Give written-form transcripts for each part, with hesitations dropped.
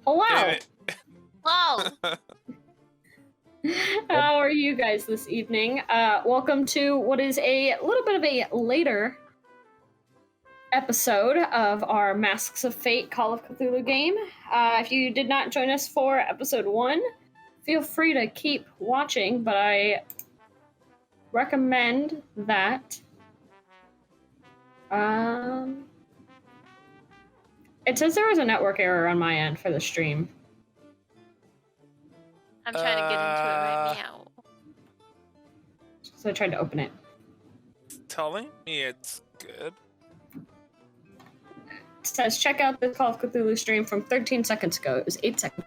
Oh, wow. Whoa! How are you guys this evening? Welcome to what is a little bit of a later episode of our Masks of Fate Call of Cthulhu game. If you did not join us for episode 1, feel free to keep watching, but I recommend that it says there was a network error on my end for the stream. I'm trying to get into it right now. So I tried to open it. Telling me it's good. It says check out the Call of Cthulhu stream from 13 seconds ago. It was 8 seconds.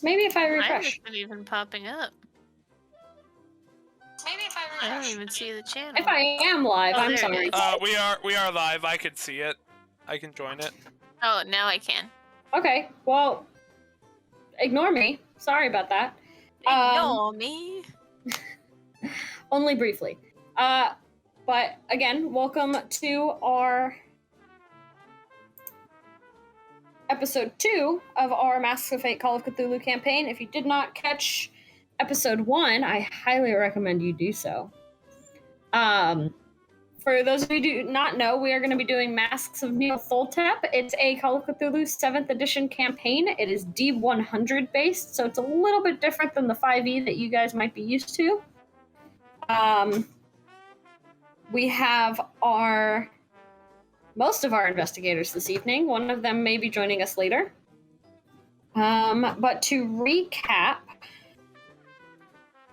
Maybe if I refresh. Mine isn't even popping up. Maybe if I refresh. I don't even see the channel. If I am live, I'm sorry. We are live. I can see it. I can join it. Oh, now I can. Okay, well, ignore me. Sorry about that. Ignore me. Only briefly. But again, welcome to our episode 2 of our Masks of Fate Call of Cthulhu campaign. If you did not catch episode 1, I highly recommend you do so. For those of you who do not know, we are going to be doing Masks of Nyarlathotep. It's a Call of Cthulhu 7th edition campaign. It is D100 based, so it's a little bit different than the 5e that you guys might be used to. We have most of our investigators this evening. One of them may be joining us later. But to recap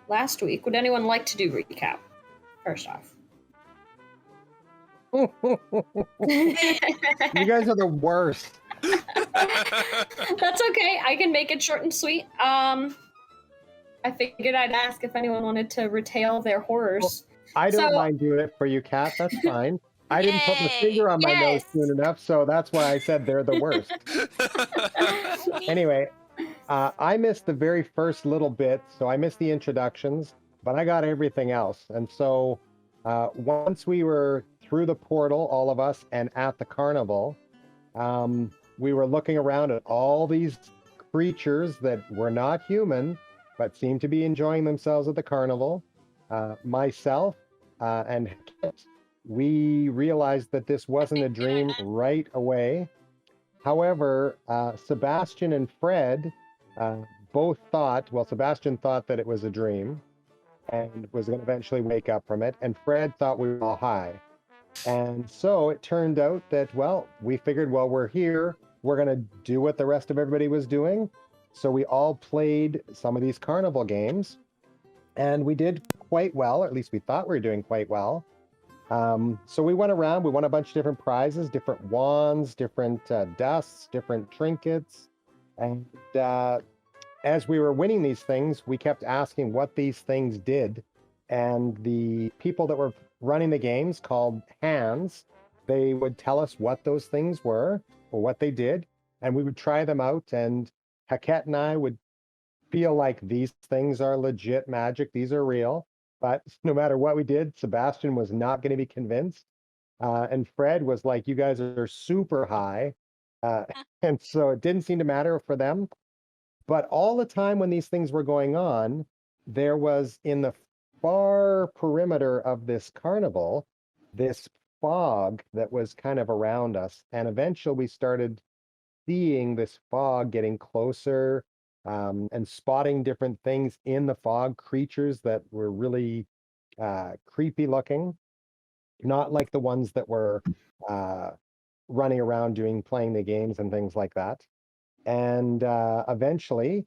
last week, would anyone like to do recap first off? You guys are the worst. That's okay. I can make it short and sweet. I figured I'd ask if anyone wanted to retail their horrors. Well, I don't mind doing it for you, Kat. That's fine. I didn't put the finger on my nose soon enough, so that's why I said they're the worst. Anyway, I missed the very first little bit, so I missed the introductions, but I got everything else. And so once we were through the portal, all of us, and at the carnival, we were looking around at all these creatures that were not human, but seemed to be enjoying themselves at the carnival. Myself and Kit, we realized that this wasn't a dream right away. However, Sebastian and Fred both thought, well, Sebastian thought that it was a dream and was going to eventually wake up from it, and Fred thought we were all high. And so it turned out that, well, we figured, well, we're here, we're going to do what the rest of everybody was doing. So we all played some of these carnival games, and we did quite well, or at least we thought we were doing quite well. So we went around, we won a bunch of different prizes, different wands, different dusts, different trinkets. And as we were winning these things, we kept asking what these things did. And the people that were running the games, called hands, they would tell us what those things were or what they did. And we would try them out. And Haket and I would feel like these things are legit magic. These are real. But no matter what we did, Sebastian was not going to be convinced. And Fred was like, you guys are super high. And so it didn't seem to matter for them. But all the time when these things were going on, there was in the far perimeter of this carnival, this fog that was kind of around us. And eventually we started seeing this fog getting closer, and spotting different things in the fog, creatures that were really creepy looking, not like the ones that were running around playing the games and things like that. And eventually,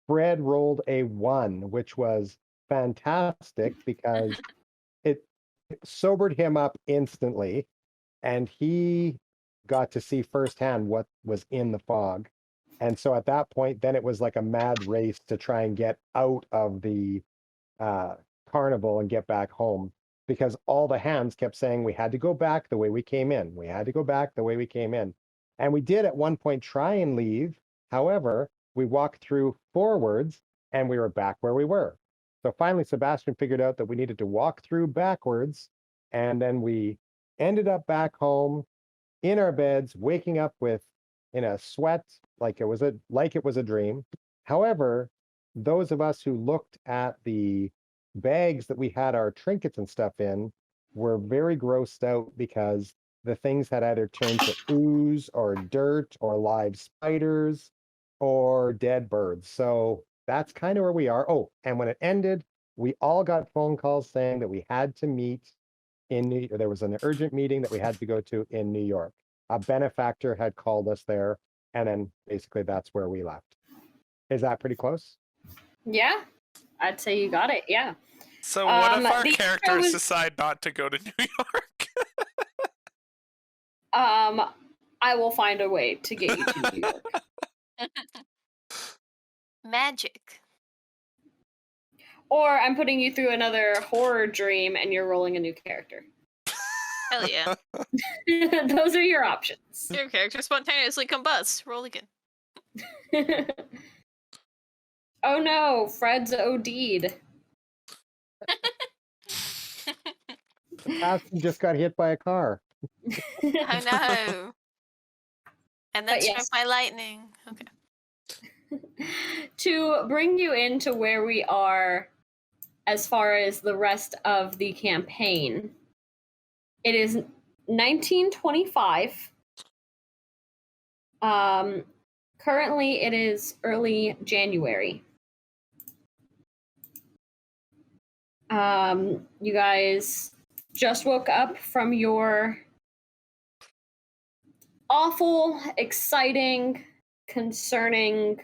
Fred rolled a 1, which was fantastic because it sobered him up instantly, and he got to see firsthand what was in the fog. And so at that point, then it was like a mad race to try and get out of the carnival and get back home, because all the hands kept saying we had to go back the way we came in. We had to go back the way we came in. And we did at one point try and leave. However, we walked through forwards and we were back where we were. So finally, Sebastian figured out that we needed to walk through backwards, and then we ended up back home in our beds, waking up in a sweat, like it was a dream. However, those of us who looked at the bags that we had our trinkets and stuff in were very grossed out because the things had either turned to ooze or dirt or live spiders or dead birds. So that's kind of where we are. Oh, and when it ended, we all got phone calls saying that we had to meet there was an urgent meeting that we had to go to in New York. A benefactor had called us there, and then basically that's where we left. Is that pretty close? Yeah, I'd say you got it. Yeah. So what if our the characters was- decide not to go to New York? I will find a way to get you to New York. Magic. Or I'm putting you through another horror dream and you're rolling a new character. Hell yeah. Those are your options. Your character spontaneously combusts. Roll again. Oh no, Fred's OD'd. Sebastian just got hit by a car. I know. And then But struck yes. by lightning. Okay. To bring you into where we are as far as the rest of the campaign, it is 1925. Currently, it is early January. You guys just woke up from your awful, exciting, concerning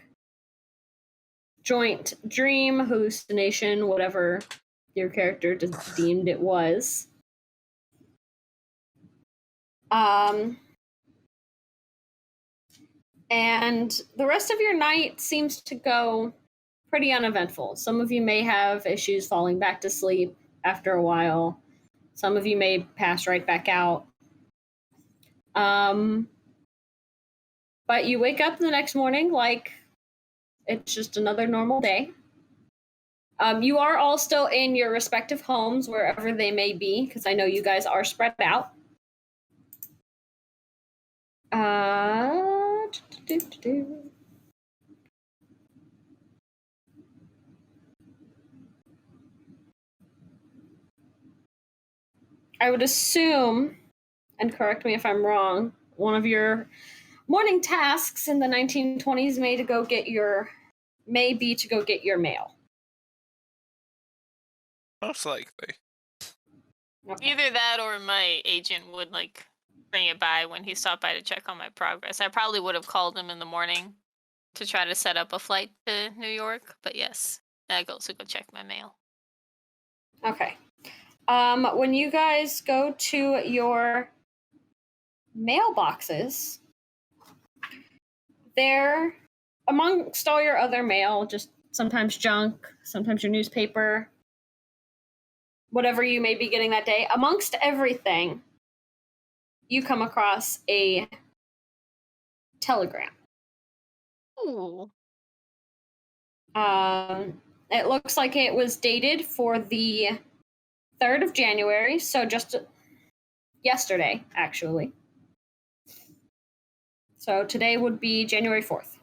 joint dream, hallucination, whatever your character deemed it was. And the rest of your night seems to go pretty uneventful. Some of you may have issues falling back to sleep after a while. Some of you may pass right back out. But you wake up the next morning like it's just another normal day. You are all still in your respective homes, wherever they may be, because I know you guys are spread out. I would assume, and correct me if I'm wrong, one of your morning tasks in the 1920s may be to go get your mail. Most likely. Okay. Either that or my agent would like bring it by when he stopped by to check on my progress. I probably would have called him in the morning to try to set up a flight to New York, but yes, I go check my mail. Okay. When you guys go to your mailboxes, there, amongst all your other mail, just sometimes junk, sometimes your newspaper, whatever you may be getting that day, amongst everything, you come across a telegram. Ooh. It looks like it was dated for the 3rd of January, so just yesterday, actually. So today would be January 4th.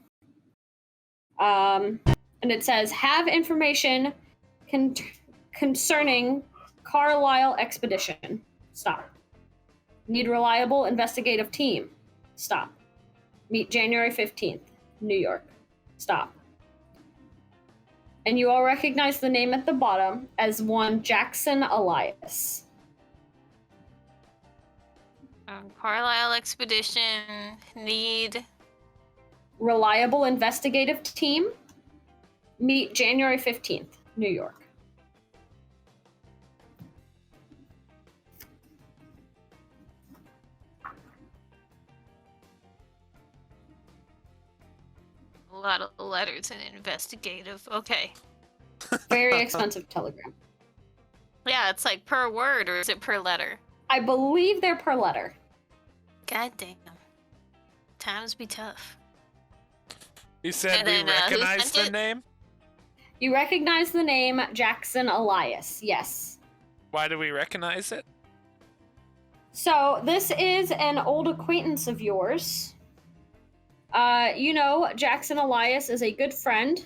And it says, have information concerning Carlyle Expedition. Stop. Need reliable investigative team. Stop. Meet January 15th, New York. Stop. And you all recognize the name at the bottom as one Jackson Elias. Carlyle Expedition, need Reliable investigative team. Meet January 15th, New York. a lot of letters and investigative. Okay. Very expensive telegram. Yeah, it's like per word, or is it per letter? I believe they're per letter. God damn. Times be tough. You said And we then, who recognize sent the it? name? You recognize the name Jackson Elias, yes. Why do we recognize it? So, this is an old acquaintance of yours. You know, Jackson Elias is a good friend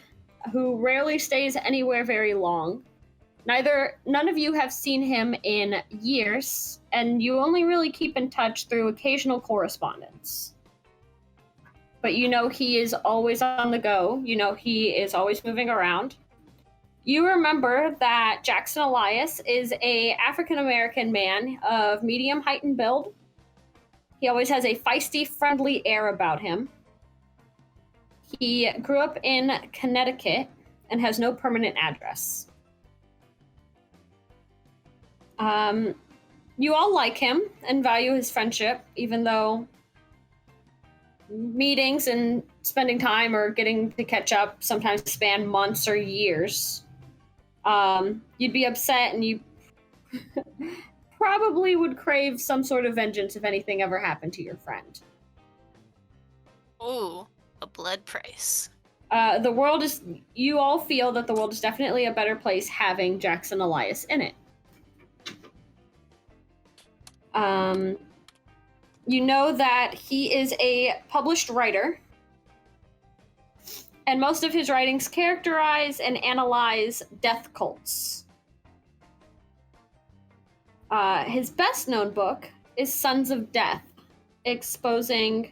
who rarely stays anywhere very long. None of you have seen him in years, and you only really keep in touch through occasional correspondence. But you know he is always on the go. You know he is always moving around. You remember that Jackson Elias is a African-American man of medium height and build. He always has a feisty, friendly air about him. He grew up in Connecticut and has no permanent address. You all like him and value his friendship, even though meetings and spending time or getting to catch up sometimes span months or years. You'd be upset and you probably would crave some sort of vengeance if anything ever happened to your friend. Ooh, a blood price. You all feel that the world is definitely a better place having Jackson Elias in it. You know that he is a published writer, and most of his writings characterize and analyze death cults. His best-known book is Sons of Death, exposing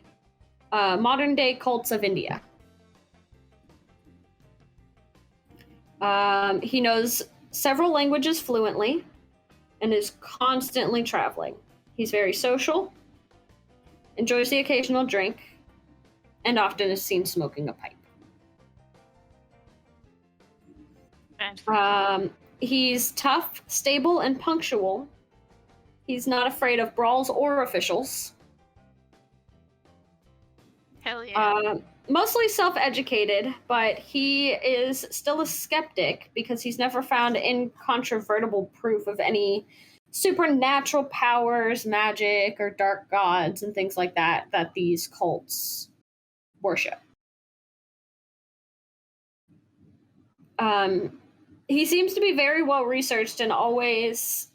modern-day cults of India. He knows several languages fluently and is constantly traveling. He's very social, enjoys the occasional drink, and often is seen smoking a pipe. He's tough, stable, and punctual. He's not afraid of brawls or officials. Hell yeah. Mostly self-educated, but he is still a skeptic because he's never found incontrovertible proof of any supernatural powers, magic, or dark gods and things like that these cults worship. He seems to be very well researched and always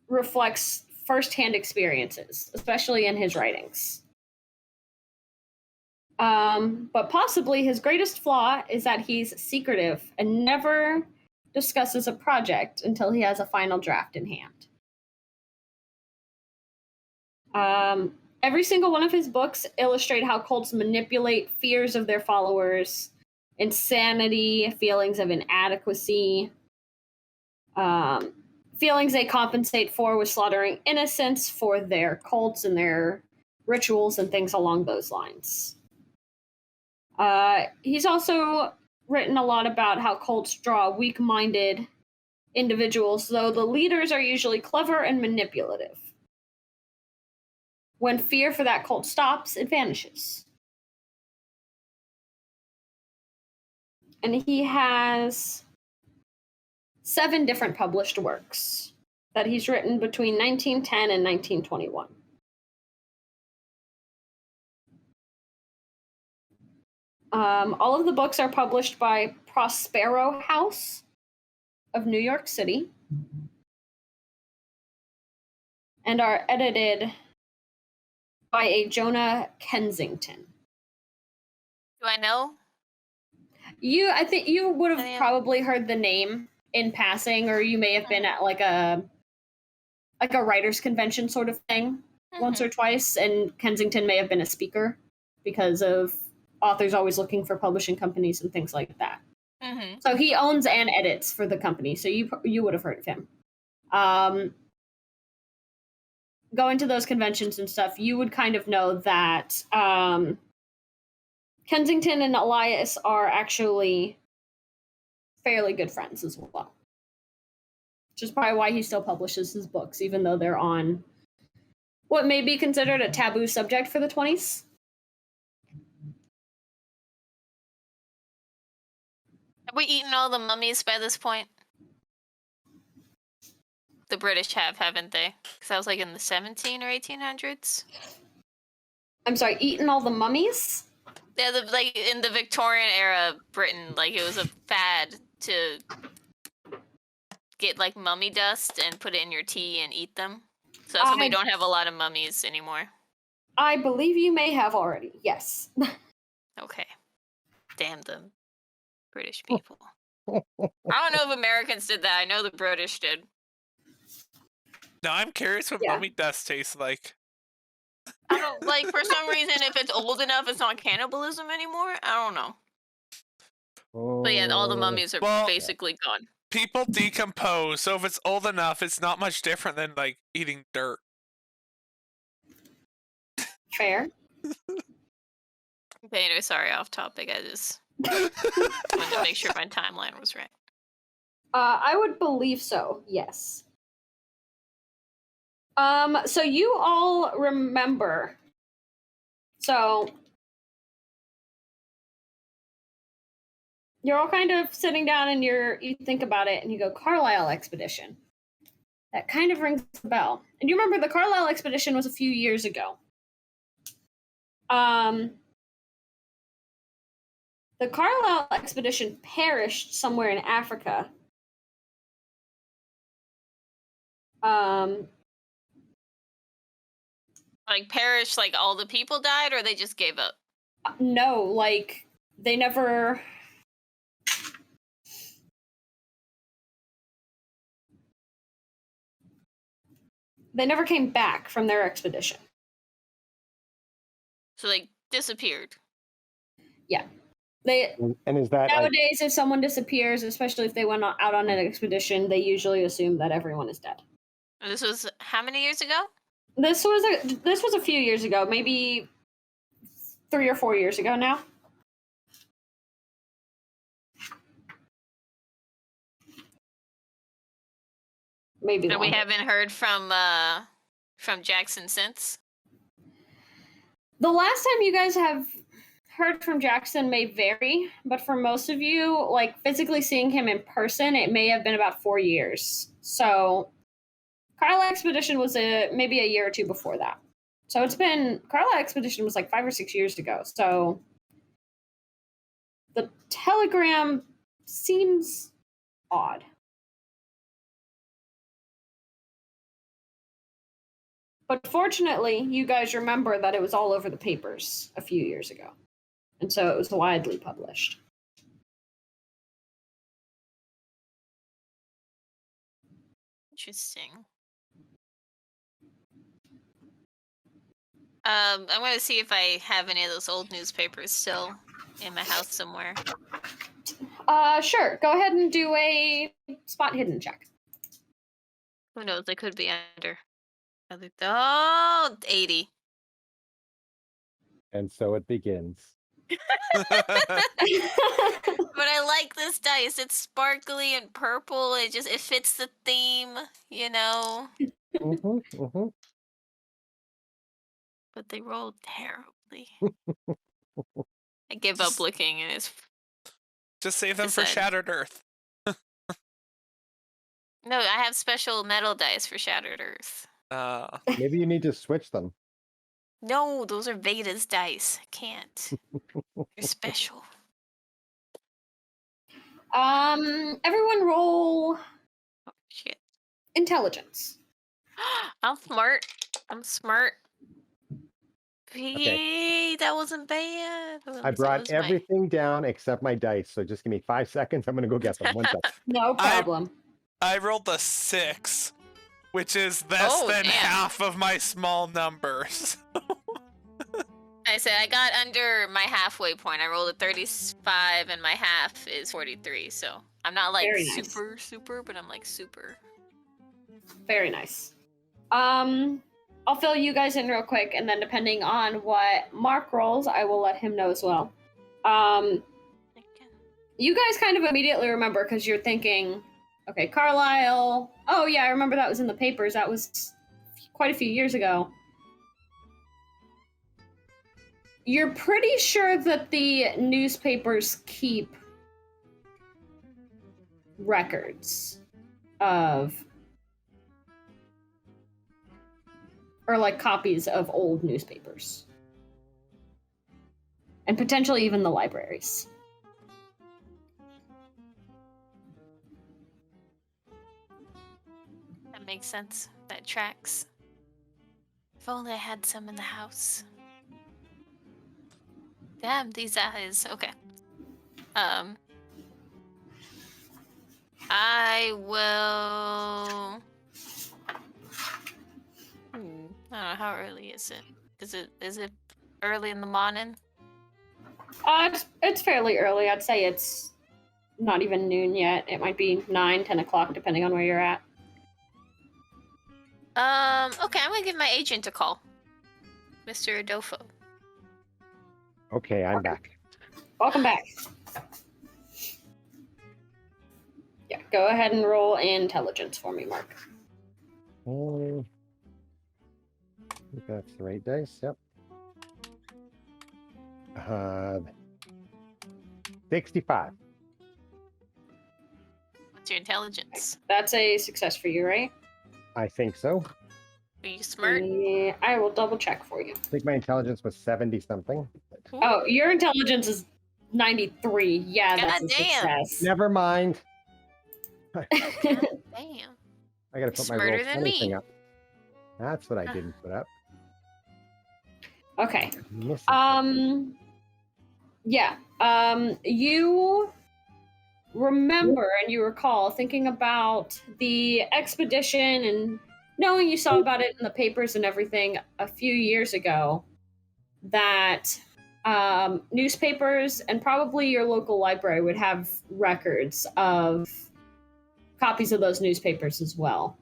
reflects firsthand experiences, especially in his writings. But possibly his greatest flaw is that he's secretive and never discusses a project until he has a final draft in hand. Every single one of his books illustrate how cults manipulate fears of their followers, insanity, feelings of inadequacy, feelings they compensate for with slaughtering innocents for their cults and their rituals and things along those lines. He's also written a lot about how cults draw weak-minded individuals, though the leaders are usually clever and manipulative. When fear for that cult stops, it vanishes. And he has 7 different published works that he's written between 1910 and 1921. All of the books are published by Prospero House of New York City and are edited by a Jonah Kensington. Do I know? I think you would have probably heard the name in passing, or you may have been at like a writers' convention sort of thing once or twice, and Kensington may have been a speaker because of authors always looking for publishing companies and things like that. Mm-hmm. So he owns and edits for the company, so you would have heard of him. Going to those conventions and stuff, you would kind of know that Kensington and Elias are actually fairly good friends as well. Which is probably why he still publishes his books, even though they're on what may be considered a taboo subject for the 20s. Have we eaten all the mummies by this point? The British have, haven't they? Because that was like in the 17 or 1800s. I'm sorry, eaten all the mummies? Yeah, like in the Victorian era Britain, like it was a fad to get like mummy dust and put it in your tea and eat them. So that's why we don't have a lot of mummies anymore. I believe you may have already. Yes. Okay. Damn them British people. I don't know if Americans did that. I know the British did. Now I'm curious what mummy dust tastes like. I don't like for some reason if it's old enough it's not cannibalism anymore. I don't know. But yeah, all the mummies are basically gone. People decompose, so if it's old enough, it's not much different than like eating dirt. Fair. Okay, anyway, sorry, off topic. I just wanted to make sure my timeline was right. I would believe so, yes. So you all remember. So you're all kind of sitting down and you think about it and you go, Carlyle Expedition. That kind of rings a bell. And you remember the Carlyle Expedition was a few years ago. The Carlyle Expedition perished somewhere in Africa. Like perished, like all the people died, or they just gave up? No, like they never. They never came back from their expedition. So they disappeared. Yeah. And is that nowadays, if someone disappears, especially if they went out on an expedition, they usually assume that everyone is dead. This was how many years ago? This was a few years ago, maybe 3 or 4 years ago now. Maybe. And we haven't heard from Jackson since. The last time you guys have heard from Jackson may vary, but for most of you, like physically seeing him in person, it may have been about 4 years. So Carlyle Expedition was maybe a year or two before that. So Carlyle Expedition was like 5 or 6 years ago. So the telegram seems odd. But fortunately, you guys remember that it was all over the papers a few years ago. And so it was widely published. Interesting. I'm going to see if I have any of those old newspapers still in my house somewhere. Sure. Go ahead and do a spot hidden check. Who knows? They could be under. Oh, 80. And so it begins. But I like this dice. It's sparkly and purple. It fits the theme, you know. But they rolled terribly. I give up looking, and it's just save them for Shattered Earth. No, I have special metal dice for Shattered Earth. Maybe you need to switch them. No, those are Veda's dice. I can't. They're special. Everyone roll. Oh, shit. Intelligence. I'm smart. Okay. That wasn't bad. I brought everything down except my dice, so just give me 5 seconds. I'm going to go get them. 1 second. No problem. I rolled a 6, which is less than half of my small numbers. I said I got under my halfway point. I rolled a 35, and my half is 43. So I'm not like super, but I'm like super. Very nice. I'll fill you guys in real quick, and then depending on what Mark rolls, I will let him know as well. You guys kind of immediately remember because you're thinking, okay, Carlyle. Oh yeah, I remember that was in the papers. That was quite a few years ago. You're pretty sure that the newspapers keep records of, or like copies of old newspapers. and potentially even the libraries. That makes sense. That tracks. If only I had some in the house. Damn, these eyes. Okay. I will. I don't know, how early is it? Is it early in the morning? It's fairly early. I'd say it's not even noon yet. It might be 9, 10 o'clock, depending on where you're at. Okay, I'm gonna give my agent a call. Mr. Adolfo. Okay, I'm back. Welcome back. Yeah, go ahead and roll intelligence for me, Mark. I think that's the right dice. Yep. 65. What's your intelligence? That's a success for you, right? I think so. Are you smart? Yeah, I will double check for you. I think my intelligence was 70 something. Oh, your intelligence is 93. Yeah, that's a damn. success. Never mind. Damn. I gotta put my Smarter roll than 20 me. thing up. That's what I didn't put up. Okay. Missing Yeah. You remember and you recall thinking about the expedition and knowing you saw about it in the papers and everything a few years ago, that newspapers and probably your local library would have records of copies of those newspapers as well.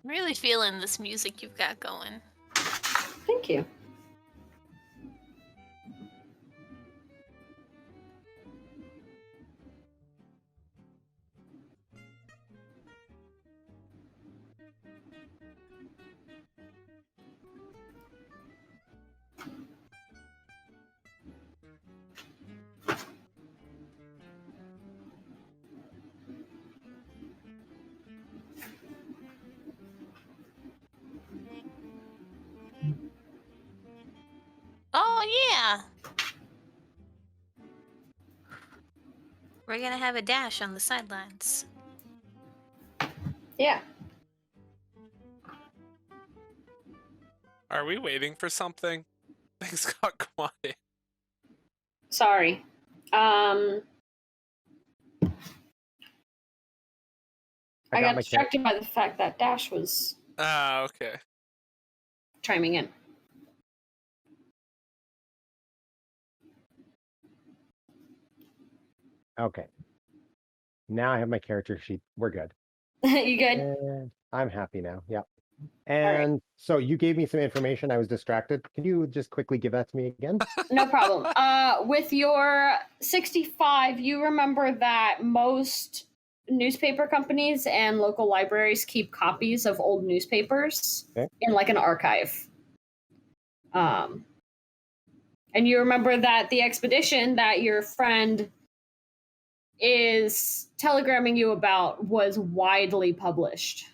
I'm really feeling this music you've got going. Thank you. Oh, yeah. We're gonna have a dash on the sidelines. Yeah. Are we waiting for something? Things got quiet. Sorry. I got distracted by the fact that Dash was Okay. chiming in. Okay. Now I have my character sheet. We're good. You good? And I'm happy now. Yep. And so you gave me some information. I was distracted. Can you just quickly give that to me again? No problem. With your 65, you remember that most newspaper companies and local libraries keep copies of old newspapers in like an archive. And you remember that the expedition that your friend is telegramming you about was widely published.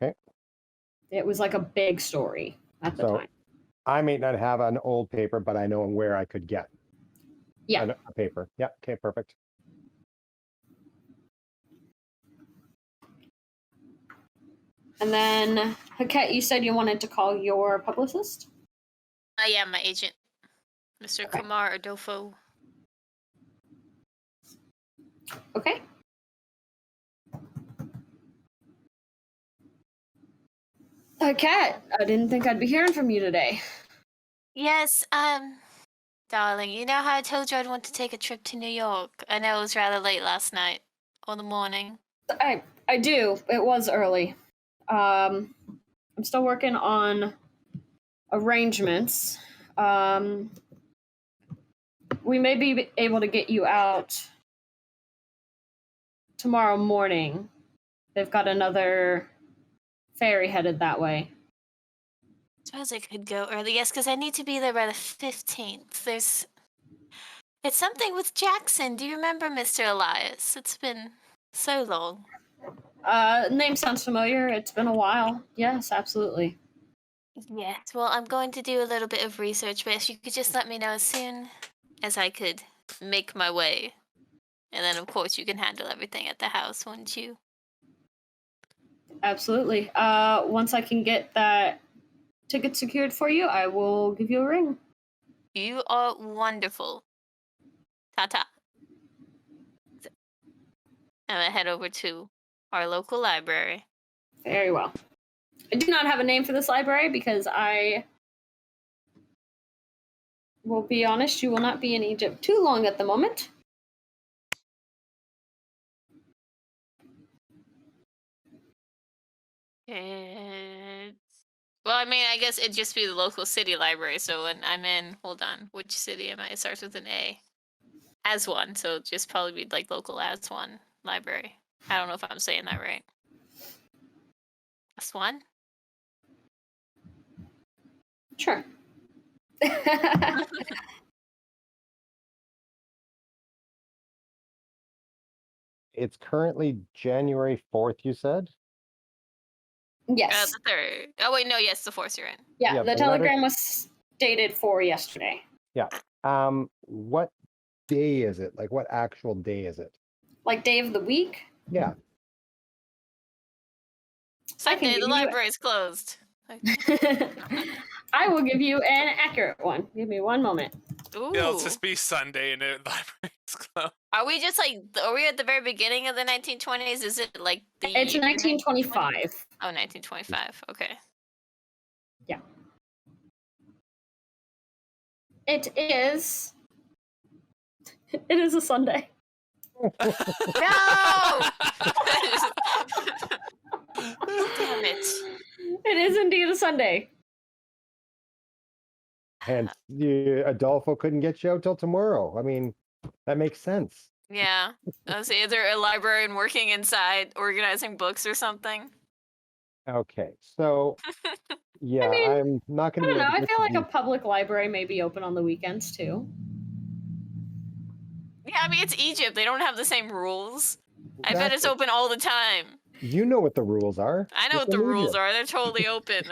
Okay. It was like a big story at the time. I may not have an old paper, but I know where I could get a paper. Yeah. Okay, perfect. And then, Haket, you said you wanted to call your publicist? Yeah, my agent, Mr. Kumar Adolfo. Okay. Kat, I didn't think I'd be hearing from you today. Yes, darling, you know how I told you I'd want to take a trip to New York? I know it was rather late last night or the morning. I do. It was early. I'm still working on arrangements. We may be able to get you out tomorrow morning. They've got another ferry headed that way. Suppose I could go early. Yes, because I need to be there by the 15th. It's something with Jackson. Do you remember Mr. Elias? It's been so long. Name sounds familiar. It's been a while. Yes, absolutely. Yes, well, I'm going to do a little bit of research, but if you could just let me know as soon as I could make my way. And then, of course, you can handle everything at the house, wouldn't you? Absolutely. Once I can get that ticket secured for you, I will give you a ring. You are wonderful. Ta-ta. I'm going to head over to our local library. Very well. I do not have a name for this library because I will be honest, you will not be in Egypt too long at the moment. Well, I mean, I guess it'd just be the local city library. So when I'm in, hold on, which city am I? It starts with an A. As one, so it'd just probably be like local as one library. I don't know if I'm saying that right. As one? Sure. It's currently January 4th, you said? Yes. The 3rd. Oh, wait, no, yes, the 4th you're in. Yeah, Yeah, the the telegram was dated for yesterday. Yeah. What day is it? Like, what actual day is it? Like day of the week? Yeah. Sunday, the library's closed. I will give you an accurate one. Give me one moment. Ooh. It'll just be Sunday and the library's closed. Are we just like, are we at the very beginning of the 1920s? Is it like the It's 1925. Oh, 1925. Okay. Yeah. It is a Sunday. No! Damn it. It is indeed a Sunday. And Adolfo couldn't get you out till tomorrow. I mean, that makes sense. Yeah. I was either a librarian working inside organizing books or something. Okay, so yeah, I mean, I'm not going I to. don't know. I feel like a public library may be open on the weekends too. Yeah, I mean, it's Egypt. They don't have the same rules. Exactly. I bet it's open all the time. You know what the rules are. I know what the rules are. They're totally open.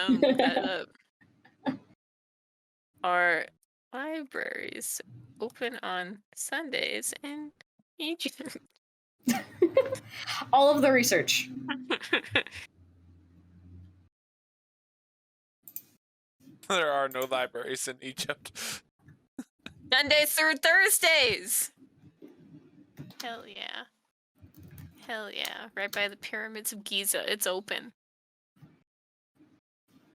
Our libraries open on Sundays in Egypt. All of the research. There are no libraries in Egypt. Sundays through Thursdays. Hell yeah. Hell yeah. Right by the pyramids of Giza. It's open.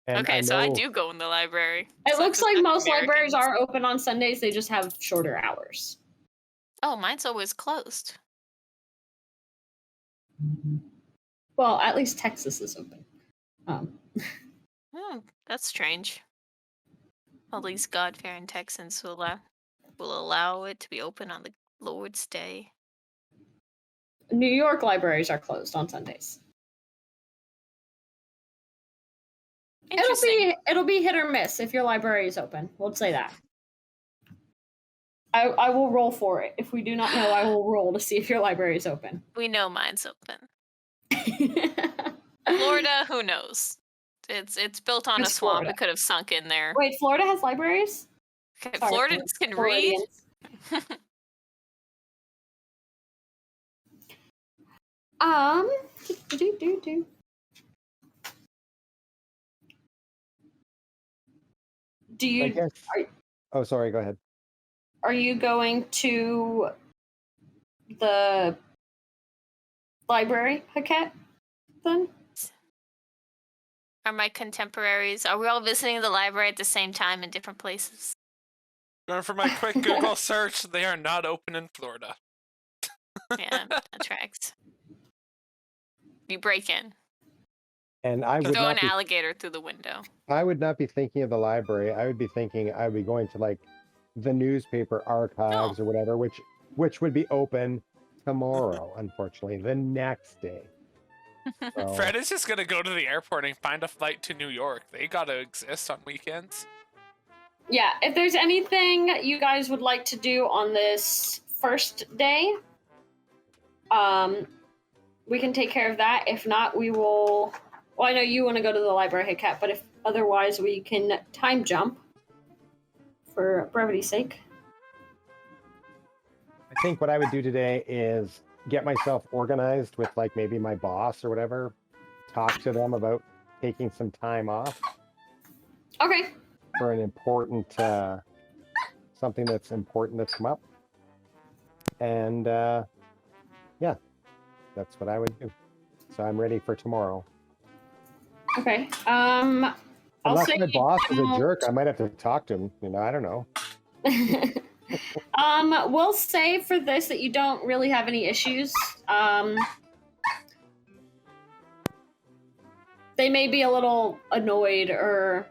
And okay, so I do go in the library. It looks like most libraries Americans. are open on Sundays. They just have shorter hours. Oh, mine's always closed. Well, at least Texas is open. That's strange. All these God-fearing Texans will allow it to be open on the Lord's Day. New York libraries are closed on Sundays. It'll be hit or miss if your library is open. We'll say that. I will roll for it. If we do not know, I will roll to see if your library is open. We know mine's open. Florida, who knows? It's built on a swamp. Florida. It could have sunk in there. Wait, Florida has libraries? Okay, Sorry, Floridians can read. Do you? I guess. Oh, sorry. Go ahead. Are you going to the library, Haket, then? Are my contemporaries? Are we all visiting the library at the same time in different places? Going for my quick Google search, they are not open in Florida. Yeah, that tracks. You break in. And I would throw not an alligator through the window. I would not be thinking of the library. I would be thinking I would be going to like the newspaper archives or whatever, which would be open tomorrow, unfortunately, the next day. So, Fred is just gonna go to the airport and find a flight to New York. They gotta exist on weekends. Yeah, if there's anything you guys would like to do on this first day, we can take care of that. If not, we will. Well, I know you want to go to the library, hey Cat, but if otherwise, we can time jump for brevity's sake. I think what I would do today is get myself organized with like maybe my boss or whatever, talk to them about taking some time off Okay. for an important, something that's important that's come up. And yeah, that's what I would do. So I'm ready for tomorrow. Okay. Unless my boss is a jerk, I might have to talk to him. You know, I don't know. We'll say for this that you don't really have any issues. They may be a little annoyed or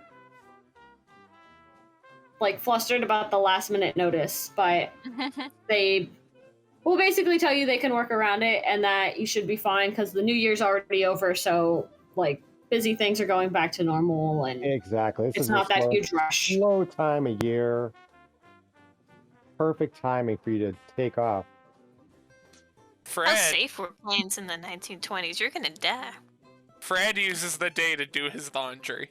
like flustered about the last minute notice, but they will basically tell you they can work around it and that you should be fine because the new year's already over. So like busy things are going back to normal and Exactly. it's not that huge rush. Slow time of year. Perfect timing for you to take off. Fred, How safe were planes in the 1920s? You're gonna die. Fred uses the day to do his laundry.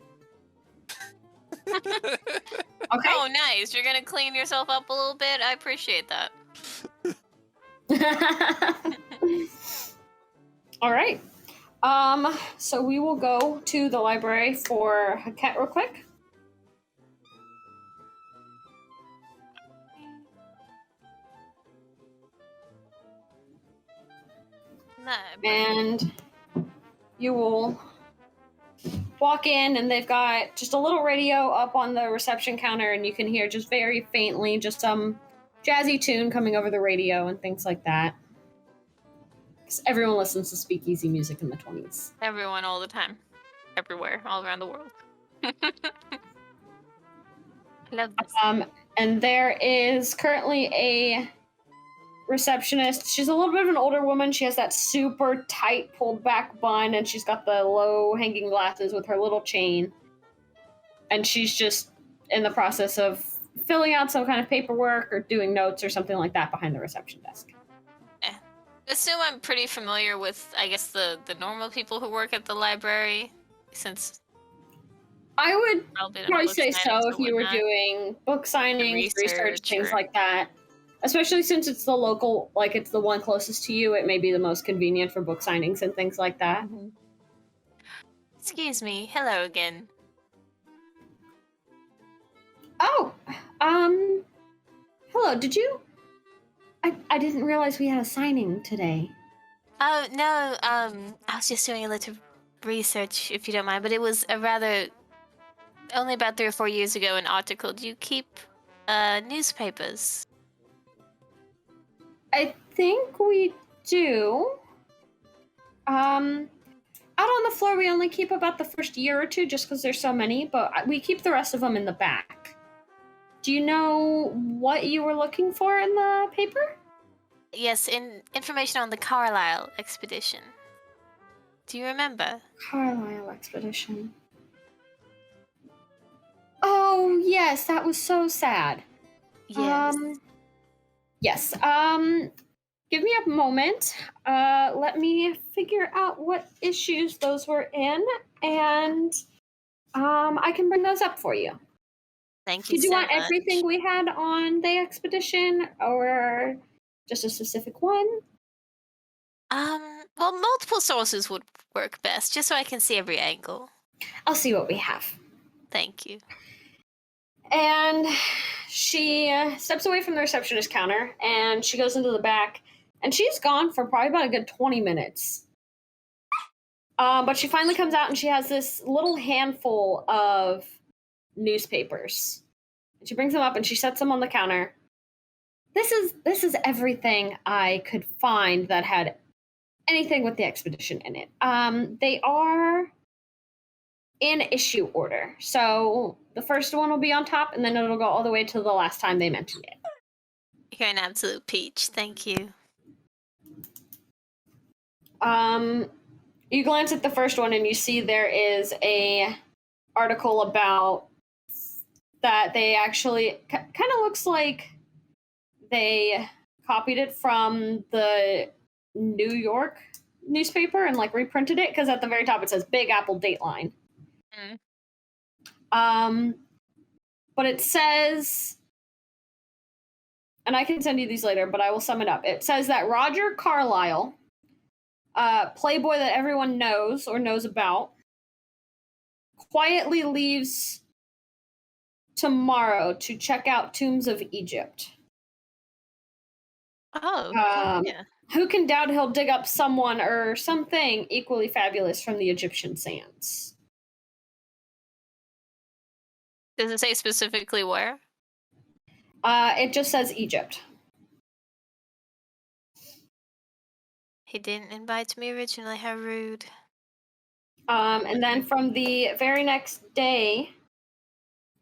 Okay. Oh, nice. You're gonna clean yourself up a little bit? I appreciate that. All right. So we will go to the library for Haket real quick. And you will walk in and they've got just a little radio up on the reception counter and you can hear just very faintly just some jazzy tune coming over the radio and things like that. Because everyone listens to speakeasy music in the 20s. Everyone all the time. Everywhere. All around the world. Love this. And there is currently a receptionist. She's a little bit of an older woman. She has that super tight pulled back bun and she's got the low hanging glasses with her little chain. And she's just in the process of filling out some kind of paperwork or doing notes or something like that behind the reception desk. Assume I'm pretty familiar with, I guess, the normal people who work at the library, since I would I'll be probably book say signings so or if you were whatnot. doing book signings, research, things or- like that. Especially since it's the local, like it's the one closest to you, it may be the most convenient for book signings and things like that. Mhm. Excuse me. Hello again. Oh, hello, did you? I didn't realize we had a signing today. Oh, no, I was just doing a little research, if you don't mind, but it was a rather, only about 3 or 4 years ago, an article. Do you keep, newspapers? I think we do. Out on the floor, we only keep about the first year or two just because there's so many, but we keep the rest of them in the back. Do you know what you were looking for in the paper? Yes, information on the Carlyle Expedition. Do you remember? Carlyle Expedition. Oh, yes, that was so sad. Yes. Yes. Give me a moment. Let me figure out what issues those were in, and I can bring those up for you. Thank you Did you so want much. everything we had on the expedition, or just a specific one? Well, multiple sources would work best, just so I can see every angle. I'll see what we have. Thank you. And she steps away from the receptionist counter, and she goes into the back, and she's gone for probably about a good 20 minutes. But she finally comes out, and she has this little handful of newspapers. And she brings them up, and she sets them on the counter. This is everything I could find that had anything with the expedition in it. They are in issue order. So the first one will be on top, and then it'll go all the way to the last time they mentioned it. You're an absolute peach. Thank you. You glance at the first one and you see there is a article about that they actually kind of looks like they copied it from the New York newspaper and like reprinted it, because at the very top it says Big Apple Dateline. But it says, and I can send you these later, but I will sum it up. It says that Roger Carlyle, playboy that everyone knows or knows about, quietly leaves tomorrow to check out tombs of Egypt. Yeah. Who can doubt he'll dig up someone or something equally fabulous from the Egyptian sands? Does it say specifically where? It just says Egypt. He didn't invite me originally, how rude. And then from the very next day,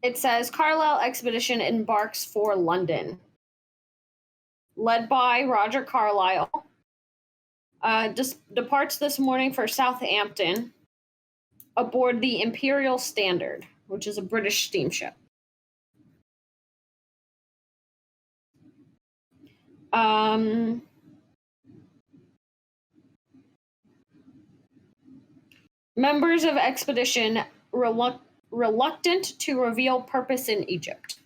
it says Carlyle Expedition embarks for London. Led by Roger Carlyle. Departs this morning for Southampton aboard the Imperial Standard, which is a British steamship. Members of expedition reluctant to reveal purpose in Egypt.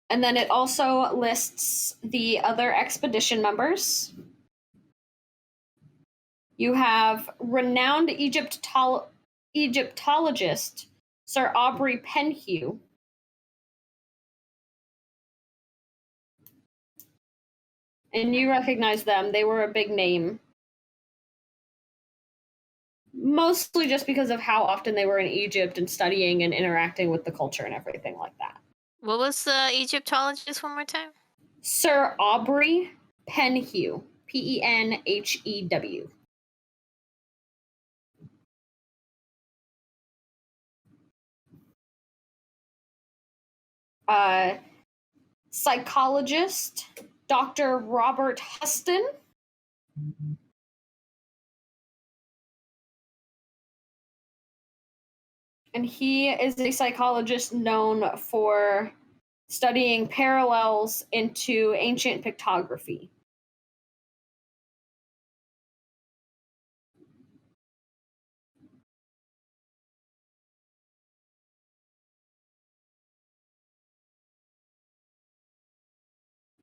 And then it also lists the other expedition members. You have renowned Egyptologist Sir Aubrey Penhew. And you recognize them. They were a big name. Mostly just because of how often they were in Egypt and studying and interacting with the culture and everything like that. What was the Egyptologist one more time? Sir Aubrey Penhew. Penhew. Psychologist Dr. Robert Huston. And he is a psychologist known for studying parallels into ancient pictography.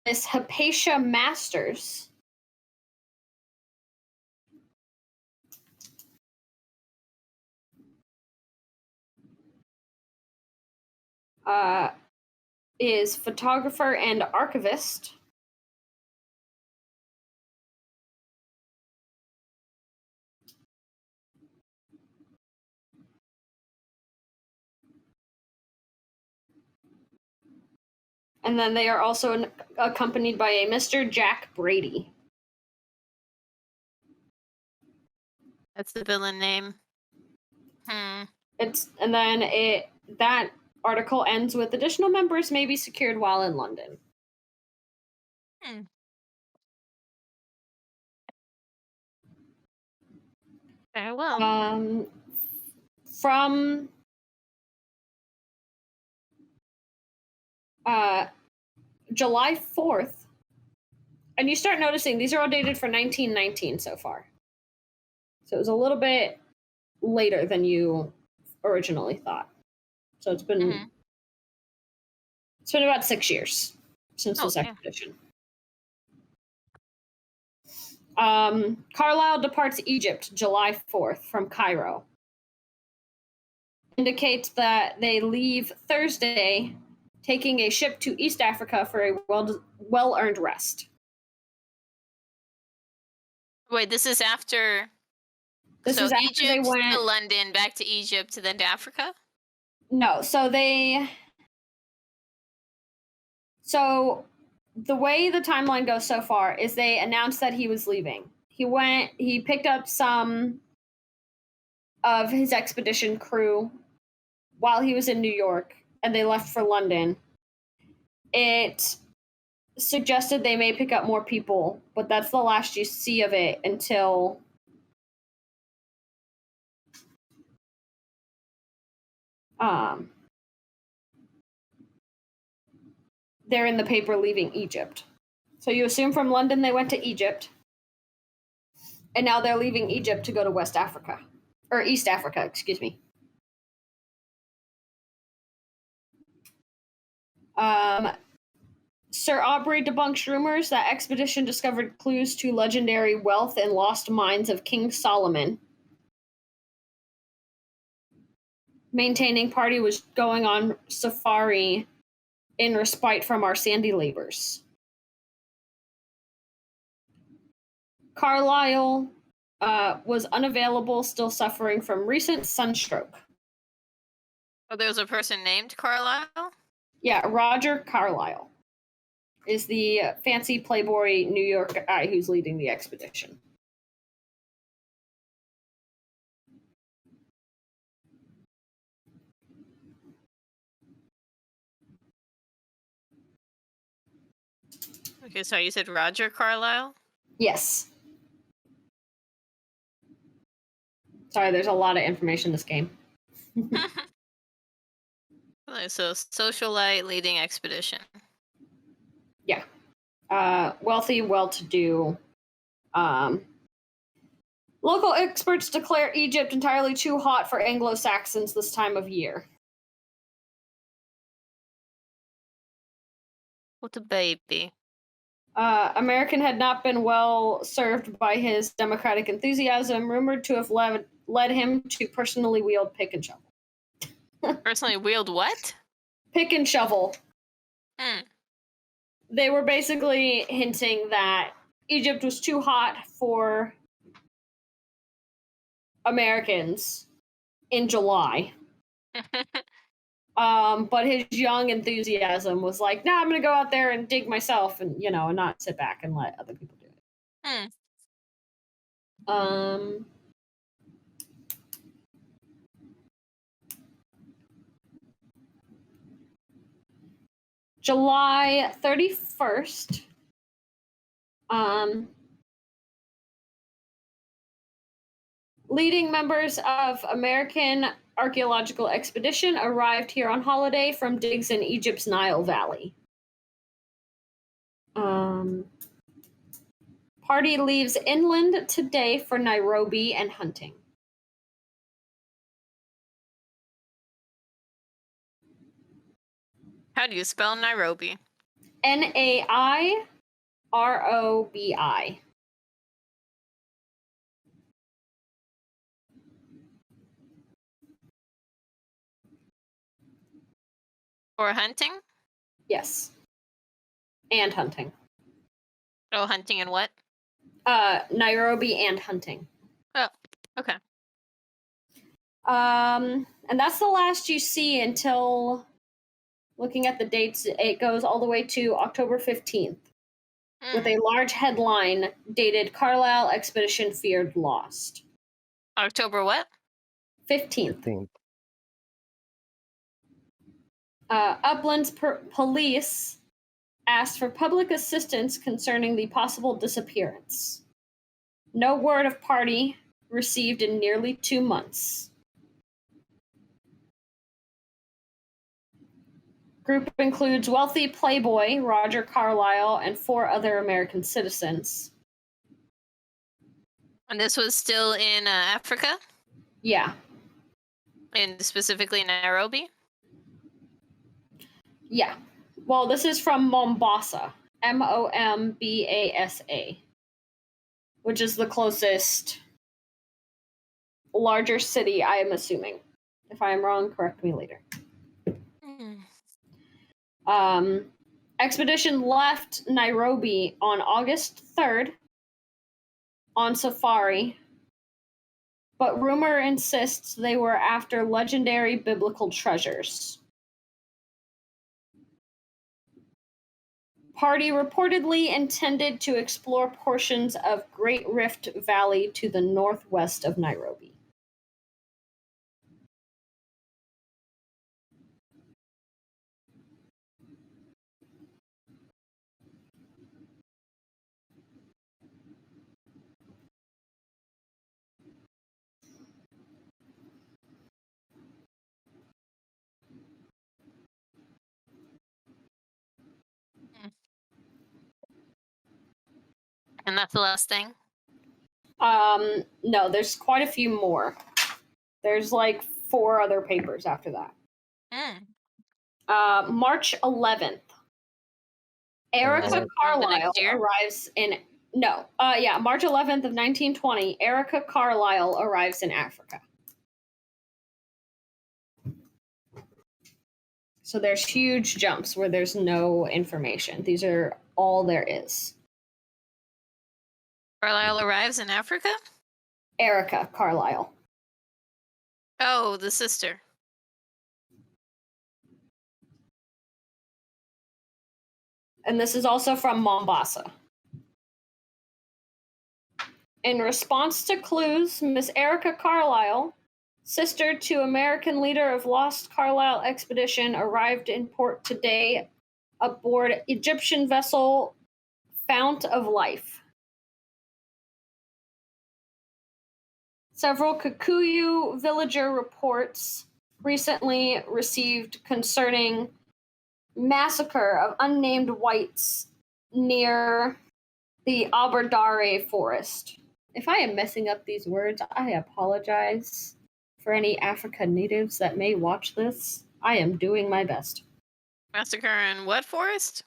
Miss Hypatia Masters. Is photographer and archivist. And then they are also accompanied by a Mr. Jack Brady. That's the villain name. That article ends with additional members may be secured while in London. Very well. From July 4th, and you start noticing these are all dated for 1919 so far. So it was a little bit later than you originally thought. So it's been about 6 years since this expedition. Carlyle departs Egypt July 4th from Cairo. Indicates that they leave Thursday, taking a ship to East Africa for a well-earned rest. Wait, this is after... This is after Egypt they went to London, back to Egypt, then to Africa? No, so the way the timeline goes so far is they announced that he was leaving. He picked up some of his expedition crew while he was in New York, and they left for London. It suggested they may pick up more people, but that's the last you see of it until they're in the paper leaving Egypt. So you assume from London they went to Egypt, and now they're leaving Egypt to go to West Africa, or East Africa, excuse me. Sir Aubrey debunks rumors that expedition discovered clues to legendary wealth and lost mines of King Solomon. Maintaining party was going on safari in respite from our sandy labors. Carlyle was unavailable, still suffering from recent sunstroke. Oh, there's a person named Carlyle? Yeah, Roger Carlyle is the fancy playboy New York guy who's leading the expedition. Okay, so you said Roger Carlyle? Yes. Sorry, there's a lot of information in this game. So, socialite leading expedition. Yeah. Wealthy, well-to-do. Local experts declare Egypt entirely too hot for Anglo-Saxons this time of year. What a baby. American had not been well served by his democratic enthusiasm, rumored to have led him to personally wield pick and shovel. Personally wield what? Pick and shovel. Hmm. They were basically hinting that Egypt was too hot for Americans in July. But his young enthusiasm was like, nah, I'm going to go out there and dig myself and, and not sit back and let other people do it. July 31st, leading members of American Archaeological Expedition arrived here on holiday from digs in Egypt's Nile Valley. Party leaves inland today for Nairobi and hunting. How do you spell Nairobi? Nairobi. For hunting? Yes. And hunting. Oh, hunting and what? Nairobi and hunting. Oh, okay. And that's the last you see until, looking at the dates, it goes all the way to October 15th with a large headline dated Carlyle Expedition Feared Lost. October what? 15th. Uplands police asked for public assistance concerning the possible disappearance. No word of party received in nearly 2 months. Group includes wealthy playboy Roger Carlyle and 4 other American citizens. And this was still in Africa? Yeah. And specifically Nairobi? Yeah. Well, this is from Mombasa. Mombasa. Which is the closest larger city, I am assuming. If I am wrong, correct me later. Expedition left Nairobi on August 3rd on safari, but rumor insists they were after legendary biblical treasures. Party reportedly intended to explore portions of Great Rift Valley to the northwest of Nairobi. And that's the last thing? No, there's quite a few more. There's like 4 other papers after that. March 11th. Erica Carlyle arrives in March 11th of 1920. Erica Carlyle arrives in Africa. So there's huge jumps where there's no information. These are all there is. Carlyle arrives in Africa? Erica Carlyle. Oh, the sister. And this is also from Mombasa. In response to clues, Miss Erica Carlyle, sister to American leader of lost Carlyle Expedition, arrived in port today aboard Egyptian vessel Fount of Life. Several Kikuyu villager reports recently received concerning massacre of unnamed whites near the Aberdare forest. If I am messing up these words, I apologize for any African natives that may watch this. I am doing my best. Massacre in what forest?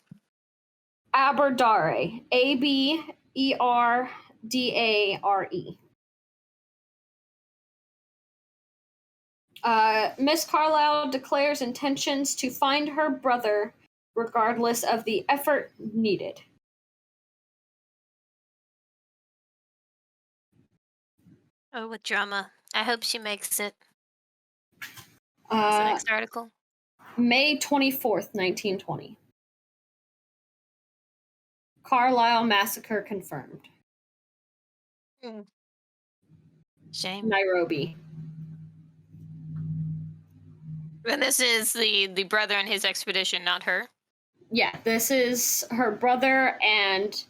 Aberdare. Aberdare. Miss Carlyle declares intentions to find her brother regardless of the effort needed. Oh, what drama. I hope she makes it. What's the next article? May 24th, 1920. Carlyle massacre confirmed. Shame. Nairobi. And this is the brother and his expedition, not her? Yeah, this is her brother and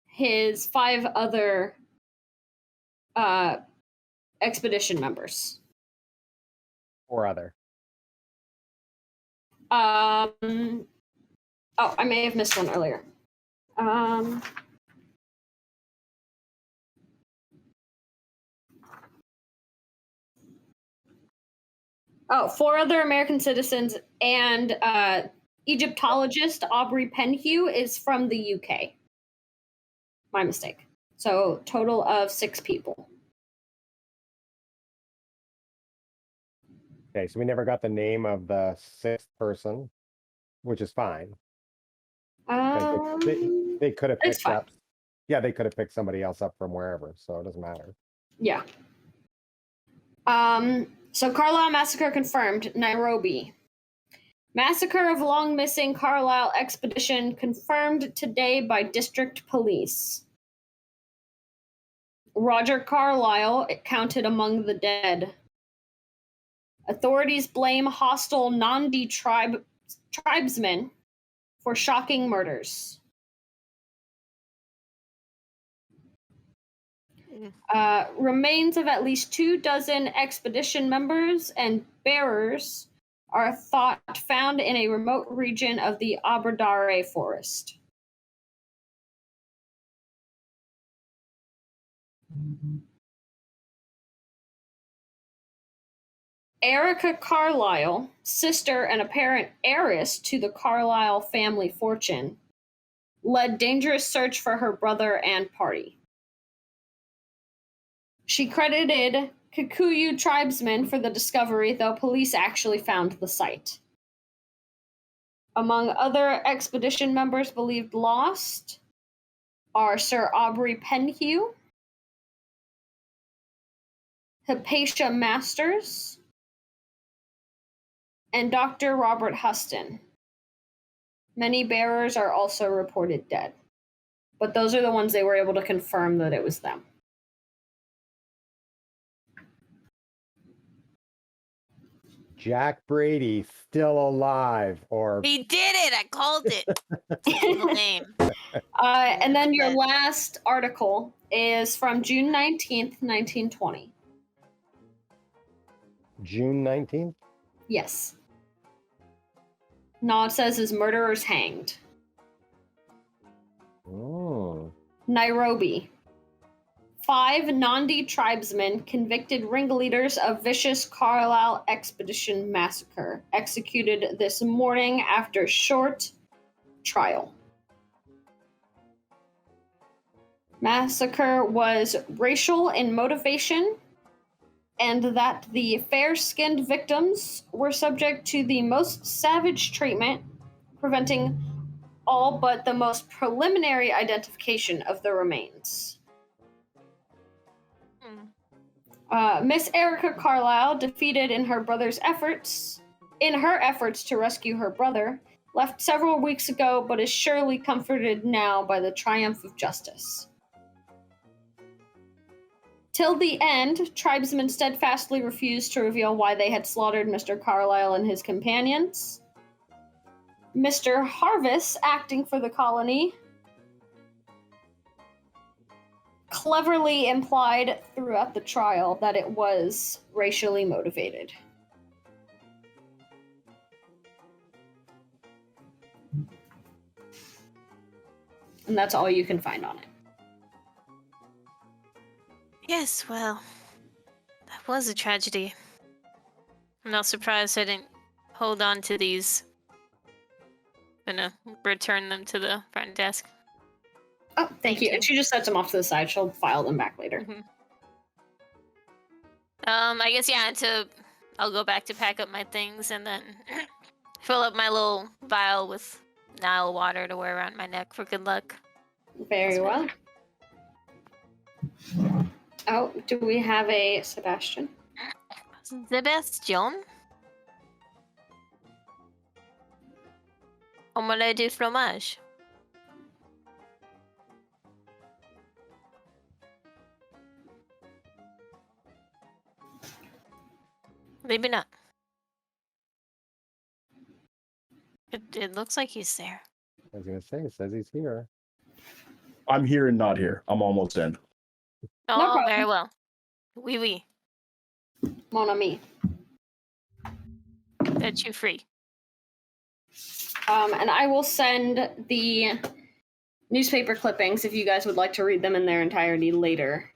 his 5 other expedition members. 4 other. I may have missed one earlier. 4 other American citizens and Egyptologist Aubrey Penhew is from the UK. My mistake. So total of 6 people. Okay, so we never got the name of the 6th person, which is fine. They could have picked up. Yeah, they could have picked somebody else up from wherever, so it doesn't matter. Yeah. So Carlyle massacre confirmed, Nairobi. Massacre of long missing Carlyle Expedition confirmed today by district police. Roger Carlyle counted among the dead. Authorities blame hostile Nandi tribesmen for shocking murders. Remains of at least 24 expedition members and bearers are thought found in a remote region of the Aberdare forest. Erica Carlyle, sister and apparent heiress to the Carlyle family fortune, led dangerous search for her brother and party. She credited Kikuyu tribesmen for the discovery, though police actually found the site. Among other expedition members believed lost are Sir Aubrey Penhew, Hypatia Masters, and Dr. Robert Huston. Many bearers are also reported dead. But those are the ones they were able to confirm that it was them. Jack Brady still alive, or he did it. I called it. It's a name. And then your last article is from June 19th, 1920. June 19th? Yes. No, it says his murderers hanged. Oh. Nairobi. 5 Nandi tribesmen convicted ringleaders of vicious Carlyle Expedition massacre, executed this morning after short trial. Massacre was racial in motivation, and that the fair-skinned victims were subject to the most savage treatment, preventing all but the most preliminary identification of the remains. Miss Erica Carlyle, defeated in her efforts to rescue her brother, left several weeks ago, but is surely comforted now by the triumph of justice. Till the end, tribesmen steadfastly refused to reveal why they had slaughtered Mr. Carlyle and his companions. Mr. Harvis, acting for the colony, cleverly implied throughout the trial that it was racially motivated. And that's all you can find on it. Yes, well, that was a tragedy. I'm not surprised I didn't hold on to these. I'm gonna return them to the front desk. Oh, thank you. And she just sets them off to the side. She'll file them back later. Mm-hmm. I guess, yeah, I'll go back to pack up my things and then fill up my little vial with Nile water to wear around my neck for good luck. Very well. Oh, do we have a Sebastian? Sebastian? Omelette de fromage. Maybe not. It looks like he's there. I was going to say, it says he's here. I'm here and not here. I'm almost in. Oh, very well. Oui, oui. Mon ami. Set you free. And I will send the newspaper clippings if you guys would like to read them in their entirety later.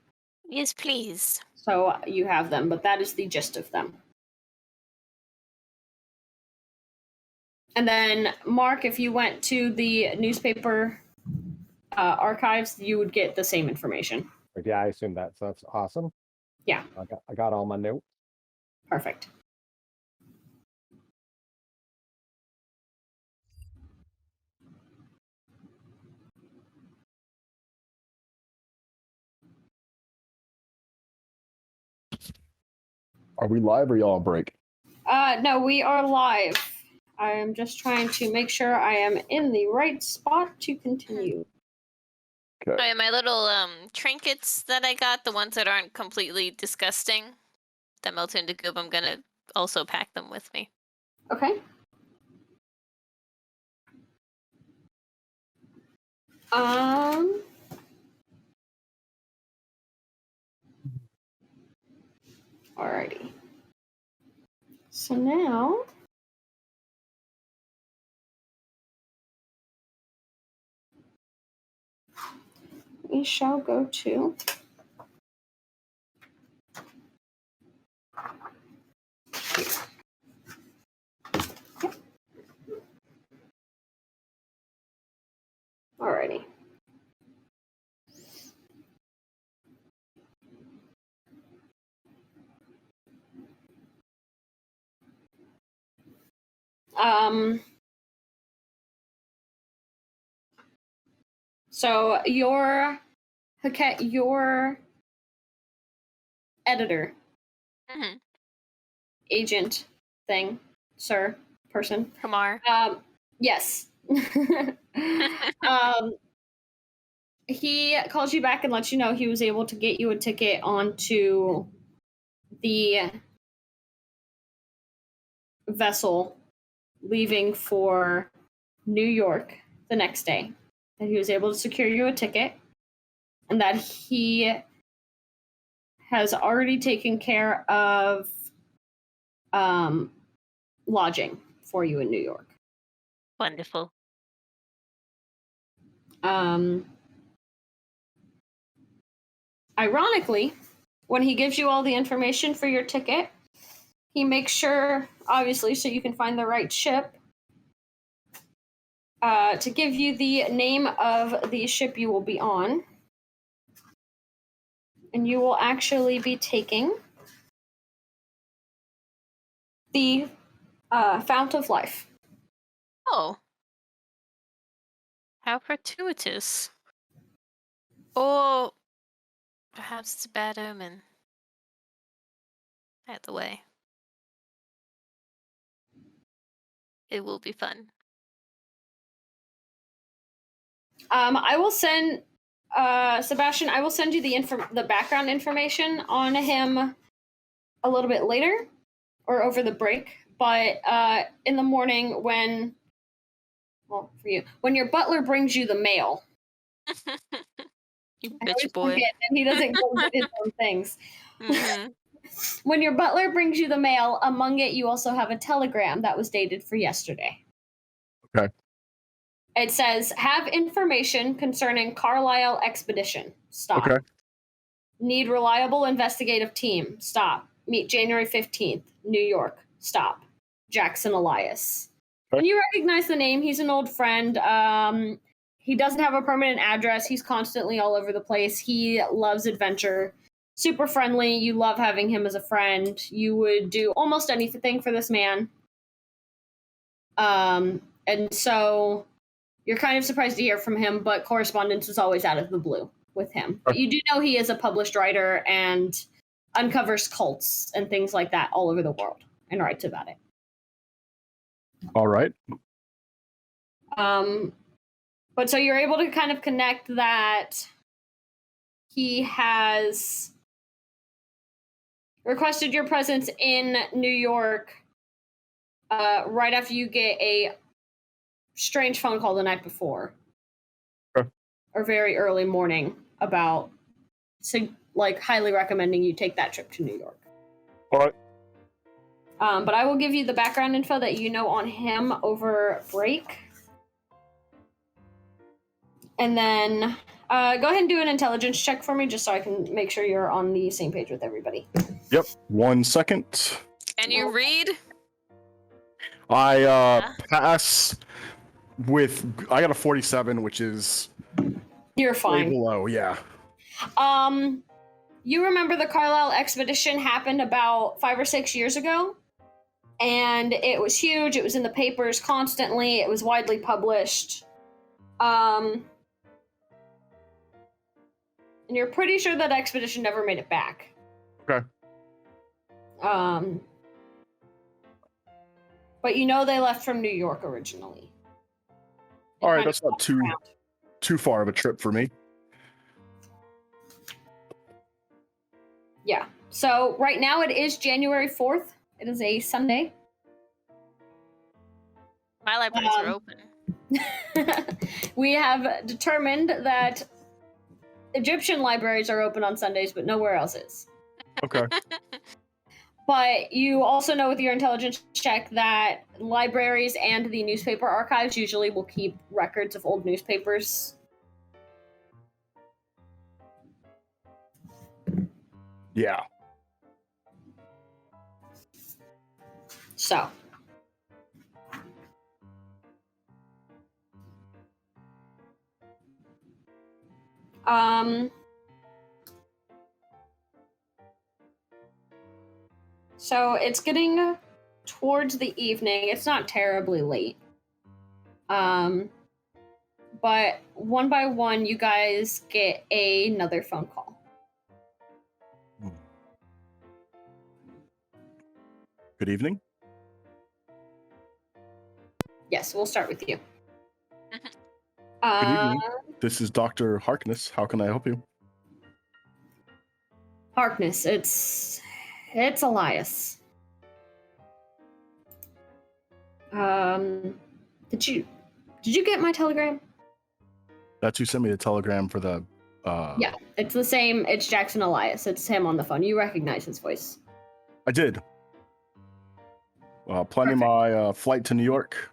Yes, please. So you have them, but that is the gist of them. And then, Mark, if you went to the newspaper archives, you would get the same information. Yeah, I assume that. So that's awesome. Yeah. I got all my notes. Perfect. Are we live or y'all on break? No, we are live. I am just trying to make sure I am in the right spot to continue. Okay. Oh, yeah, my little trinkets that I got, the ones that aren't completely disgusting, that melt into goop, I'm gonna also pack them with me. Okay. Alrighty. So now we shall go to here. Yep. Alrighty. So your editor, Mm-hmm. agent thing, sir, person. Kamar. Yes. He calls you back and lets you know he was able to get you a ticket onto the vessel leaving for New York the next day. That he was able to secure you a ticket, and that he has already taken care of lodging for you in New York. Wonderful. Ironically, when he gives you all the information for your ticket, he makes sure, obviously, so you can find the right ship, to give you the name of the ship you will be on. And you will actually be taking the Fount of Life. Oh. How fortuitous. Or perhaps it's a bad omen. Either way. It will be fun. I will send Sebastian. I will send you the background information on him a little bit later, or over the break. But in the morning, when your butler brings you the mail, You bitch boy. and he doesn't go get his own things. Mm-hmm. When your butler brings you the mail, among it you also have a telegram that was dated for yesterday. Okay. It says, have information concerning Carlyle Expedition. Stop. Okay. Need reliable investigative team. Stop. Meet January 15th, New York. Stop. Jackson Elias. Okay. And you recognize the name. He's an old friend. He doesn't have a permanent address. He's constantly all over the place. He loves adventure. Super friendly. You love having him as a friend. You would do almost anything for this man. And so you're kind of surprised to hear from him, but correspondence is always out of the blue with him. But you do know he is a published writer and uncovers cults and things like that all over the world and writes about it. All right. But so you're able to kind of connect that he has requested your presence in New York right after you get a strange phone call the night before. Okay. Or very early morning about, highly recommending you take that trip to New York. All right. But I will give you the background info that you know on him over break. And then go ahead and do an intelligence check for me, just so I can make sure you're on the same page with everybody. Yep. 1 second. Can you read? I pass with. I got a 47, which is You're way fine. below. Yeah. You remember the Carlyle Expedition happened about 5 or 6 years ago? And it was huge. It was in the papers constantly. It was widely published. And you're pretty sure that expedition never made it back. Okay. But you know they left from New York originally. All right, that's not too far of a trip for me. Yeah. So right now it is January 4th. It is a Sunday. My libraries are open. We have determined that Egyptian libraries are open on Sundays, but nowhere else is. Okay. But you also know with your intelligence check that libraries and the newspaper archives usually will keep records of old newspapers. Yeah. So. So it's getting towards the evening. It's not terribly late. But one by one, you guys get another phone call. Good evening. Yes, we'll start with you. Good evening. This is Dr. Harkness. How can I help you? Harkness, it's Elias. Did you get my telegram? That's who sent me the telegram for the. Yeah, it's the same. It's Jackson Elias. It's him on the phone. You recognize his voice. I did. Planning my flight to New York.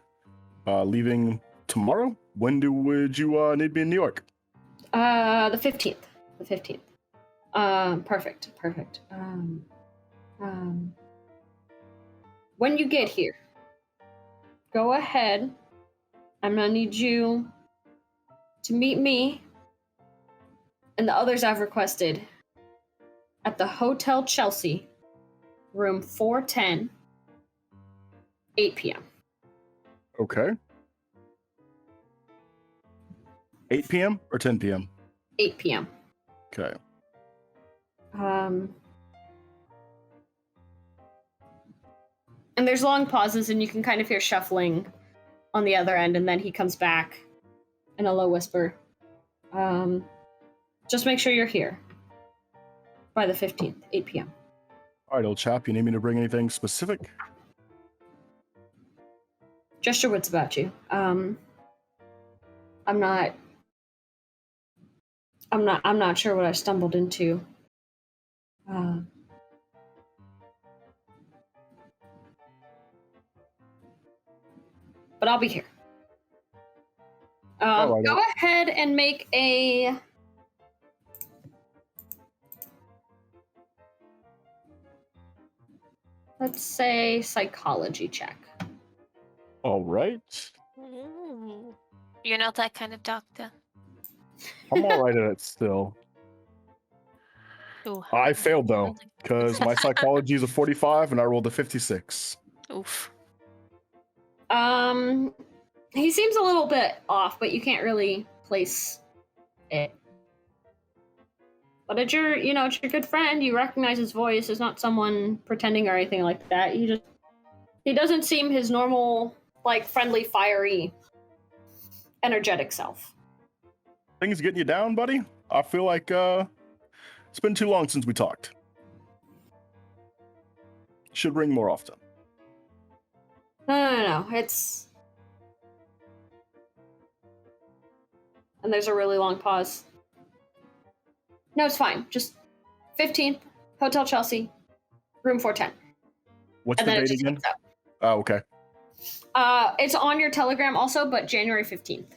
Leaving tomorrow. When would you need me in New York? The 15th. The 15th. Perfect. When you get here, go ahead. I'm gonna need you to meet me and the others I've requested at the Hotel Chelsea, room 410, 8 p.m. Okay. 8 p.m. or 10 p.m.? 8 p.m. Okay. And there's long pauses, and you can kind of hear shuffling on the other end, and then he comes back in a low whisper. Just make sure you're here by the 15th, 8 p.m. All right, old chap. You need me to bring anything specific? Just your wits about you. I'm not sure what I stumbled into. But I'll be here. Go ahead and make a... let's say psychology check. All right. Ooh. You're not that kind of doctor. I'm all right at it still. Ooh. I failed, though, because my psychology is a 45 and I rolled a 56. Oof. He seems a little bit off, but you can't really place it. But it's your good friend. You recognize his voice. It's not someone pretending or anything like that. He doesn't seem his normal, like, friendly, fiery, energetic self. Things getting you down, buddy? I feel like it's been too long since we talked. Should ring more often. No. And there's a really long pause. No, it's fine. Just 15th, Hotel Chelsea, room 410. What's the date again? Oh, okay. It's on your Telegram also, but January 15th.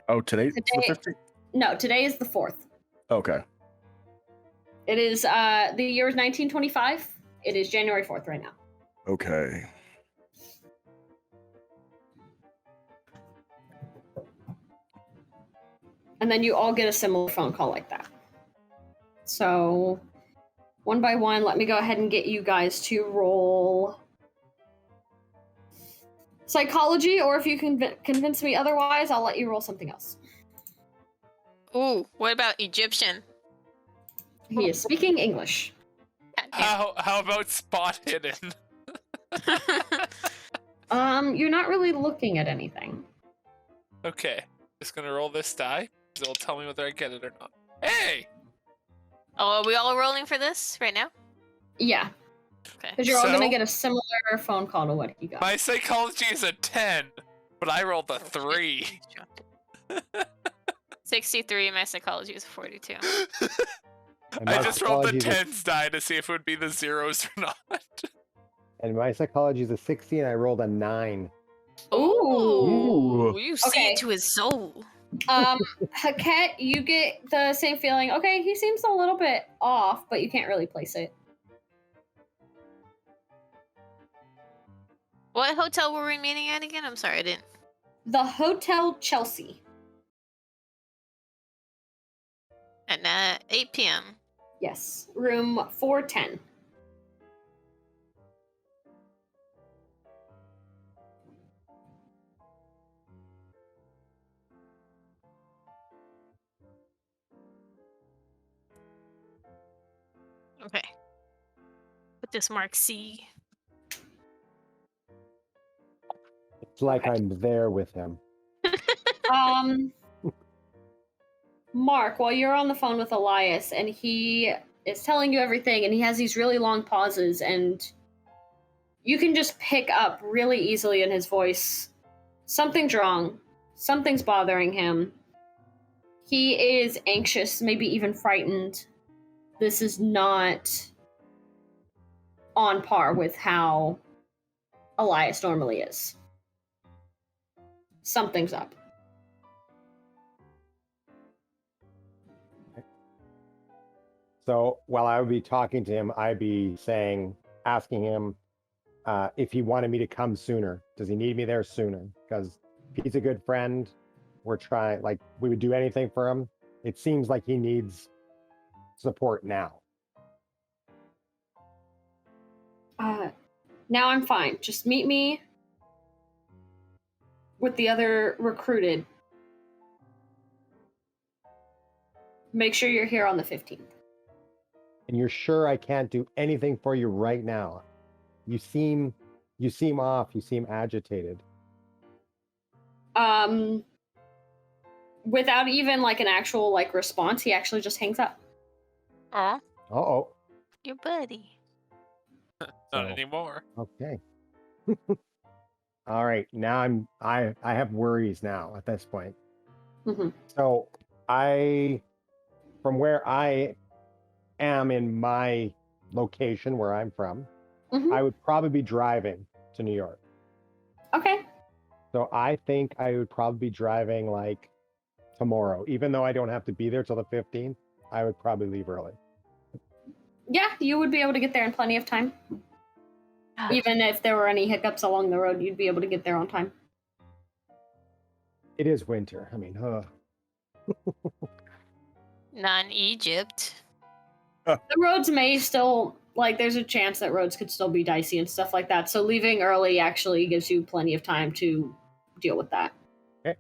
Oh, today's the 15th? No, today is the 4th. Okay. It is, the year is 1925. It is January 4th right now. Okay. And then you all get a similar phone call like that. So, one by one, let me go ahead and get you guys to roll psychology, or if you can convince me otherwise, I'll let you roll something else. Ooh, what about Egyptian? He is speaking English. How about spot hidden? You're not really looking at anything. Okay, just gonna roll this die. It'll tell me whether I get it or not. Hey! Oh, are we all rolling for this right now? Yeah. Okay. Because you're all going to get a similar phone call to what he got. My psychology is a 10, but I rolled a 3. 63, my psychology is 42. I just rolled the 10s die to see if it would be the zeros or not. And my psychology is a 60, and I rolled a 9. Ooh. You see into his soul. Haket, you get the same feeling. Okay, he seems a little bit off, but you can't really place it. What hotel were we meeting at again? I'm sorry, I didn't. The Hotel Chelsea. At 8 p.m. Yes, room 410. Okay. Put this mark C. It's like I'm there with him. Mark, while you're on the phone with Elias and he is telling you everything and he has these really long pauses and you can just pick up really easily in his voice, something's wrong, something's bothering him. He is anxious, maybe even frightened. This is not on par with how Elias normally is. Something's up. So while I would be talking to him, I'd be asking him if he wanted me to come sooner. Does he need me there sooner? Because he's a good friend. We're trying, like, we would do anything for him. It seems like he needs support now. Now I'm fine. Just meet me with the other recruited. Make sure you're here on the 15th. And you're sure I can't do anything for you right now? You seem off. You seem agitated. Without even like an actual like response, he actually just hangs up. Aw, Uh-oh. your buddy. Not anymore. Okay. All right. Now I have worries now at this point. Mm-hmm. So from where I am in my location where I'm from, Mm-hmm. I would probably be driving to New York. Okay. So I think I would probably be driving like tomorrow, even though I don't have to be there till the 15th. I would probably leave early. Yeah, you would be able to get there in plenty of time. Even if there were any hiccups along the road, you'd be able to get there on time. It is winter. I mean, Not in Egypt. The roads may still, like, there's a chance that roads could still be dicey and stuff like that. So leaving early actually gives you plenty of time to deal with that. Okay.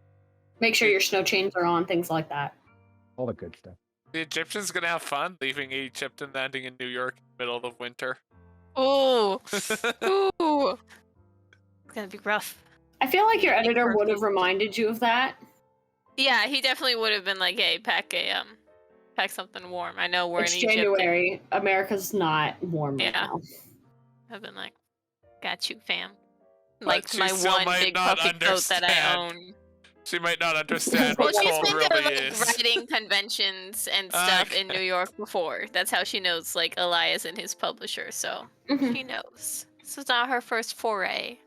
Make sure your snow chains are on, things like that. all the good stuff. The Egyptians gonna have fun leaving Egypt and landing in New York in the middle of winter. Ooh. Ooh. It's gonna be rough. I feel like your editor would have reminded you of that. Yeah, he definitely would have been like, "Hey, pack something warm." I know we're It's in Egypt. January. America's not warm right Yeah. now. I've been like, "Got you, fam." But Like she my still one might big not puffy coat that I understand. own. She might not understand Well, what she's cold been really to like is. writing conventions and stuff in New York before. That's how she knows like Elias and his publisher. So Mhm. she knows. This is not her first foray.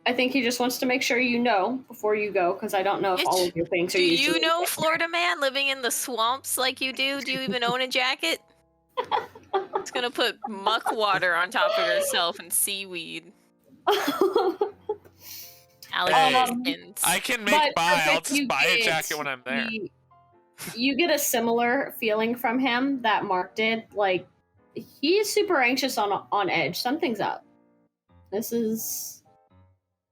I think he just wants to make sure you know before you go, because I don't know if all of your things are Do usually. you know Florida man living in the swamps like you do? Do you even own a jacket? It's gonna put muck water on top of yourself and seaweed. Alligator skins. I can But make buy. I'll Griffith, you just buy a get jacket when I'm there. You get a similar feeling from him that Mark did. Like, he's super anxious on edge. Something's up. This is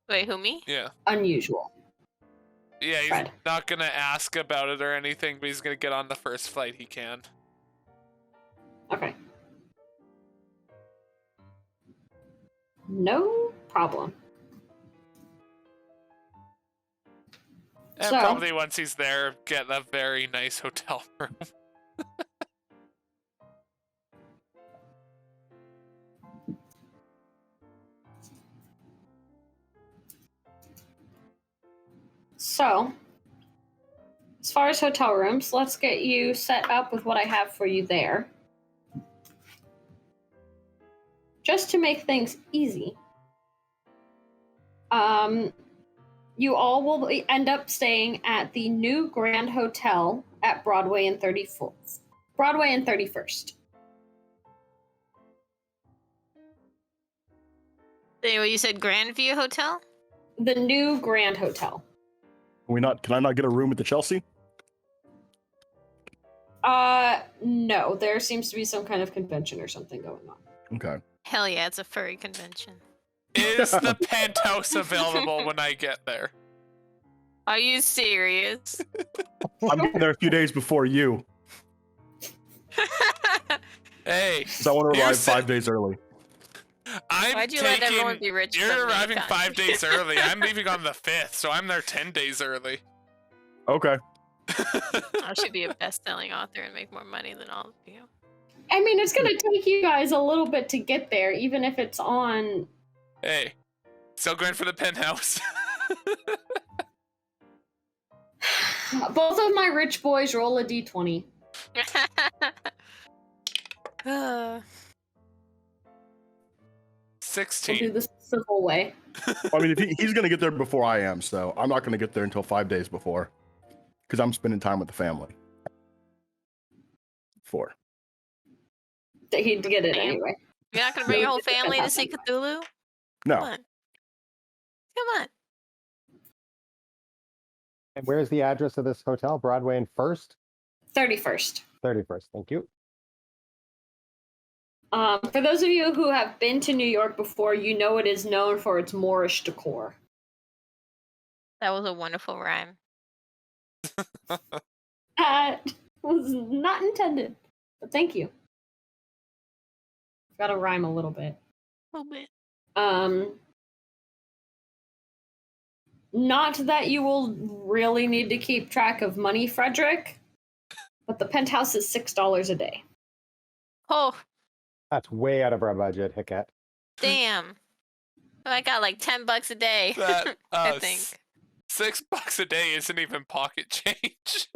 Wait, who, me? Yeah. unusual. Yeah, he's Fred. not gonna ask about it or anything, but he's gonna get on the first flight he can. Okay. No problem. And So- probably once he's there, get a very nice hotel room. So, as far as hotel rooms, let's get you set up with what I have for you there. Just to make things easy. You all will end up staying at the new Grand Hotel at Broadway and 31st. Anyway, you said Grandview Hotel? The new Grand Hotel. Can I not get a room at the Chelsea? No, there seems to be some kind of convention or something going on. Okay. Hell yeah, it's a furry convention. Is the penthouse available when I get there? Are you serious? I'm getting there a few days before you, Hey, so I want to You're arrive sa- 5 days early. Why'd you let everyone be rich You're from me, arriving Con? 5 days early. I'm leaving on the 5th, so I'm there 10 days early. Okay. I should be a best-selling author and make more money than all of you. I mean, it's going to take you guys a little bit to get there, even if it's on. Hey, still going for the penthouse. Both of my rich boys roll a d20. Uh, 16. We'll do this the civil way. I mean, if he's going to get there before I am, so I'm not going to get there until 5 days before, because I'm spending time with the family. 4. He'd get it Damn. anyway. You're not gonna bring your whole family to see Cthulhu? No. Come on. Come on. And where's the address of this hotel? Broadway and First? 31st. 31st. Thank you. For those of you who have been to New York before, you know it is known for its Moorish decor. That was a wonderful rhyme. Was not intended, but thank you. Got to rhyme a little bit. A little bit. Not that you will really need to keep track of money, Frederick, but the penthouse is $6 a day. Oh, That's way out of our budget, Hicket. damn. I got like $10 a day. That I think. $6 a day isn't even pocket change.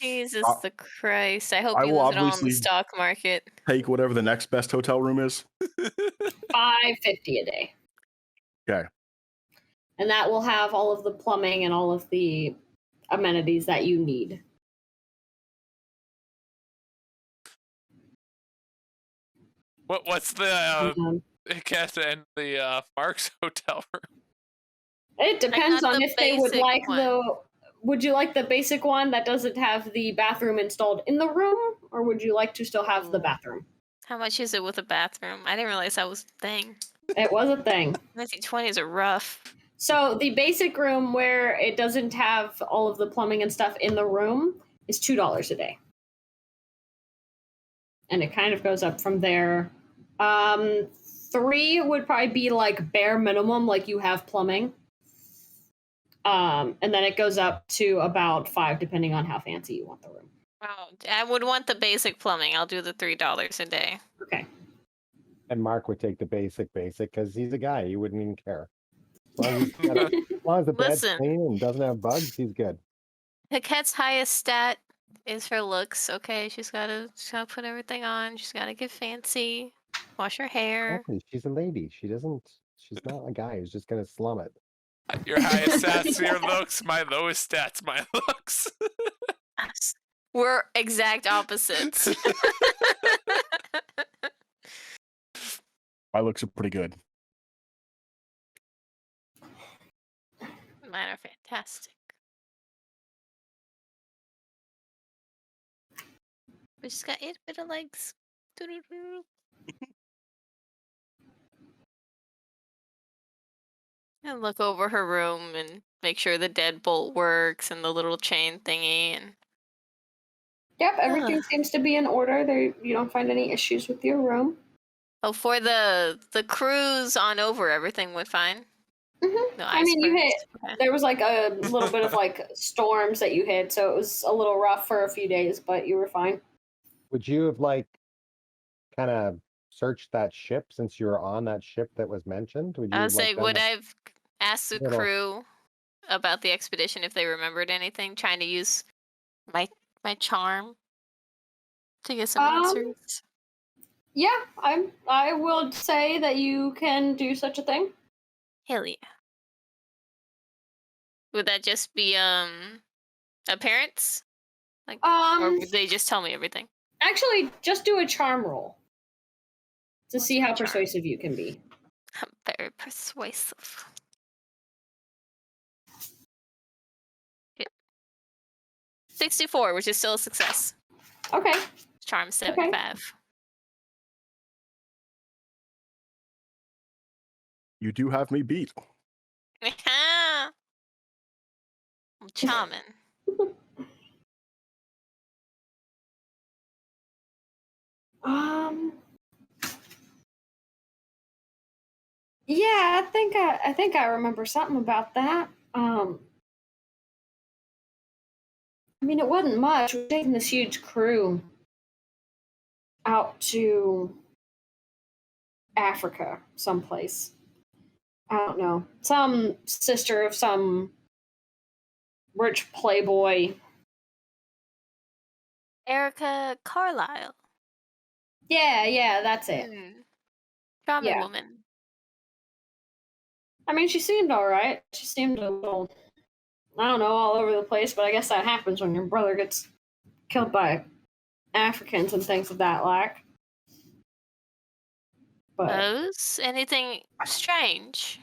Jesus the Christ. I hope I you will lose it all in the obviously- stock market. Take whatever the next best hotel room is. $5.50 a day. Okay. And that will have all of the plumbing and all of the amenities that you need. What's the Um, Cat and the Mark's hotel room? it depends got on the if they would basic like one. the. Would you like the basic one that doesn't have the bathroom installed in the room, or would you like to still have the bathroom? How much is it with a bathroom? I didn't realize that was a thing. It was a thing. 1920s are rough. So the basic room where it doesn't have all of the plumbing and stuff in the room is $2 a day. And it kind of goes up from there. 3 would probably be like bare minimum, like you have plumbing. And then it goes up to about 5, depending on how fancy you want the room. Oh, I would want the basic plumbing. I'll do the $3 a day. Okay. And Mark would take the basic because he's a guy. He wouldn't even care. As long as the bed's Listen. clean and doesn't have bugs, he's good. Hicket's highest stat is her looks. Okay, she's gotta put everything on. She's gotta get fancy, wash her hair. Exactly. She's a lady. She's not a guy who's just gonna slum it. Your highest stats, your looks. My lowest stats, my looks. We're exact opposites. My looks are pretty good. Mine are fantastic. We just got 8 bit of legs. Doo-doo-doo. And look over her room and make sure the deadbolt works and the little chain thingy and Yep, everything seems to be in order. There, you don't find any issues with your room. oh, for the cruise on over, everything went fine. Mm-hmm. No I mean, you icebergs? hit. Okay. There was like a little bit of like storms that you hit, so it was a little rough for a few days, but you were fine. Would you have kind of searched that ship since you were on that ship that was mentioned? Would you I have, was like, done would that? I have asked the Little- crew about the expedition if they remembered anything? Trying to use my charm to get some answers. Yeah, I will say that you can do such a thing. Hell yeah. Would that just be appearance? Or would they just tell me everything? Actually, just do a charm roll to What's see my how charm? persuasive you can be. I'm very persuasive. Yeah. 64, which is still a success. Okay. Charm 75. You do have me beat. I'm charming. Yeah, I think I remember something about that. I mean, it wasn't much. We're taking this huge crew out to Africa, someplace. I don't know. Some sister of some rich playboy. Erica Carlyle. Yeah, that's it. Charming Yeah. woman. I mean, she seemed all right. She seemed a little, I don't know, all over the place, but I guess that happens when your brother gets killed by Africans and things of that like. But Pose? Anything strange?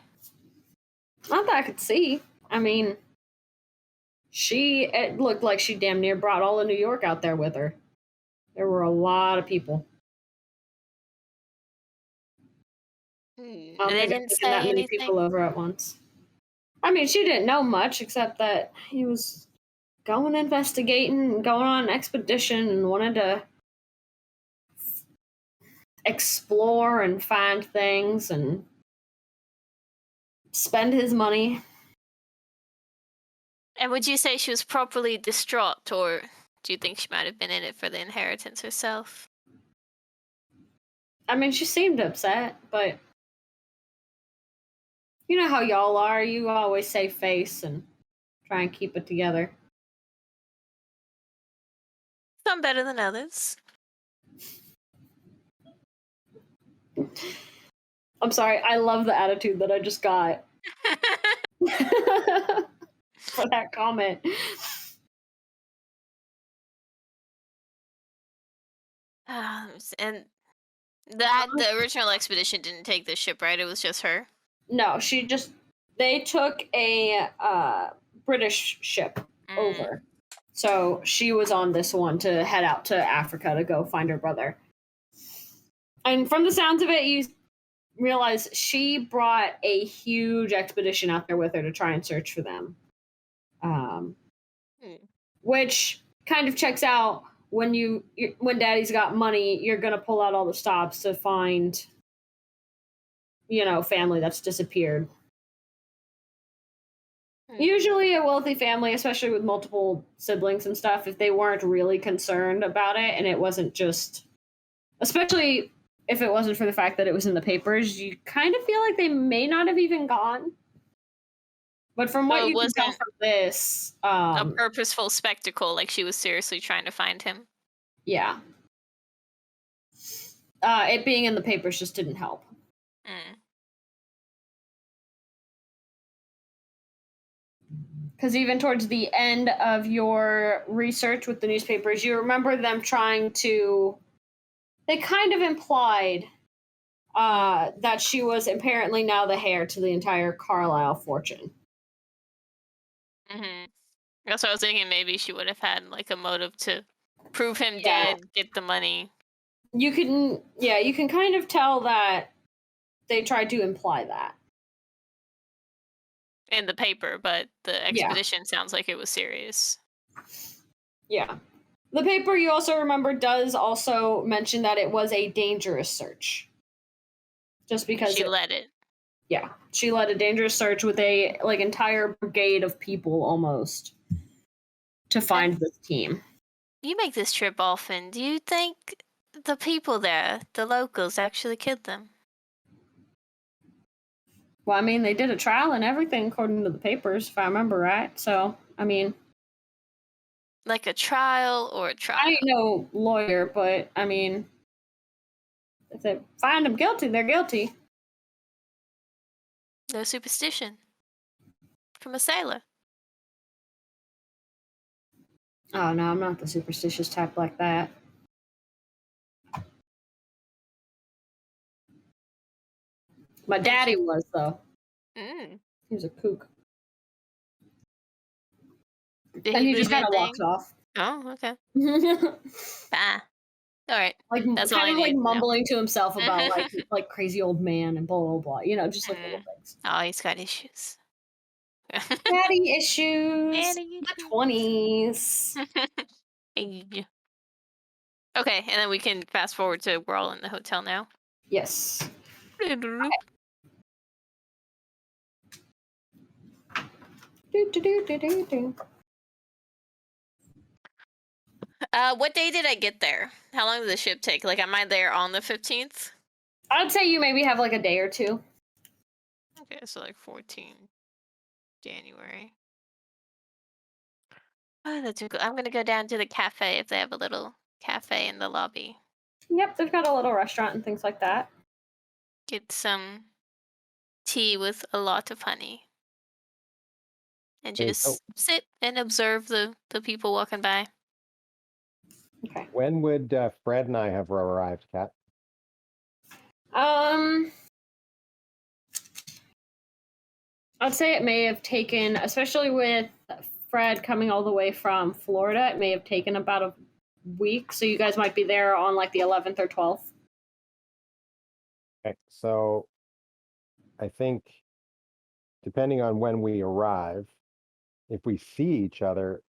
not that I could see. I mean, it looked like she damn near brought all of New York out there with her. There were a lot of people. I don't They think I've didn't taken that say many anything. people over at once. I mean, she didn't know much except that he was going investigating and going on an expedition and wanted to explore and find things and spend his money. And would you say she was properly distraught, or do you think she might have been in it for the inheritance herself? I mean, she seemed upset, but you know how y'all are. You always save face and try and keep it together. Some better than others. I'm sorry, I love the attitude that I just got for that comment. And the original expedition didn't take the ship, right? It was just her. No, they took a British ship over. So she was on this one to head out to Africa to go find her brother. And from the sounds of it, you realize she brought a huge expedition out there with her to try and search for them. Which kind of checks out when when Daddy's got money, you're gonna pull out all the stops to find, family that's disappeared. Usually a wealthy family, especially with multiple siblings and stuff, if they weren't really concerned about it and it wasn't just, especially if it wasn't for the fact that it was in the papers, you kind of feel like they may not have even gone. But from what you can tell from this, a purposeful spectacle, like she was seriously trying to find him. Yeah. It being in the papers just didn't help. Because even towards the end of your research with the newspapers, you remember them they kind of implied that she was apparently now the heir to the entire Carlyle fortune. That's what I was thinking. Maybe she would have had like a motive to prove him dead, get the money. You can kind of tell that they tried to imply that in the paper, but the expedition sounds like it was serious. Yeah. The paper, you also remember, does also mention that it was a dangerous search. Just because she led it. Yeah. She led a dangerous search with a entire brigade of people almost to find this team. You make this trip often. Do you think the people there, the locals, actually killed them? Well, I mean, they did a trial and everything according to the papers, if I remember right. So, I mean... Like a trial or a trial? I ain't no lawyer, but, I mean... If they find them guilty, they're guilty. No superstition. From a sailor. Oh, no, I'm not the superstitious type like that. My daddy was, though. He was a kook. And he just kind of walks off. Oh, okay. Bye. All right. That's kind of mumbling to himself about like crazy old man and blah blah blah. Just like little things. Oh, he's got issues. Daddy issues. The 20s. Okay, and then we can fast forward to we're all in the hotel now. Yes. Okay. What day did I get there? How long did the ship take? Like, am I there on the 15th? I'd say you maybe have like a day or two. Okay, so like 14 January. Oh, that's cool. I'm gonna go down to the cafe if they have a little cafe in the lobby. Yep, they've got a little restaurant and things like that. Get some tea with a lot of honey. And just sit and observe the people walking by. Okay. When would Fred and I have arrived, Kat? I'd say it may have taken, especially with Fred coming all the way from Florida, it may have taken about a week. So you guys might be there on like the 11th or 12th. Okay, so I think depending on when we arrive, if we see each other,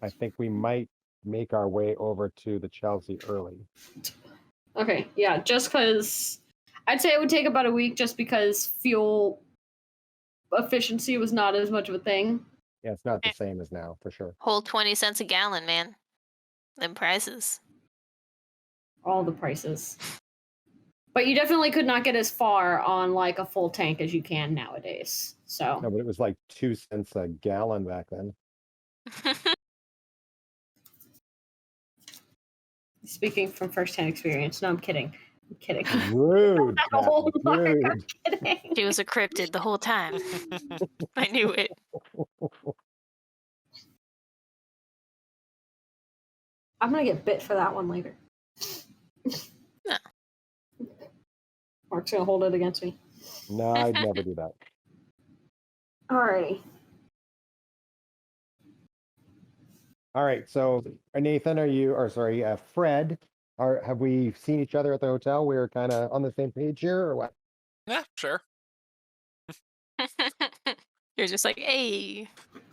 I think we might make our way over to the Chelsea early. Okay, yeah, just because I'd say it would take about a week just because fuel efficiency was not as much of a thing. Yeah, it's not the same as now, for sure. Whole 20 cents a gallon, man. Them prices. All the prices. But you definitely could not get as far on like a full tank as you can nowadays. So No, but it was like 2 cents a gallon back then. speaking from firsthand experience, no, I'm kidding. I'm kidding. Rude. Not a whole lot, rude. I'm kidding. She was a cryptid the whole time. I knew it. I'm gonna get bit for that one later. No. Mark's gonna hold it against me. No, I'd never do that. Alrighty. All right, so Nathan, Fred, have we seen each other at the hotel? We're kind of on the same page here, or what? Yeah, sure. You're just like, hey.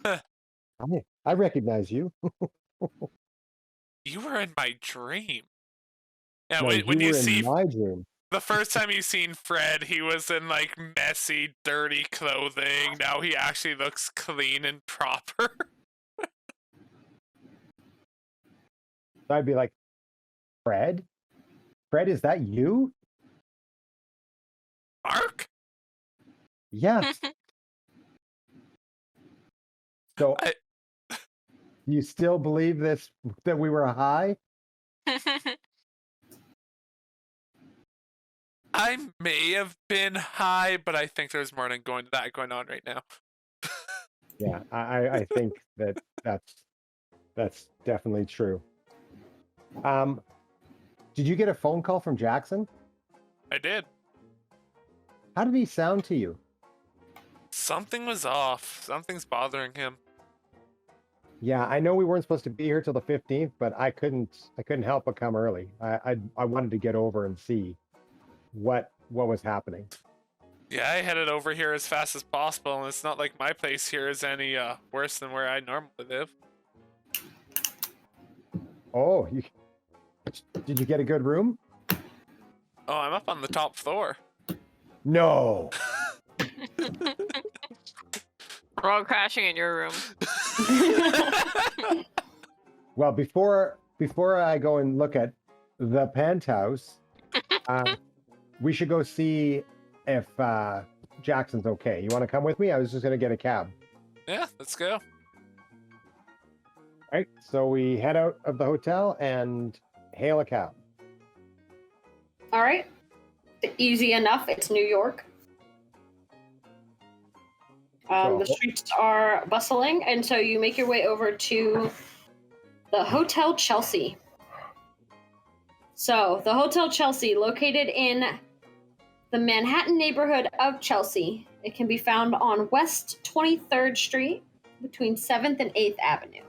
I recognize you. You were in my dream. Yeah, No, when you were see in my dream. the first time you seen Fred, he was in like messy, dirty clothing. Now he actually looks clean and proper. So I'd be like, Fred? Fred, is that you? Mark? Yeah. So you still believe this, that we were high? I may have been high, but I think there's more than going on right now. Yeah, I think that's definitely true. Did you get a phone call from Jackson? I did. How did he sound to you? Something was off. Something's bothering him. Yeah, I know we weren't supposed to be here till the 15th, but I couldn't help but come early. I wanted to get over and see what was happening. Yeah, I headed over here as fast as possible, and it's not like my place here is any worse than where I normally live. Oh, did you get a good room? Oh, I'm up on the top floor. No. We're all crashing in your room. Well, before I go and look at the penthouse, we should go see if Jackson's okay. You want to come with me? I was just going to get a cab. Yeah, let's go. All right, so we head out of the hotel and hail a cab. All right. Easy enough. It's New York. The streets are bustling, and so you make your way over to the Hotel Chelsea. So, the Hotel Chelsea, located in the Manhattan neighborhood of Chelsea. It can be found on West 23rd Street between 7th and 8th Avenue.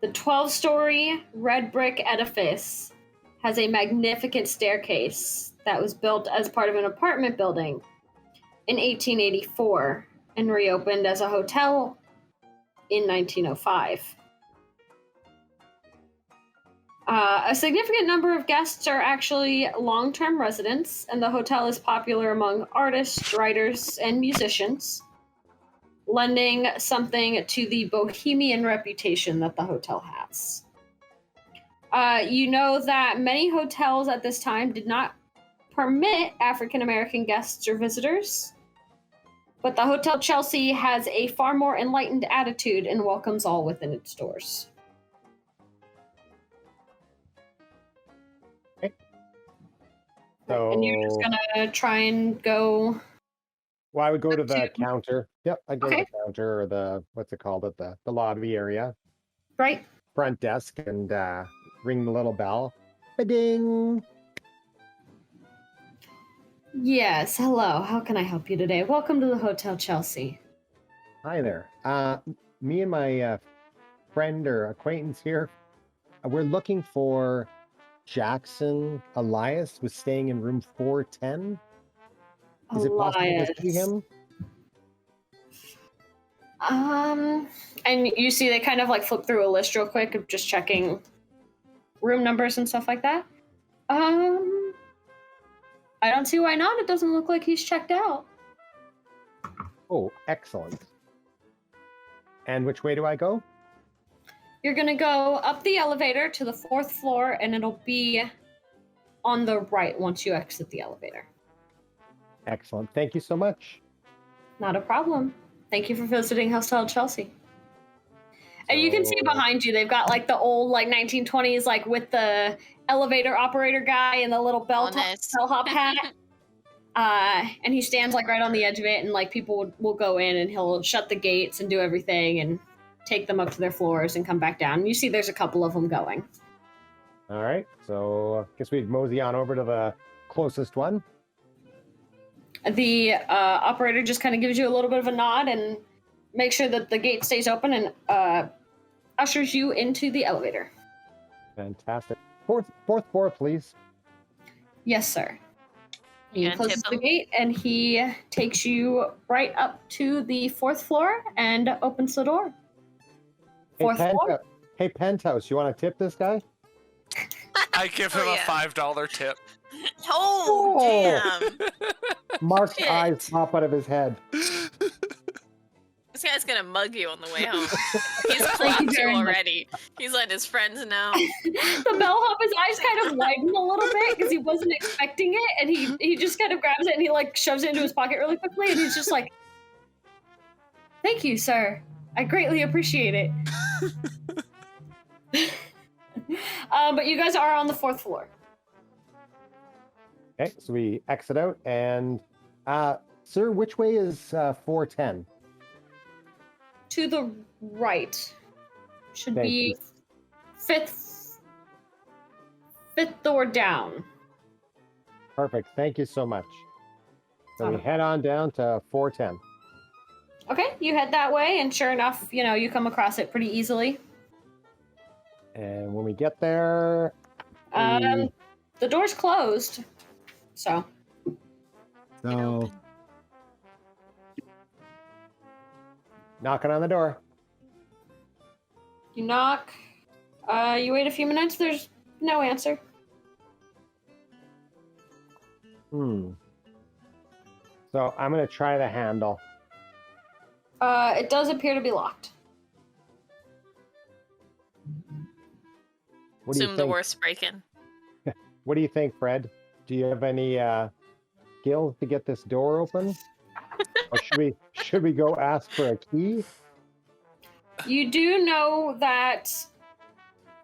The 12-story red brick edifice has a magnificent staircase that was built as part of an apartment building in 1884 and reopened as a hotel in 1905. A significant number of guests are actually long-term residents, and the hotel is popular among artists, writers, and musicians, lending something to the bohemian reputation that the hotel has. You know that many hotels at this time did not permit African American guests or visitors, but the Hotel Chelsea has a far more enlightened attitude and welcomes all within its doors. Okay. So, and you're just gonna try and go. Well, I would go to the counter. Yep, I'd go to Okay. the counter or the what's it called at the lobby area. Right. front desk and ring the little bell. Ba-ding! Yes, hello. How can I help you today? Welcome to the Hotel Chelsea. Hi there. Me and my friend or acquaintance here, we're looking for Jackson Elias. Was staying in room 410. Is it possible to see him? And you see they kind of like flip through a list real quick of just checking room numbers and stuff like that. I don't see why not. It doesn't look like he's checked out. Oh, excellent. And which way do I go? You're gonna go up the elevator to the 4th floor, and it'll be on the right once you exit the elevator. Excellent. Thank you so much. Not a problem. Thank you for visiting Hotel Chelsea. And you can see behind you, they've got like the old like 1920s, like with the elevator operator guy and the little bellhop hat. And he stands like right on the edge of it, and like people will go in, and he'll shut the gates and do everything and take them up to their floors and come back down. And you see there's a couple of them going. All right. So I guess we'd mosey on over to the closest one. The operator just kind of gives you a little bit of a nod and makes sure that the gate stays open and ushers you into the elevator. Fantastic. Fourth floor, please. Yes, sir. He You gonna closes tip the him? gate and he takes you right up to the 4th floor and opens the door. Hey, 4th floor? Hey, Penthouse, you want to tip this guy? I give him Oh, a yeah. $5 tip. Oh, damn. Mark's Shit. eyes pop out of his head. This guy's gonna mug you on the way home. He's Thank you clapped you very much. already. He's letting his friends know. The bellhop, his eyes kind of widen a little bit because he wasn't expecting it, and he just kind of grabs it and he like shoves it into his pocket really quickly, and he's just like, "Thank you, sir. I greatly appreciate it." But you guys are on the 4th floor. Okay, so we exit out, and sir, which way is 410? To the right. Should Thank be you. fifth door down. Perfect. Thank you so much. So we Awesome. head on down to 410. Okay, you head that way, and sure enough, you come across it pretty easily. And when we get there, The door's closed, so so knocking on the door. you knock. You wait a few minutes. There's no answer. So I'm gonna try the handle. It does appear to be locked. What do you Assume the think? worst break-in. What do you think, Fred? Do you have any skills to get this door open? Or should we go ask for a key? You do know that,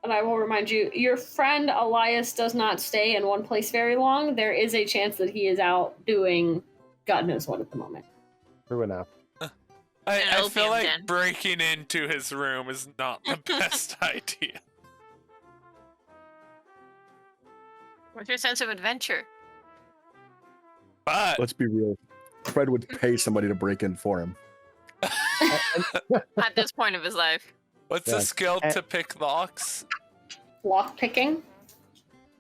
and I will remind you, your friend Elias does not stay in one place very long. There is a chance that he is out doing God knows what at the moment. True enough. I feel opium like den. breaking into his room is not the best idea. What's your sense of adventure? But Let's be real. Fred would pay somebody to break in for him. At this point of his life. what's Yeah, the skill and- to pick locks? Lock picking.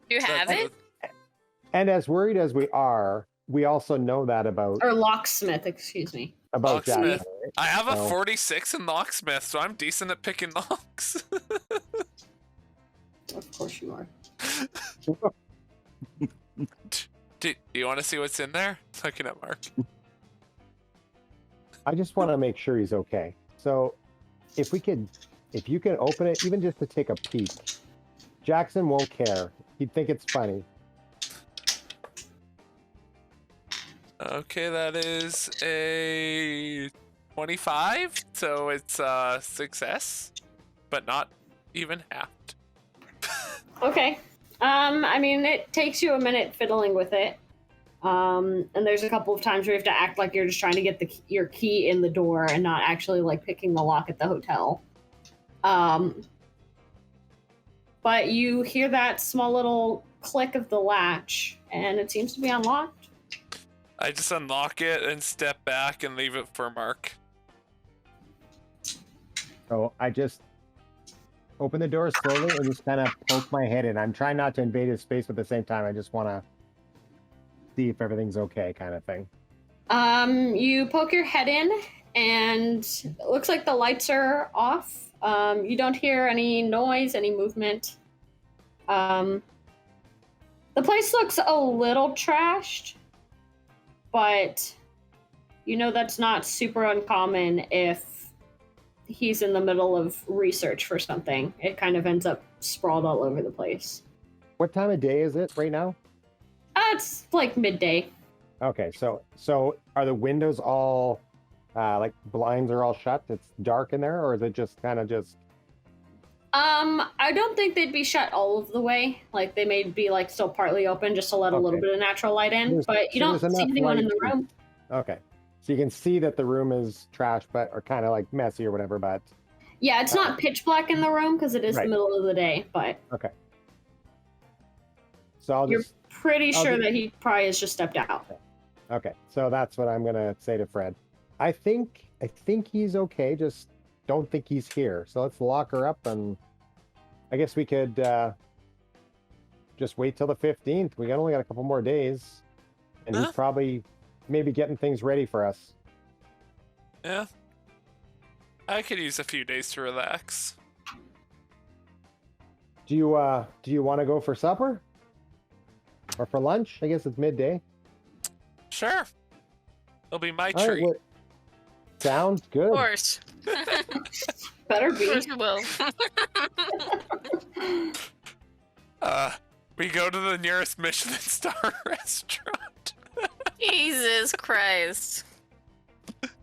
Do you have it? And as worried as we are, we also know that about Or locksmith, excuse me. Jackson. Locksmith. Right? I have a So- 46 in locksmith, so I'm decent at picking locks. Of course you are. Do you want to see what's in there? Looking at Mark. I just want to make sure he's okay. So if you can open it, even just to take a peek, Jackson won't care. He'd think it's funny. Okay, that is a 25, so it's a success, but not even halved. Okay. I mean, it takes you a minute fiddling with it. And there's a couple of times where you have to act like you're just trying to get your key in the door and not actually like picking the lock at the hotel. but you hear that small little click of the latch, and it seems to be unlocked. I just unlock it and step back and leave it for Mark. So I just open the door slowly and just kind of poke my head in. I'm trying not to invade his space, but at the same time, I just want to see if everything's okay, kind of thing. You poke your head in, and it looks like the lights are off. You don't hear any noise, any movement. The place looks a little trashed, but you know that's not super uncommon if he's in the middle of research for something. It kind of ends up sprawled all over the place. What time of day is it right now? It's like midday. Okay, so are the windows all like blinds are all shut? It's dark in there, or is it just kind of just? I don't think they'd be shut all of the way. Like they may be like still partly open just to let a little Okay. bit of natural light in, but you so don't there's see enough anyone in light the to- room. Okay, so you can see that the room is trash, but or kind of like messy or whatever. But Yeah, it's not pitch black in the room because it is Right. the middle of the day, but okay, so I'll you're just pretty I'll sure just- that he probably has just stepped out. okay. So that's what I'm gonna say to Fred. I think he's okay. Just don't think he's here. So let's lock her up, and I guess we could just wait till the 15th. We only got a couple more days, and he's Huh? probably maybe getting things ready for us. Yeah. I could use a few days to relax. Do you want to go for supper or for lunch? I guess it's midday. Sure. It'll be my All right, treat. well, sounds Of good. course. Better Of be. course it will. We go to the nearest Michelin star restaurant. Jesus Christ.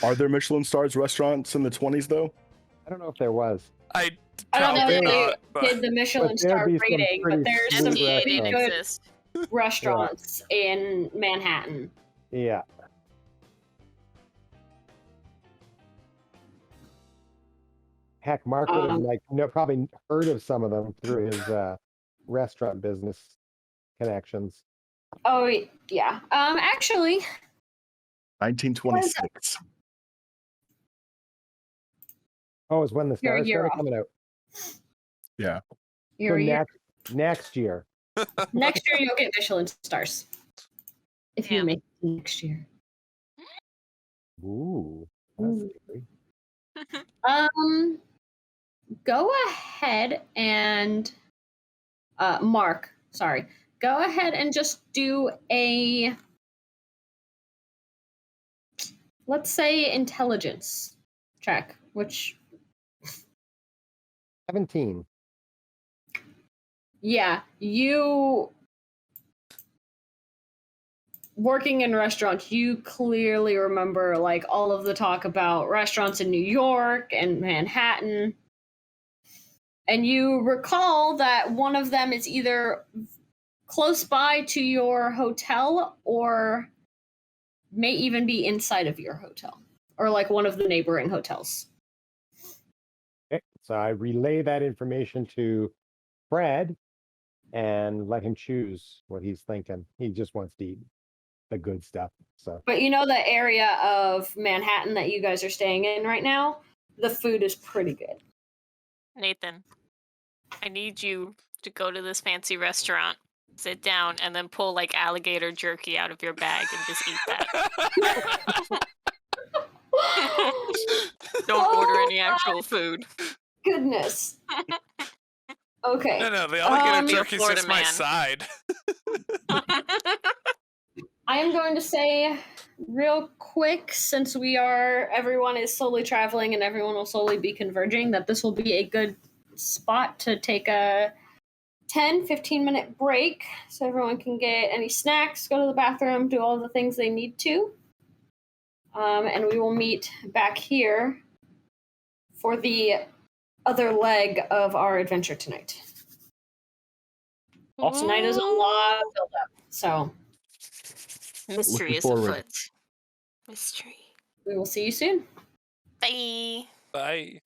Are there Michelin stars restaurants in the 20s though? I don't know if there was. I don't know Probably if they not, but did the Michelin But there'd star be some rating, but pretty there's sweet some MTA pretty didn't good exist. restaurants in Manhattan. Yeah. Heck, Mark would have probably heard of some of them through his restaurant business connections. Oh yeah. Actually, 1926. Oh, it's when the You're a stars year started off. coming out. Yeah. you're So a year. next year. Next year you'll get Michelin stars. If Yeah. you make it next year. Ooh, that's Ooh. scary. Go ahead and Mark, sorry. Go ahead and just do a, let's say, intelligence check, which 17. yeah, you working in restaurants, you clearly remember like all of the talk about restaurants in New York and Manhattan. And you recall that one of them is either close by to your hotel or may even be inside of your hotel or like one of the neighboring hotels. Okay, so I relay that information to Fred and let him choose what he's thinking. He just wants to eat the good stuff. So But you know the area of Manhattan that you guys are staying in right now, the food is pretty good. Nathan, I need you to go to this fancy restaurant, sit down, and then pull like alligator jerky out of your bag and just eat that. Don't order any actual food. Goodness. Okay. No, the alligator Be a jerky's Florida just my man. side. I am going to say real quick, since everyone is slowly traveling and everyone will slowly be converging, that this will be a good spot to take a 10-15 minute break so everyone can get any snacks, go to the bathroom, do all the things they need to. And we will meet back here for the other leg of our adventure tonight. Tonight is a lot of build up, so Mystery Looking is forward. afoot. Mystery. we will see you soon. Bye. Bye.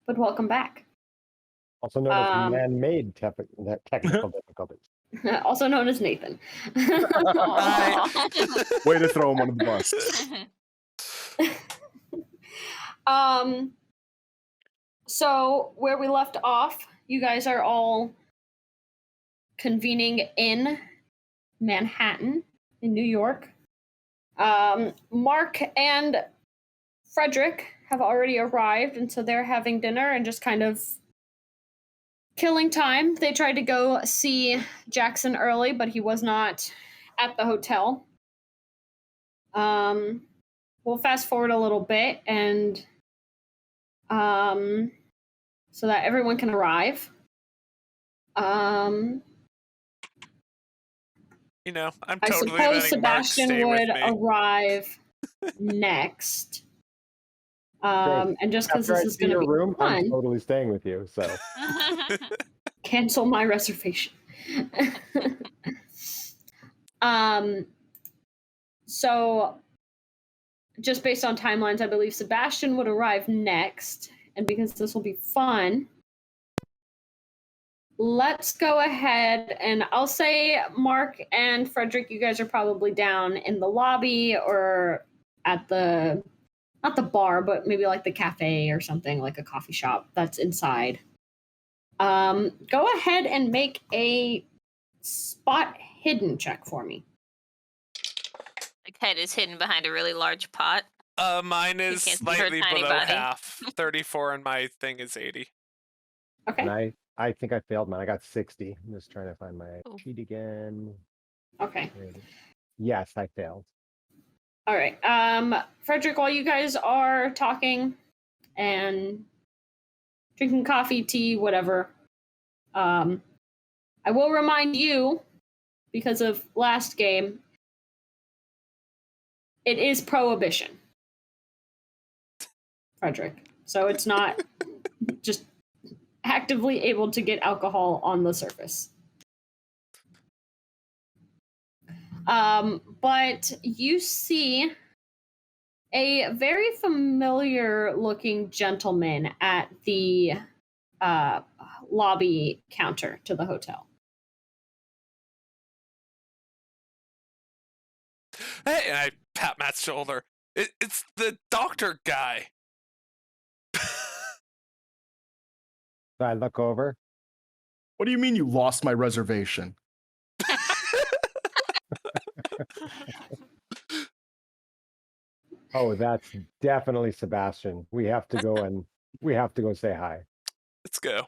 but welcome back. Also known as Um, man-made technical difficulties. Also known as Nathan. Aw. Way to throw him under the bus. So where we left off, you guys are all convening in Manhattan, in New York. Mark and Frederick have already arrived, and so they're having dinner and just kind of killing time. They tried to go see Jackson early, but he was not at the hotel. We'll fast forward a little bit and so that everyone can arrive. You know, I'm I totally suppose letting Mark Sebastian stay would with me. arrive next. And just because After I this is see going to your be room, I'm fun, totally staying with you. So cancel my reservation. So just based on timelines, I believe Sebastian would arrive next, and because this will be fun, let's go ahead and I'll say Mark and Frederick, you guys are probably down in the lobby or at the, not the bar, but maybe like the cafe or something, like a coffee shop that's inside. Go ahead and make a spot hidden check for me. The cat is hidden behind a really large pot. Mine is can't see her slightly tiny below body. half. 34 and my thing is 80. Okay. and I think I failed mine. I got 60. I'm just trying to find my Ooh. sheet again. Okay. There it is. Yes, I failed. All right. Frederick, while you guys are talking and drinking coffee, tea, whatever, I will remind you, because of last game, it is prohibition, Frederick. So it's not just actively able to get alcohol on the surface. But you see a very familiar looking gentleman at the lobby counter to the hotel. Hey, and I pat Matt's shoulder. It's the doctor guy. So I look over. What do you mean you lost my reservation? Oh, that's definitely Sebastian. We have to go say hi. Let's go.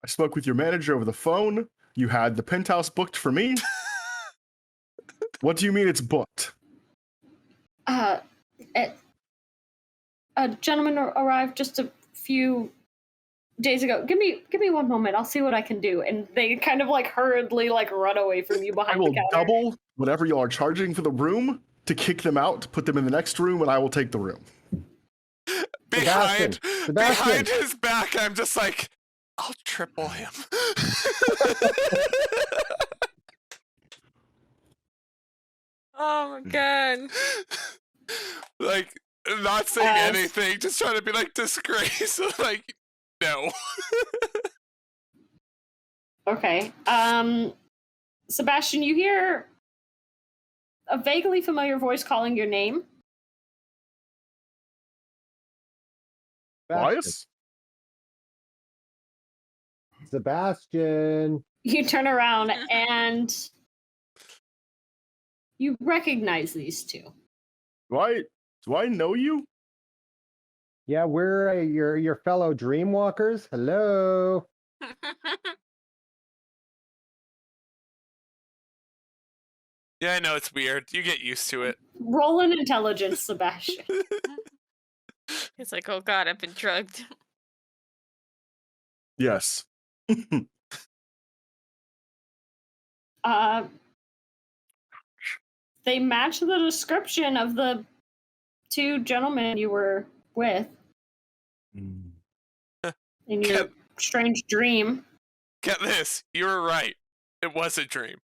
I spoke with your manager over the phone. You had the penthouse booked for me. What do you mean it's booked? A gentleman arrived just a few days ago. Give me 1 moment. I'll see what I can do. And they kind of like hurriedly like run away from you I behind will the counter. double whatever you are charging for the room to kick them out, put them in the next room, and I will take the room. Behind Sebastian. his back, I'm just like, I'll triple him. Oh my god. Like, not saying As- anything, just trying to be like disgrace. Like, no. Okay. Sebastian, you hear a vaguely familiar voice calling your name. Elias? Sebastian. You turn around and you recognize these two. Do I know you? Yeah, we're your fellow dreamwalkers. Hello. Yeah, I know it's weird. You get used to it. Roll an intelligence, Sebastian. He's like, oh god, I've been drugged. Yes. They match the description of the two gentlemen you were with in your strange dream. Get this. You were right. It was a dream.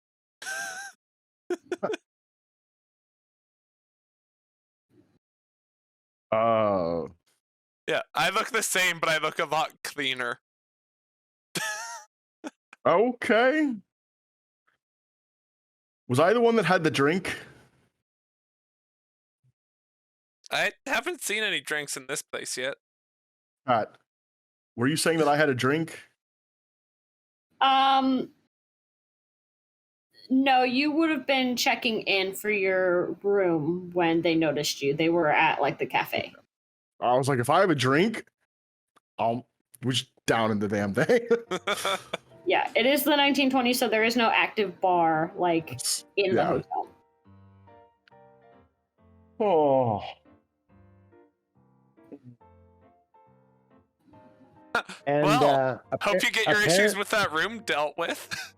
Yeah, I look the same, but I look a lot cleaner. Okay. Was I the one that had the drink? I haven't seen any drinks in this place yet. Pat, were you saying that I had a drink? No, you would have been checking in for your room when they noticed you. They were at like the cafe. I was like, if I have a drink, we're just down in the damn thing. Yeah, it is the 1920s, so there is no active bar like in the hotel. Oh. And well, hope you get your issues with that room dealt with.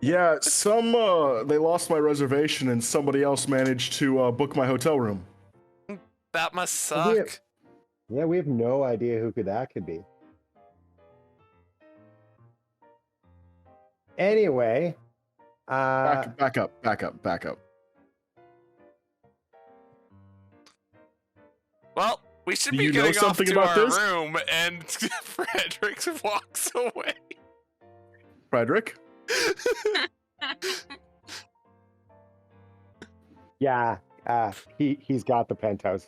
Yeah, they lost my reservation and somebody else managed to book my hotel room. That must suck. We have no idea who that could be. Anyway, back up. Well, we should Do be you know getting off something to about our this? room, and Frederick walks away. Frederick? Yeah, he's got the penthouse.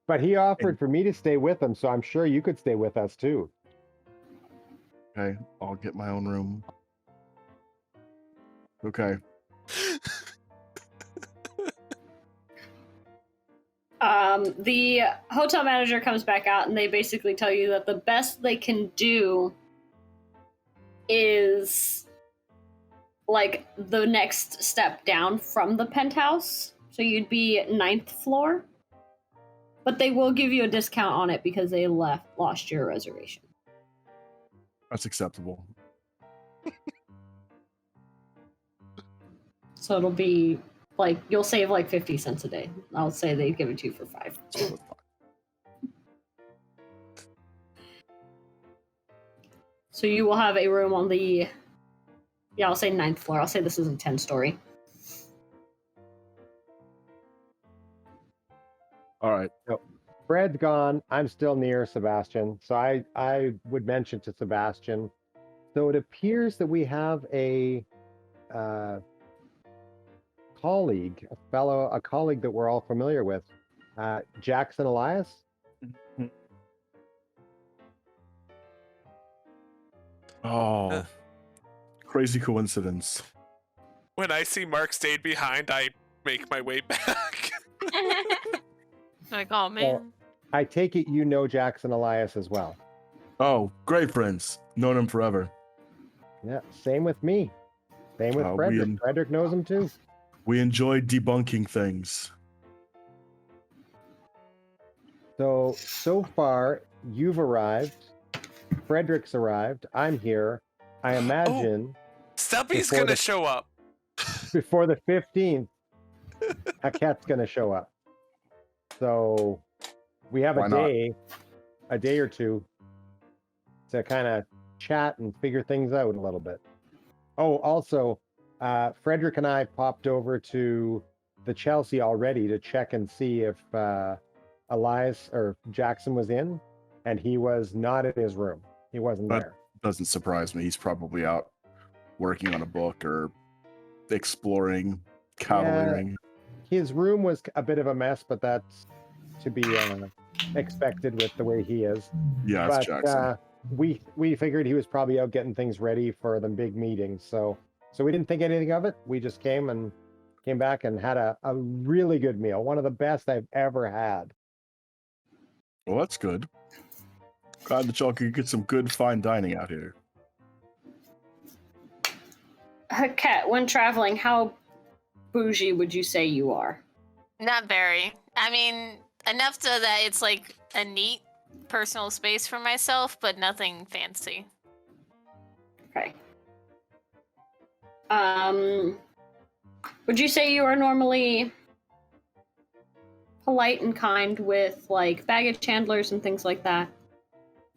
But he offered for me to stay with him, so I'm sure you could stay with us too. Okay, I'll get my own room. Okay. The hotel manager comes back out and they basically tell you that the best they can do is like the next step down from the penthouse. So you'd be 9th floor. But they will give you a discount on it because they lost your reservation. That's acceptable. So it'll be like you'll save like 50 cents a day. I'll say they give it to you for 5. So you will have a room on the I'll say 9th floor. I'll say this isn't 10-story. All right. So Fred's gone. I'm still near Sebastian. So I would mention to Sebastian. So it appears that we have a colleague, a colleague that we're all familiar with, Jackson Elias. Oh, crazy coincidence. When I see Mark stayed behind, I make my way back. Like, oh man. Well, I take it you know Jackson Elias as well. Oh, great friends. Known him forever. Yeah, same with me. Same with Frederick. Frederick knows him too. We enjoy debunking things. So far, you've arrived. Frederick's arrived. I'm here. I imagine Stubby's gonna show up. Before the 15th, Hackette's gonna show up. So we have a day or two to kind of chat and figure things out a little bit. Oh, also, Frederick and I popped over to the Chelsea already to check and see if Elias or Jackson was in, and he was not in his room. He wasn't there. Doesn't surprise me. He's probably out working on a book or exploring, cavalrying. Yeah, his room was a bit of a mess, but that's to be expected with the way he is. Yeah, it's Jackson. We figured he was probably out getting things ready for the big meeting, so we didn't think anything of it. We just came back and had a really good meal, one of the best I've ever had. Well, that's good. Glad that y'all could get some good fine dining out here. Kat, when traveling, how bougie would you say you are? Not very. I mean, enough so that it's like a neat personal space for myself, but nothing fancy. Okay. Would you say you are normally polite and kind with like baggage handlers and things like that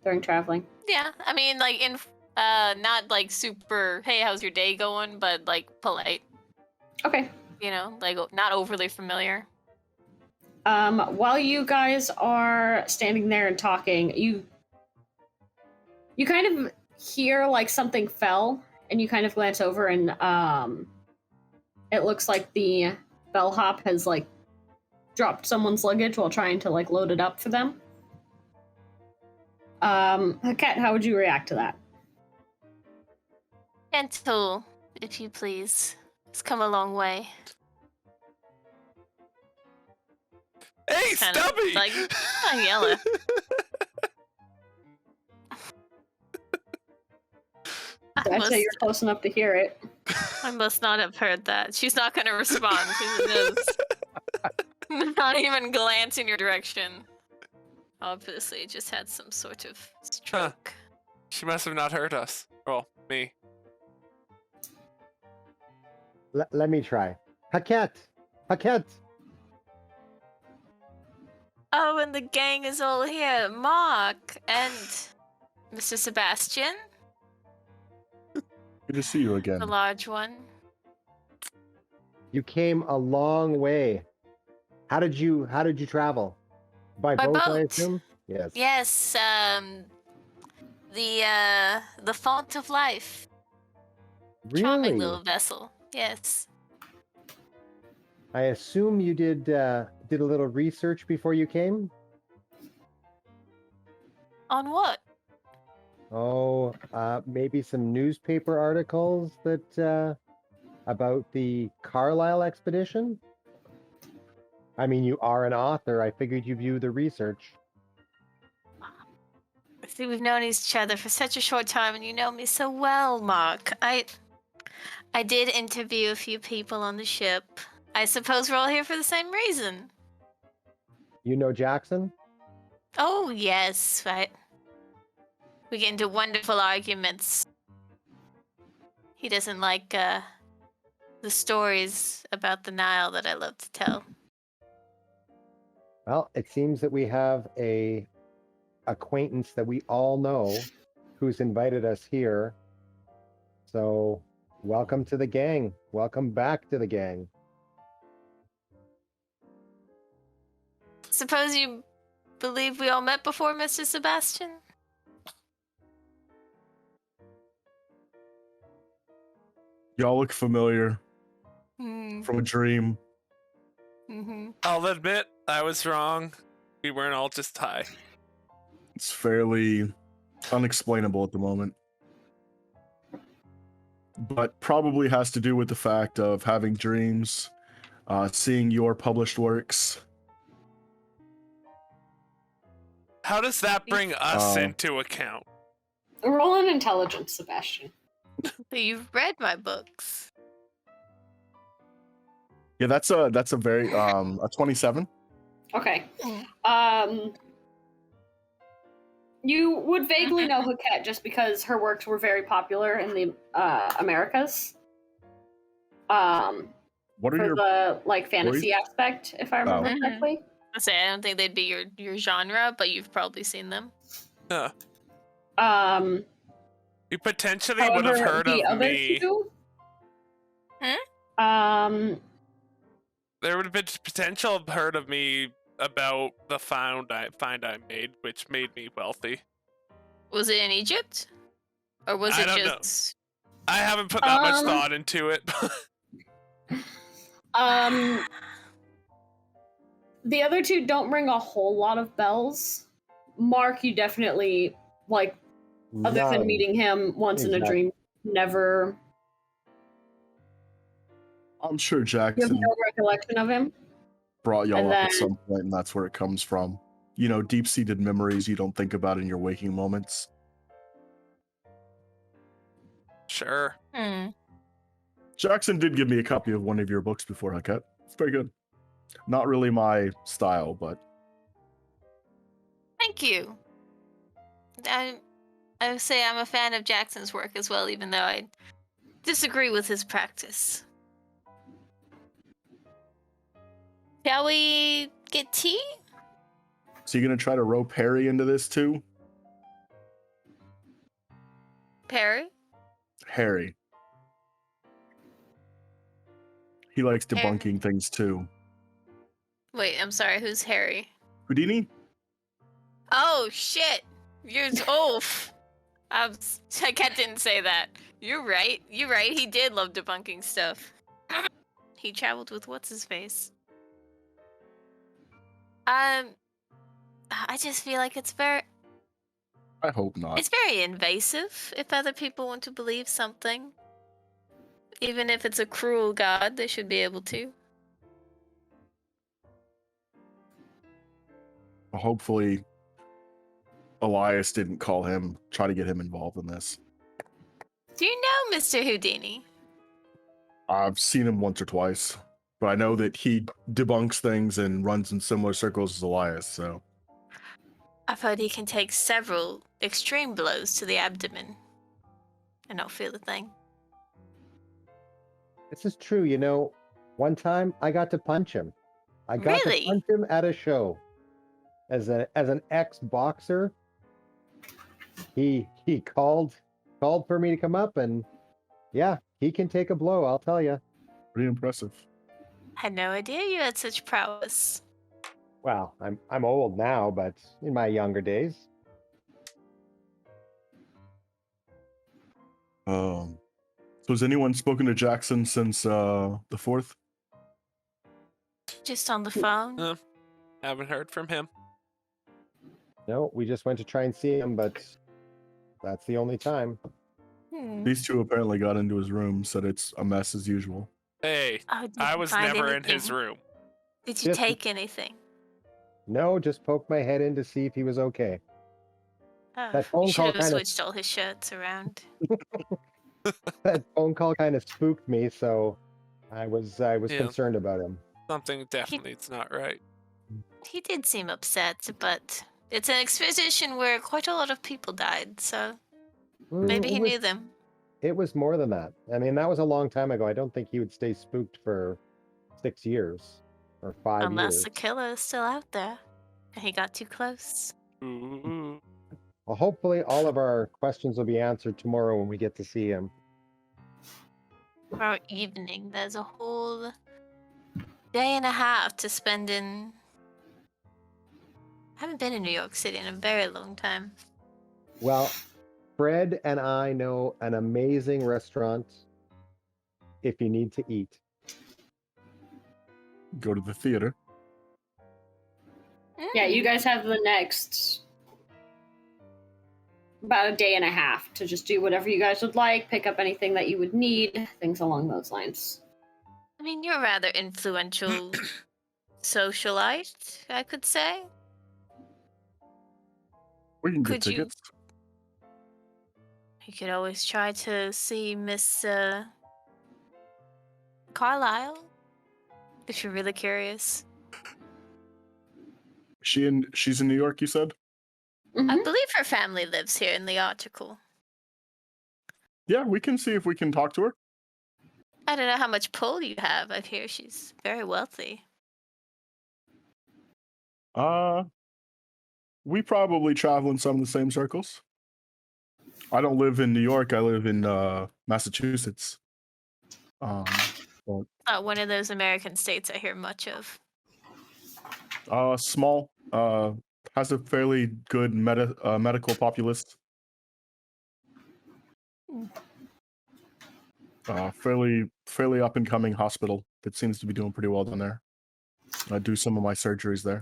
during traveling? Yeah, I mean, like not like super, hey, how's your day going, but like polite. Okay. like not overly familiar. While you guys are standing there and talking, you kind of hear like something fell, and you kind of glance over, and it looks like the bellhop has like dropped someone's luggage while trying to like load it up for them. Kat, how would you react to that? Gentle, if you please. It's come a long way. Hey, Kinda Stubby! like, I yell at. I'd say you're close enough to hear it. I must not have heard that. She's not going to respond. She just not even glance in your direction. Obviously, just had some sort of stroke. She must have not heard us. Well, me. Let me try. Haket! Haket! Oh, and the gang is all here. Mark and Mr. Sebastian, Good to see you again. the large one. You came a long way. How did you travel? By By boat, I boat. assume? Yes. Yes, the font of life. Charming Really? little vessel. Yes. I assume you did a little research before you came? On what? Oh, maybe some newspaper articles that about the Carlyle Expedition? I mean, you are an author. I figured you'd view the research. See, we've known each other for such a short time, and you know me so well, Mark. I did interview a few people on the ship. I suppose we're all here for the same reason. You know Jackson? Oh, yes, right. We get into wonderful arguments. He doesn't like the stories about the Nile that I love to tell. Well, it seems that we have a acquaintance that we all know who's invited us here. So, welcome to the gang. Welcome back to the gang. Suppose you believe we all met before, Mr. Sebastian? Y'all look familiar Hmm. from a dream. Mm-hmm. I'll admit I was wrong. We weren't all just high. It's fairly unexplainable at the moment. But probably has to do with the fact of having dreams, seeing your published works. How does that bring us Uh, into account? Roll an intelligence, Sebastian. So you've read my books. Yeah, that's a very a 27. Okay. Mm. You would vaguely know Haket just because her works were very popular in the Americas. What are For your the like fantasy stories? aspect, if I remember Mhm. correctly. I say I don't think they'd be your genre, but you've probably seen them. Huh. Um, You potentially would have however, heard the of other me. two, There would have been potential of heard of me about the find I made, which made me wealthy. Was it in Egypt? Or was I it don't know. just I haven't put that much Um, thought into it. the other two don't ring a whole lot of bells. Mark, you definitely like, other than None. meeting him once in a Exactly. dream, never. I'm sure You have Jackson no recollection of him. brought y'all And up at then- some point, and that's where it comes from. You know, deep-seated memories you don't think about in your waking moments. Sure. Jackson did give me a copy of one of your books before, Haket. It's very good. Not really my style, but Thank you. I would say I'm a fan of Jackson's work as well, even though I disagree with his practice. Shall we get tea? so you're gonna try to rope Harry into this too? Perry? Harry. He likes Harry. debunking things too. Wait, I'm sorry. Who's Harry? Houdini? Oh shit! You're Cat didn't say that. You're right. You're right. He did love debunking stuff. He traveled with what's his face. I just feel like it's very hope not. It's very invasive if other people want to believe something. Even if it's a cruel god, they should be able to. Hopefully, Elias didn't try to get him involved in this. Do you know Mr. Houdini? I've seen him once or twice, but I know that he debunks things and runs in similar circles as Elias, so. I've heard he can take several extreme blows to the abdomen and not feel a thing. This is true. You know, one time I got to punch him. I got Really? to punch him at a show. As an ex-boxer, he called for me to come up, and yeah, he can take a blow, I'll tell you. Pretty impressive. Had no idea you had such prowess. Well, I'm old now, but in my younger days. So has anyone spoken to Jackson since the 4th? Just on the phone? Haven't heard from him. No, we just went to try and see him, but that's the only time. These two apparently got into his room, said it's a mess as usual. Hey, Oh, did I you was find never in his anything? room. Did you Just- take anything? No, just poked my head in to see if he was okay. Oh, That phone you call should have kinda- switched all his shirts around. That phone call kind of spooked me, so I was Yeah. concerned about him. Something definitely is not right. He did seem upset, but it's an expedition where quite a lot of people died, so maybe he knew them. It was more than that. I mean, that was a long time ago. I don't think he would stay spooked for 6 years or 5 Unless years. the killer is still out there and he got too close. Ooh. Well, hopefully all of our questions will be answered tomorrow when we get to see him. Or evening. There's a whole day and a half to spend in. I haven't been in New York City in a very long time. Well, Fred and I know an amazing restaurant if you need to eat. Go to the theater. Yeah, you guys have the next about a day and a half to just do whatever you guys would like, pick up anything that you would need, things along those lines. I mean, you're a rather influential socialite, I could say. We can get Could you- tickets. You could always try to see Miss Carlyle if you're really curious. She's in New York, you said? I Mhm. believe her family lives here in the article. Yeah, we can see if we can talk to her. I don't know how much pull you have. I hear she's very wealthy. We probably travel in some of the same circles. I don't live in New York. I live in Massachusetts. Not one of those American states I hear much of. Small. Has a fairly good medical populace. Fairly up and coming hospital that seems to be doing pretty well down there. I do some of my surgeries there.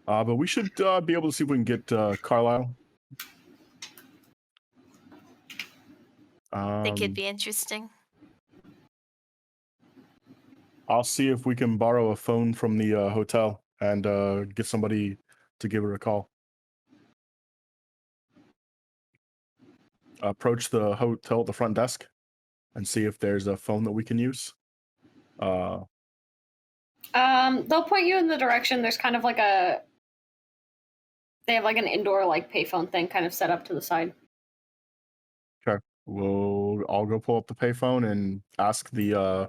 But we should be able to see if we can get Carlyle. Think it'd be interesting. I'll see if we can borrow a phone from the hotel and get somebody to give her a call. Approach the hotel at the front desk and see if there's a phone that we can use. They'll point you in the direction. There's kind of like they have like an indoor like payphone thing kind of set up to the side. Okay. I'll go pull up the payphone and ask the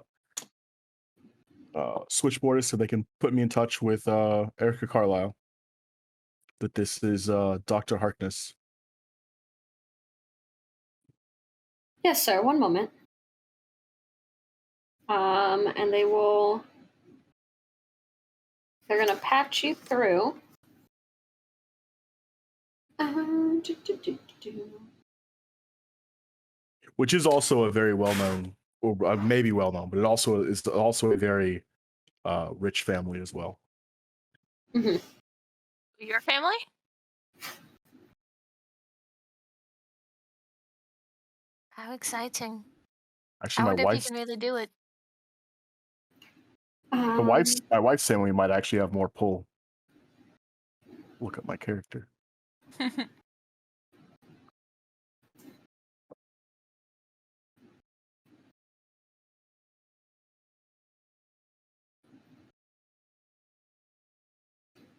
switchboarders so they can put me in touch with Erica Carlyle. That this is Dr. Harkness. Yes, sir. One moment. And they're going to patch you through. Do, do, do, do. Which is also a very well-known, or maybe well-known, but it also is also a very rich family as well. Mm-hmm. Your family? How exciting! Actually, I my wonder if you wife's can really do it. my wife's family might actually have more pull. Look at my character.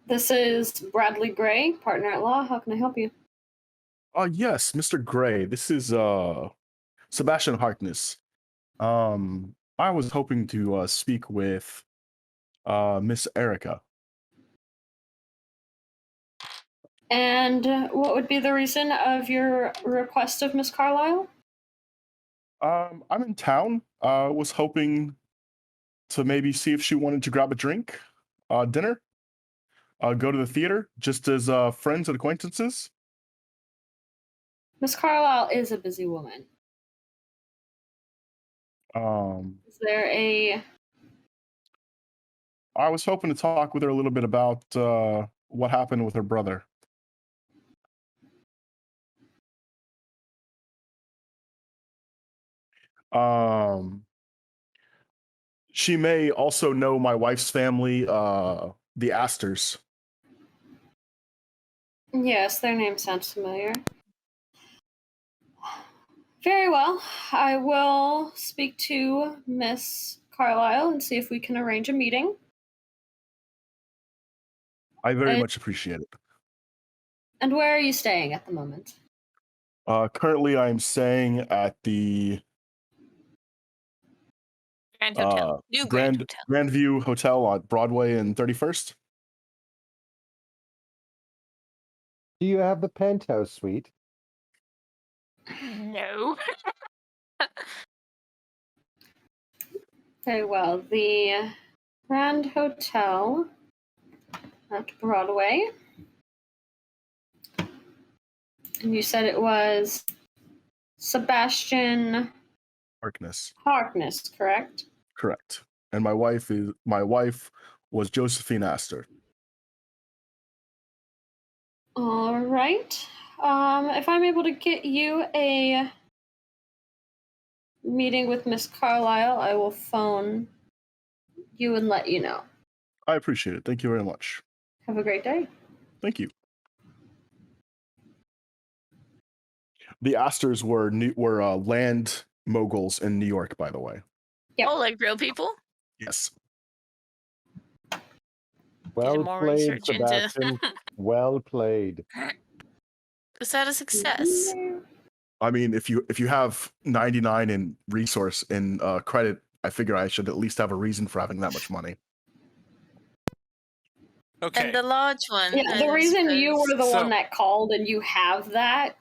This is Bradley Gray, partner at law. How can I help you? Yes, Mr. Gray. This is Sebastian Harkness. I was hoping to speak with Miss Erica. And what would be the reason of your request of Miss Carlyle? I'm in town. Was hoping to maybe see if she wanted to grab a drink, dinner, go to the theater, just as friends and acquaintances. Miss Carlyle is a busy woman. Is there a... I was hoping to talk with her a little bit about what happened with her brother. She may also know my wife's family, the Astors. Yes, their name sounds familiar. Very well. I will speak to Miss Carlyle and see if we can arrange a meeting. I very much appreciate it. And where are you staying at the moment? Currently, I'm staying at the Grand Hotel. New Grand Hotel. Grandview Hotel on Broadway and 31st. Do you have the penthouse suite? No. Very well. The Grand Hotel at Broadway. And you said it was Sebastian Harkness. Harkness, correct? Correct. And my wife was Josephine Astor. All right. If I'm able to get you a meeting with Miss Carlyle, I will phone you and let you know. I appreciate it. Thank you very much. Have a great day. Thank you. The Astors were land moguls in New York, by the way. Yep. Oh, like real people? Yes. Well more played, research into- Sebastian. Well played. Was that a success? I mean, if you have 99 in resource in credit, I figure I should at least have a reason for having that much money. Okay. And the large one. Yeah, the I reason you suppose. were the So- one that called and you have that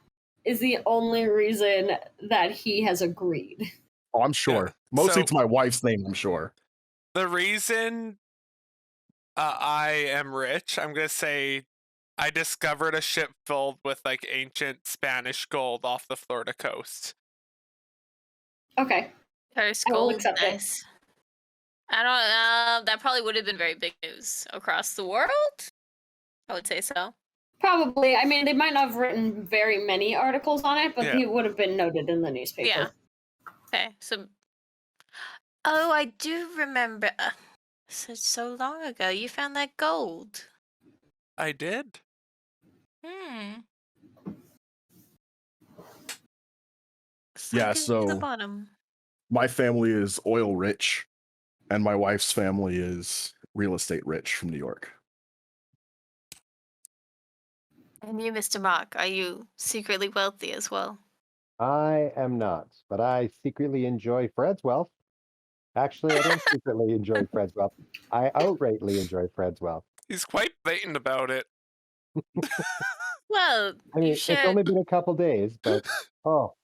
is the only reason that he has agreed. Oh, I'm sure. Yeah. Mostly So- to my wife's name, I'm sure. The reason I am rich, I'm going to say I discovered a ship filled with like ancient Spanish gold off the Florida coast. Okay. Curse I will gold. accept it. Nice. I don't know. That probably would have been very big news across the world. I would say so. Probably. I mean, they might not have written very many articles on it, but Yeah. it would have been noted in the newspaper. Yeah. Okay. So. Oh, I do remember. So long ago, you found that gold. I did. Yeah, Slid into so- the bottom. My family is oil rich, and my wife's family is real estate rich from New York. And you, Mr. Mark, are you secretly wealthy as well? I am not, but I secretly enjoy Fred's wealth. Actually, I don't secretly enjoy Fred's wealth. I outrightly enjoy Fred's wealth. He's quite blatant about it. Well, I mean, you it's share only been a couple days, but oh,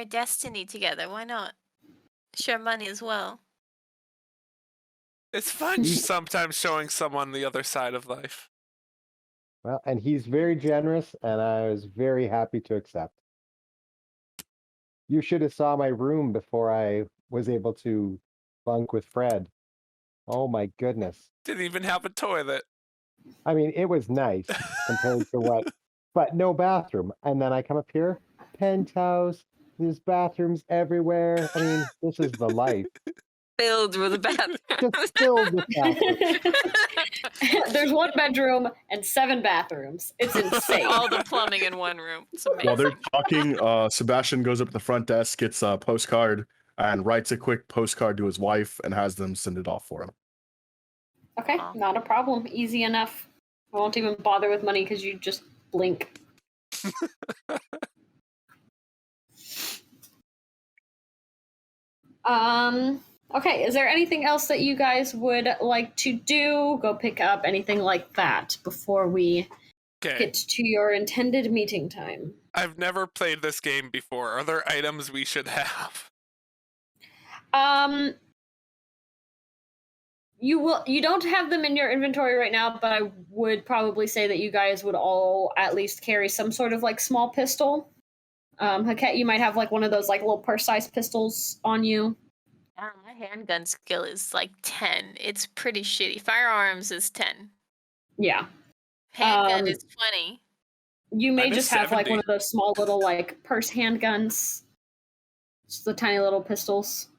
destiny together. Why not? share money as well. It's fun sometimes showing someone the other side of life. Well, and he's very generous, and I was very happy to accept. You should have saw my room before I was able to bunk with Fred. Oh my goodness. Didn't even have a toilet. I mean, it was nice compared to what, but no bathroom. And then I come up here, penthouse, there's bathrooms everywhere. I mean, this is the life. Filled with a bathroom. Just filled with bathrooms. There's 1 bedroom and 7 bathrooms. It's insane. All the plumbing in one room. It's amazing. While they're talking, Sebastian goes up to the front desk, gets a postcard, and writes a quick postcard to his wife and has them send it off for him. Okay, not a problem. Easy enough. I won't even bother with money because you just blink. Okay, is there anything else that you guys would like to do? Go pick up anything like that before we get to your intended meeting time. I've never played this game before. Are there items we should have? You don't have them in your inventory right now, but I would probably say that you guys would all at least carry some sort of like small pistol. Haket, you might have like one of those like little purse-sized pistols on you. My handgun skill is like 10. It's pretty shitty. Firearms is 10. Yeah. Handgun is 20. You may just have 70. like one of those small little like purse handguns. Just the tiny little pistols.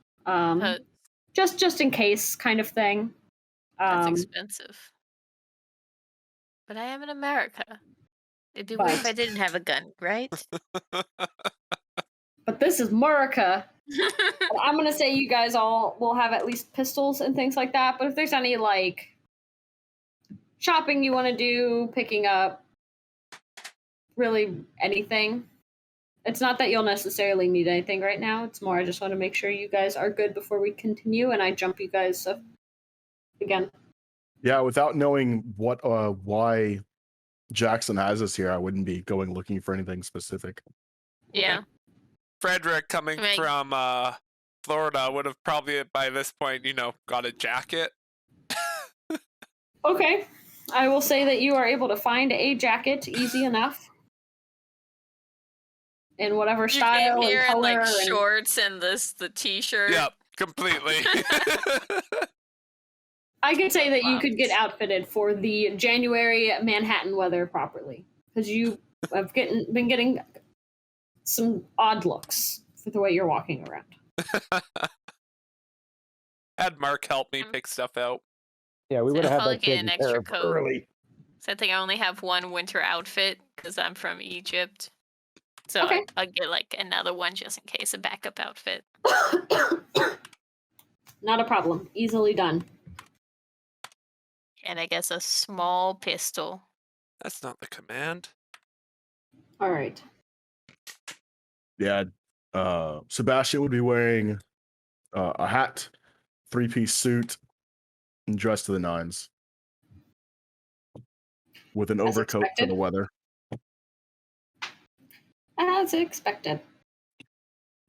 Just in case kind of thing. That's expensive. But I am in America. It'd be weird if I didn't have a gun, right? But this is America. I'm going to say you guys all will have at least pistols and things like that. But if there's any like shopping you want to do, picking up really anything, it's not that you'll necessarily need anything right now. It's more I just want to make sure you guys are good before we continue, and I jump you guys up again. Yeah, without knowing why Jackson has us here, I wouldn't be going looking for anything specific. Yeah. Frederick, coming from Florida, would have probably by this point, got a jacket. Okay. I will say that you are able to find a jacket easy enough. In whatever style and color. In like shorts and the t-shirt. Yep, completely. I could say that you could get outfitted for the January Manhattan weather properly. Because you have been getting some odd looks for the way you're walking around. Had Mark help me pick stuff out. Yeah, we would have had that get an taken extra care of coat. early. So I think I only have one winter outfit because I'm from Egypt. So Okay. I'll get like another one just in case, a backup outfit. Not a problem. Easily done. And I guess a small pistol. That's not the command. All right. Yeah, Sebastian would be wearing a hat, 3-piece suit, and dressed to the nines. With an overcoat for the weather. As expected.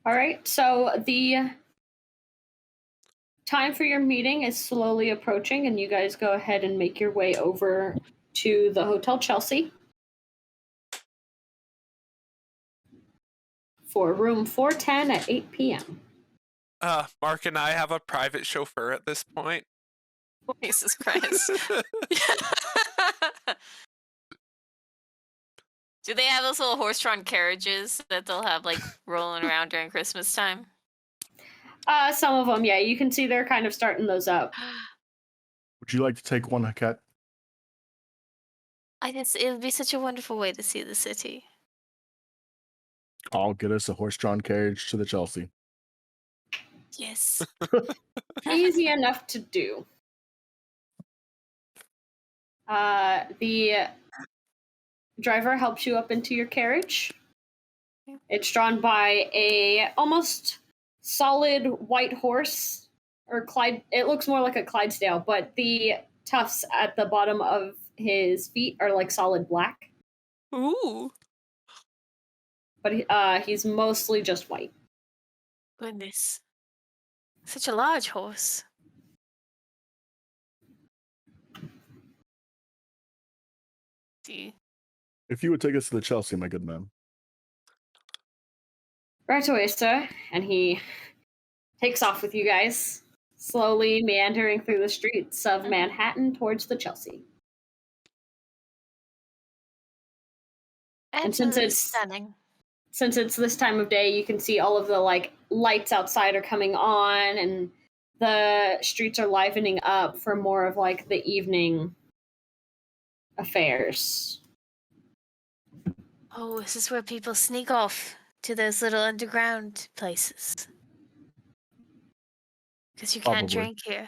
All right, so the time for your meeting is slowly approaching, and you guys go ahead and make your way over to the Hotel Chelsea for room 410 at 8 p.m. Mark and I have a private chauffeur at this point. Jesus Christ. Do they have those little horse-drawn carriages that they'll have like rolling around during Christmas time? Some of them, yeah. You can see they're kind of starting those up. Would you like to take one, Haket? It would be such a wonderful way to see the city. I'll get us a horse-drawn carriage to the Chelsea. Yes. Easy enough to do. The driver helps you up into your carriage. It's drawn by a almost solid white horse, or Clyde. It looks more like a Clydesdale, but the tufts at the bottom of his feet are like solid black. Ooh. But he's mostly just white. Goodness. Such a large horse. See. If you would take us to the Chelsea, my good man. Right away, sir. And he takes off with you guys, slowly meandering through the streets of Manhattan towards the Chelsea. And since Absolutely it's stunning. Since it's this time of day, you can see all of the lights outside are coming on, and the streets are livening up for more of the evening affairs. Oh, is this where people sneak off to those little underground places? Because you can't Probably. drink here.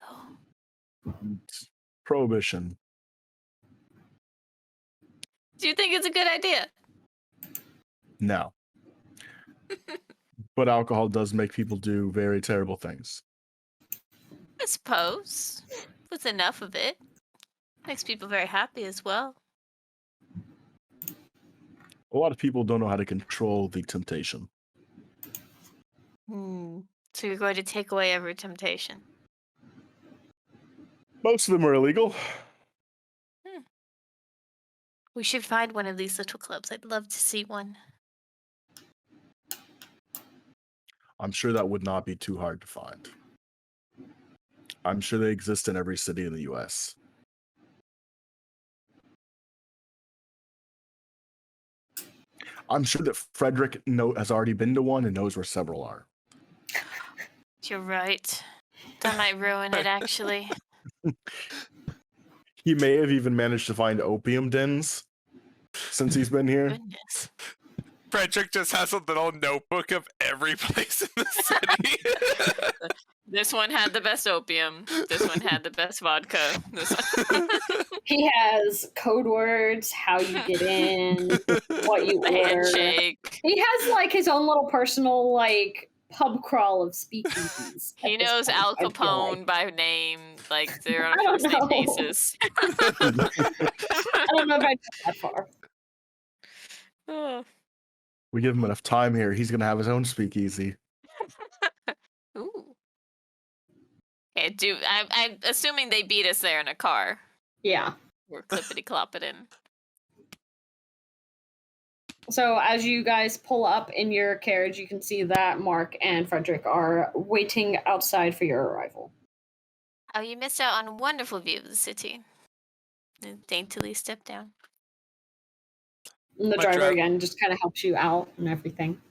Oh. Prohibition. Do you think it's a good idea? No. But alcohol does make people do very terrible things. I suppose. With enough of it. Makes people very happy as well. A lot of people don't know how to control the temptation. So you're going to take away every temptation. Most of them are illegal. We should find one of these little clubs. I'd love to see one. I'm sure that would not be too hard to find. I'm sure they exist in every city in the US. I'm sure that Frederick has already been to one and knows where several are. You're right. That might ruin it, actually. He may have even managed to find opium dens since he's been here. Goodness. Frederick just has a little notebook of every place in the city. This one had the best opium. This one had the best vodka. This one... He has code words, how you get in, what you the order. handshake. He has his own little personal pub crawl of speakeasies. He knows Al Capone by name, they're on I a first name basis. I don't know if I'd go that far. Oh. We give him enough time here, he's going to have his own speakeasy. Ooh. Okay, I'm assuming they beat us there in a car. Yeah. We're clippity-clopping. So as you guys pull up in your carriage, you can see that Mark and Frederick are waiting outside for your arrival. Oh, you missed out on a wonderful view of the city. Daintily step down. And the driver again just kind of helps you out and everything.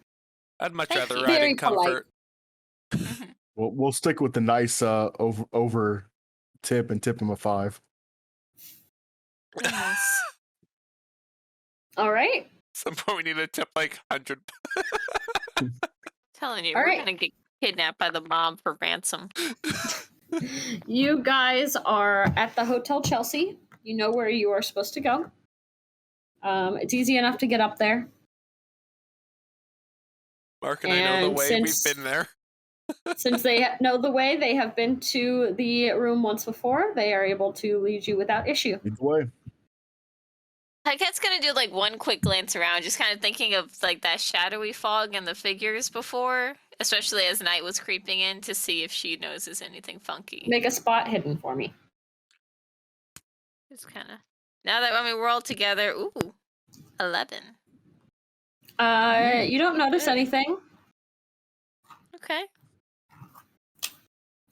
I'd much Thank rather you. ride Very in comfort. We'll stick with the nice over tip and tip him a 5. Nice. All right. Some point we need to tip 100. Telling you, All we're right. gonna get kidnapped by the mob for ransom. You guys are at the Hotel Chelsea. You know where you are supposed to go. It's easy enough to get up there. Mark and I know the way. We've been there. Since they know the way, they have been to the room once before. They are able to lead you without issue. Lead the way. I guess gonna do one quick glance around, just kind of thinking of that shadowy fog and the figures before, especially as night was creeping in, to see if she notices anything funky. Make a spot hidden for me. Just kind of now that we're all together. Ooh, 11. You don't notice anything. Okay.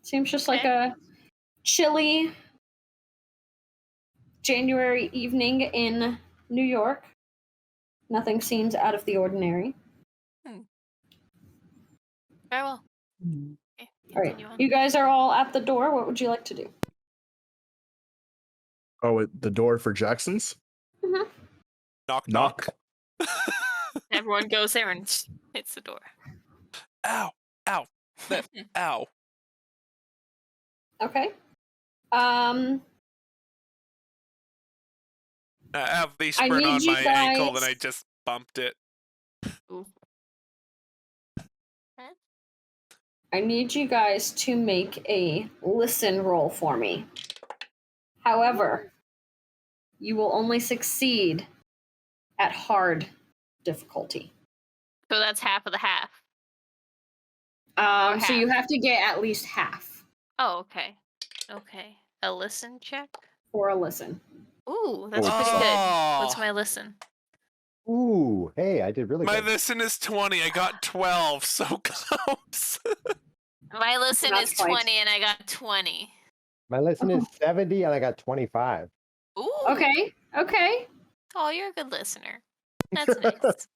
Seems just like a chilly January evening in New York. Nothing seems out of the ordinary. Very well. Okay, All right. continue on. You guys are all at the door. What would you like to do? Oh, the door for Jackson's? Mm-hmm. Knock, Knock. Everyone goes there and hits the door. Ow. Ow. Ow. Okay. I have leash I burn need on you my ankle guys- and I just bumped it. Ooh. I need you guys to make a listen roll for me. However, you will only succeed at hard difficulty. So that's half of the half. So you have to get at least half. Oh, okay. Okay. A listen check? For a listen. Ooh, that's Oh, pretty fuck. good. What's my listen? Ooh, hey, I did really My good. listen is 20. I got 12. So close. My listen That's is fine. 20 and I got 20. My listen is 70 and I got 25. Ooh. Okay. Oh, you're a good listener. That's nice.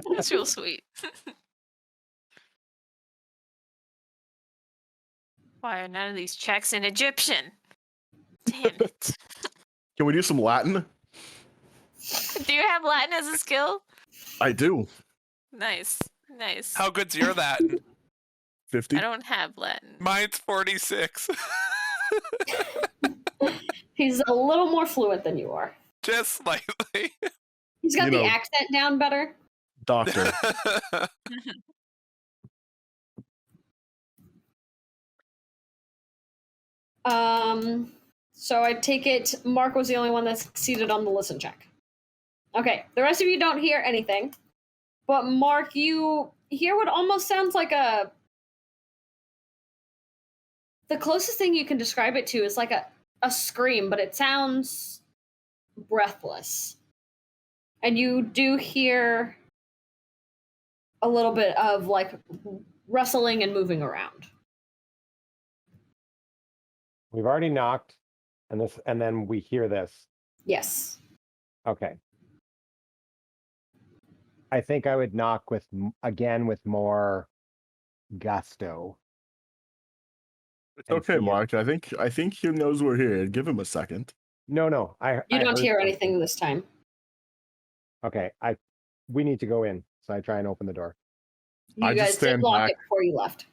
That's real sweet. Why are none of these checks in Egyptian? Damn it. Can we do some Latin? Do you have Latin as a skill? I do. Nice. Nice. How good's your Latin? 50. I don't have Latin. Mine's 46. He's a little more fluent than you are. Just slightly. He's got You the know. accent down better. Doctor. So I take it Mark was the only one that succeeded on the listen check. Okay, the rest of you don't hear anything. But Mark, you hear what almost sounds like the closest thing you can describe it to is like a scream, but it sounds breathless. And you do hear a little bit of like rustling and moving around. We've already knocked, and then we hear this. Yes. Okay. I think I would knock with more gusto. It's And okay, see it. Mark. I think he knows we're here. Give him a second. No, You don't heard hear something. anything this time. Okay, we need to go in, so I try and open the door. You I just guys did stand lock back. it before you left.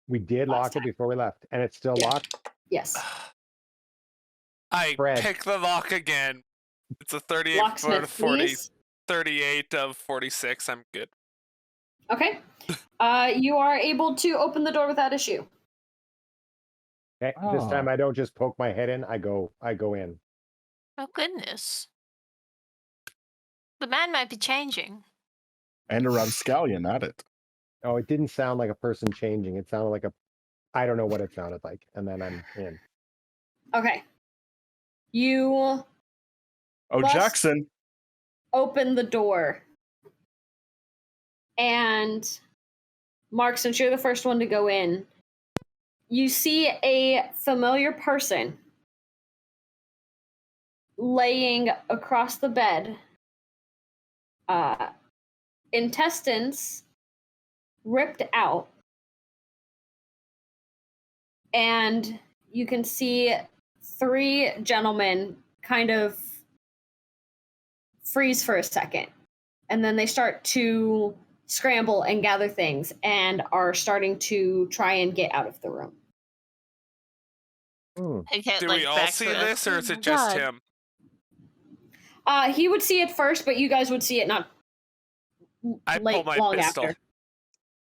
We did Last lock it time. before we left, and it's still Yeah. locked. Yes. I Fred. pick the lock again. It's a 38 Locksmith, of 40, please. 38 of 46. I'm good. Okay. You are able to open the door without issue. Okay, this Ah. time I don't just poke my head in. I go in. Oh, goodness. The man might be changing. And a rapscallion at it. Oh, it didn't sound like a person changing. It sounded like I don't know what it sounded like. And then I'm in. Okay. You Oh, Bust. Jackson. open the door. And Mark, since you're the first one to go in, you see a familiar person laying across the bed. Intestines ripped out. And you can see 3 gentlemen kind of freeze for a second. And then they start to scramble and gather things and are starting to try and get out of the room. I get, Do like, we all back see to this, or oh is my it just God. him? He would see it first, but you guys would see it not I pull my long pistol. after.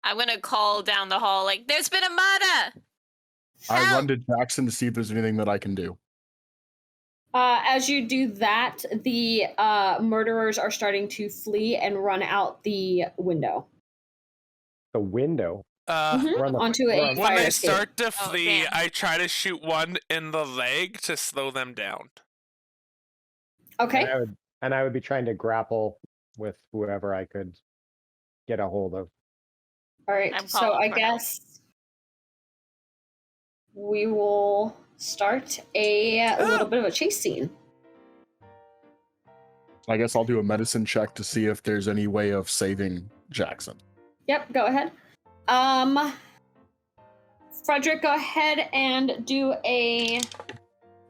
I'm gonna call down the hall like, there's been a murder! I Help! run to Jackson to see if there's anything that I can do. As you do that, the murderers are starting to flee and run out the window. The window. Mhm, We're on the- onto we're a on- When fire they escape. start to Oh, flee, damn. I try to shoot one in the leg to slow them down. Okay. And I would be trying to grapple with whoever I could get a hold of. All right. I'm So calling I for help. guess we will start a little bit of a chase scene. I guess I'll do a medicine check to see if there's any way of saving Jackson. Yep, go ahead. Frederick, go ahead and do a.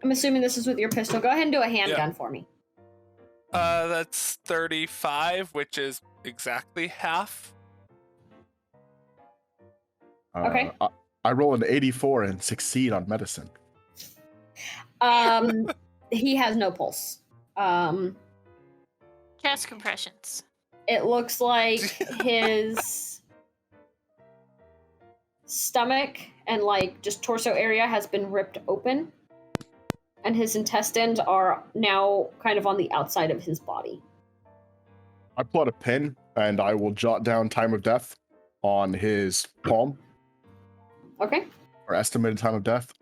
I'm assuming this is with your pistol. Go ahead and do a handgun for me. That's 35, which is exactly half. Okay. I roll an 84 and succeed on medicine. He has no pulse. Chest compressions. It looks like his stomach and like just torso area has been ripped open, and his intestines are now kind of on the outside of his body. I pull out a pen and I will jot down time of death on his palm Okay. or estimated time of death.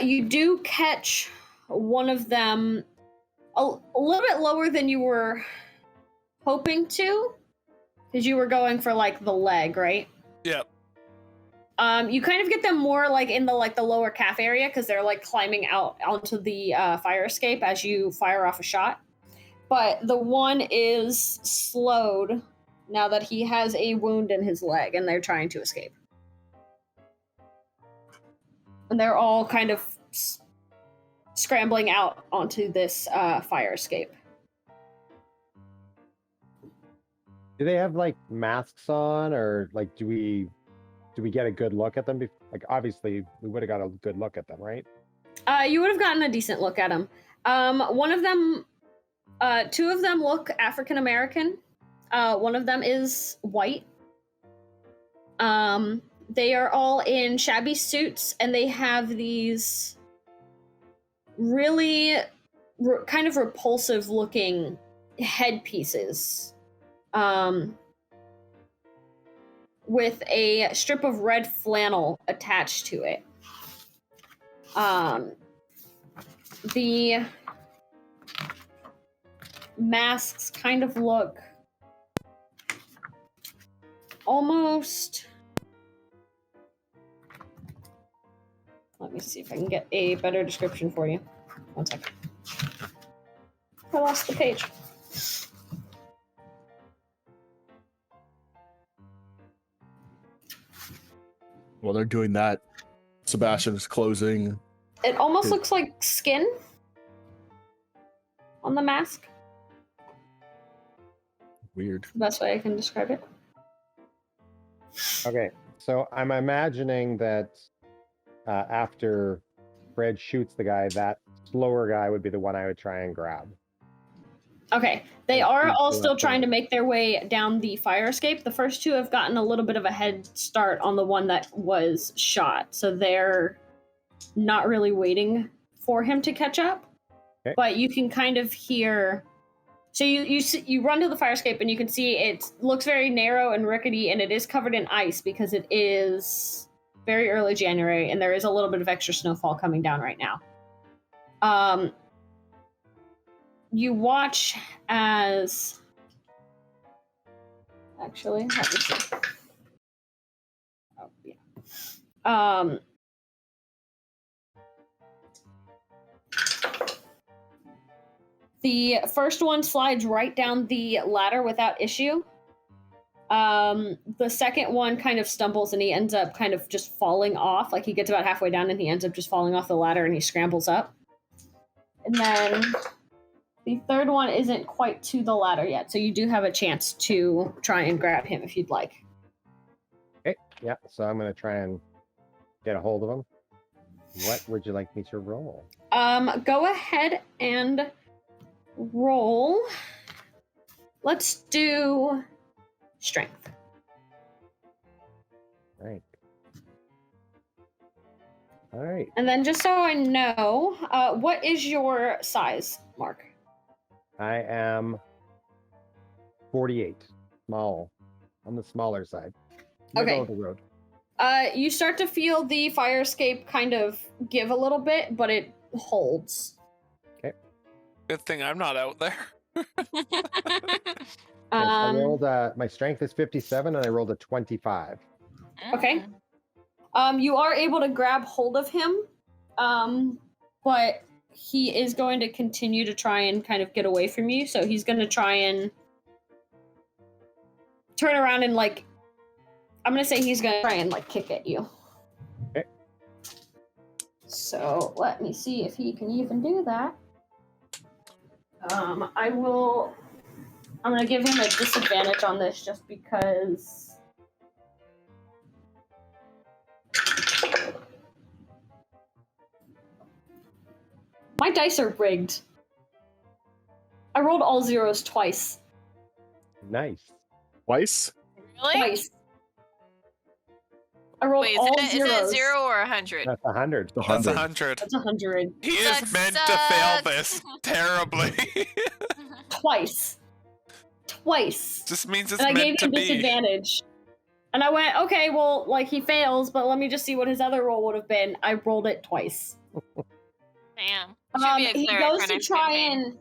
You do catch one of them a little bit lower than you were hoping to, because you were going for like the leg, right? Yep. You kind of get them more like in the lower calf area because they're like climbing out onto the fire escape as you fire off a shot. But the one is slowed now that he has a wound in his leg and they're trying to escape. And they're all kind of scrambling out onto this fire escape. Do they have like masks on, or like do we get a good look at them? Like obviously we would have got a good look at them, right? You would have gotten a decent look at them. One of them, two of them look African American. One of them is white. They are all in shabby suits, and they have these really kind of repulsive looking headpieces. With a strip of red flannel attached to it. The masks kind of look almost... Let me see if I can get a better description for you. 1 second. I lost the page. While they're doing that, Sebastian is closing. It almost looks like skin on the mask. Weird. The best way I can describe it. Okay, so I'm imagining that after Fred shoots the guy, that slower guy would be the one I would try and grab. Okay, they Yeah, are please all go still after trying to them. make their way down the fire escape. The first two have gotten a little bit of a head start on the one that was shot, so they're not really waiting for him to catch up. Okay. But you can kind of hear. So you run to the fire escape and you can see it looks very narrow and rickety, and it is covered in ice because it is very early January, and there is a little bit of extra snowfall coming down right now. You watch as... Actually, let me see. Oh, yeah. The first one slides right down the ladder without issue. The second one kind of stumbles and he ends up kind of just falling off. Like he gets about halfway down and he ends up just falling off the ladder and he scrambles up. And then the third one isn't quite to the ladder yet, so you do have a chance to try and grab him if you'd like. Okay, yeah, so I'm going to try and get a hold of him. What would you like me to roll? Go ahead and roll. Let's do strength. Right. All right. And then just so I know, what is your size, Mark? I am 48. Small. On the smaller side. Middle Okay. of the road. You start to feel the fire escape kind of give a little bit, but it holds. Good thing I'm not out there. I rolled my strength is 57 and I rolled a 25. Okay. You are able to grab hold of him, but he is going to continue to try and kind of get away from you. So he's going to try and turn around and like, I'm going to say he's going to try and like kick at you. Okay. So let me see if he can even do that. I'm going to give him a disadvantage on this just because. My dice are rigged. I rolled all zeros twice. Nice. Twice? Really? Twice. I rolled Wait, all is zeros. it 0 or 100? That's 100. That's 100. That's 100. He That is meant to fail sucks. this terribly. Twice. Just means it's And I gave meant to him be. disadvantage. And I went, okay, well, like, he fails, but let me just see what his other roll would have been. I rolled it twice. Damn. Should be a He cleric goes for to next try campaign.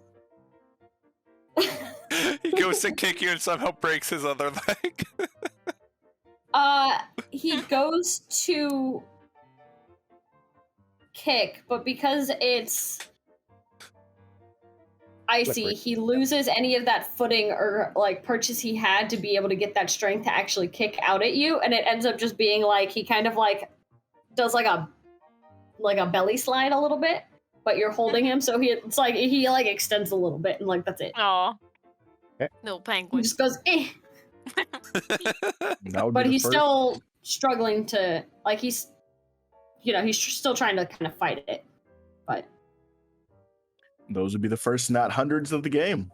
and... He goes to kick you and somehow breaks his other leg. He goes to kick, but because it's icy, Slippery. he loses any of that footing or like purchase he had to be able to get that strength to actually kick out at you, and it ends up just being like he kind of like does like a belly slide a little bit, but you're holding him, so he extends a little bit, and like that's it. Aw. Okay. Little He penguin. just goes, eh. That would But be the he's first. still struggling to, like, he's still trying to kind of fight it. But Those would be the first nat hundreds of the game.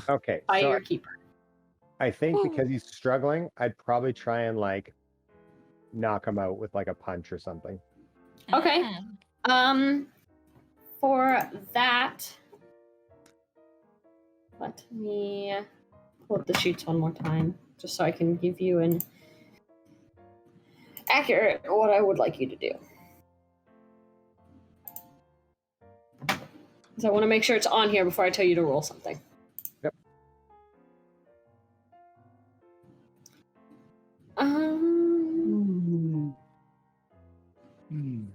Okay, by so your keeper. I think Ooh. because he's struggling, I'd probably try and like knock him out with like a punch or something. Okay. For that, let me pull up the sheets one more time, just so I can give you an accurate what I would like you to do. Because I want to make sure it's on here before I tell you to roll something. Yep. Hmm.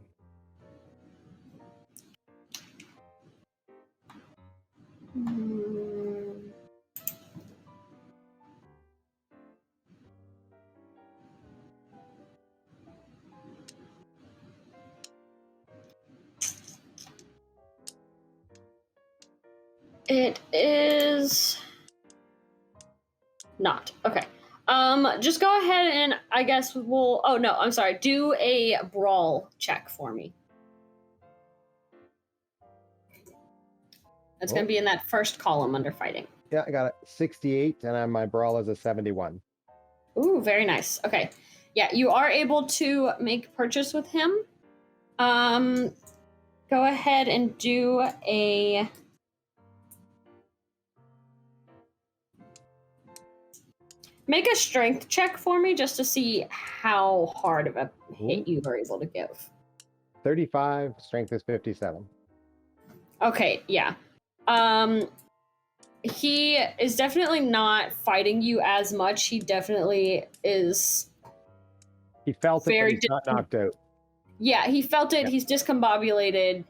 It is not. Okay. Just go ahead and I guess we'll. Oh no, I'm sorry. Do a brawl check for me. It's going to be in that first column under fighting. Yeah, I got a 68, and my brawl is a 71. Ooh, very nice. Okay. Yeah, you are able to make purchase with him. Go ahead and do a... Make a strength check for me just to see how hard of a hit you are able to give. 35, strength is 57. Okay, yeah. He is definitely not fighting you as much. He definitely is. He felt it, Very but he's not knocked out. Yeah, he felt it. Yeah. He's discombobulated.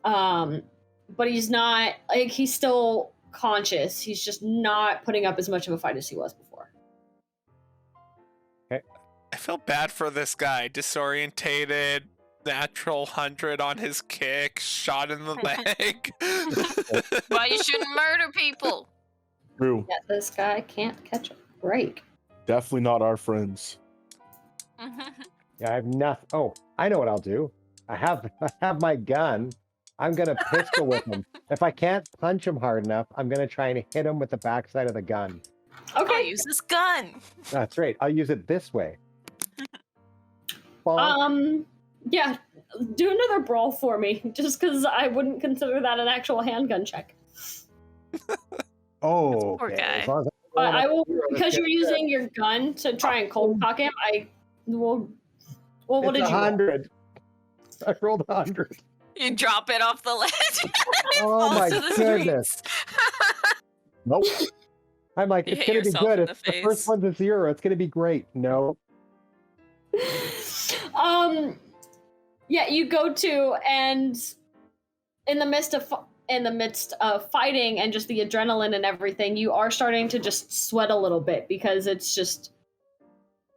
But he's not, like, he's still conscious. He's just not putting up as much of a fight as he was before. I feel bad for this guy. Disorientated, natural 100 on his kick, shot in the leg. Why you shouldn't murder people? True. Yeah, this guy can't catch a break. Definitely not our friends. Yeah, I have nothing. Oh, I know what I'll do. I have my gun. I'm gonna pistol with him. If I can't punch him hard enough, I'm gonna try and hit him with the backside of the gun. I'll Okay. use this gun. That's right. I'll use it this way. Bonk. Yeah, do another brawl for me, just because I wouldn't consider that an actual handgun check. Oh, poor okay. guy. As long as But I will, roll because it, you're using your gun to try and cold cock him, I will. Well, what it's did you roll? 100. I rolled 100. You drop it off the ledge. It Oh falls my to the goodness. streets. Nope. I'm like, You it's hit gonna be yourself good. in the It's the first face. one's a 0. It's gonna be great. No. Yeah, you go to, and in the midst of fighting and just the adrenaline and everything, you are starting to just sweat a little bit because it's just,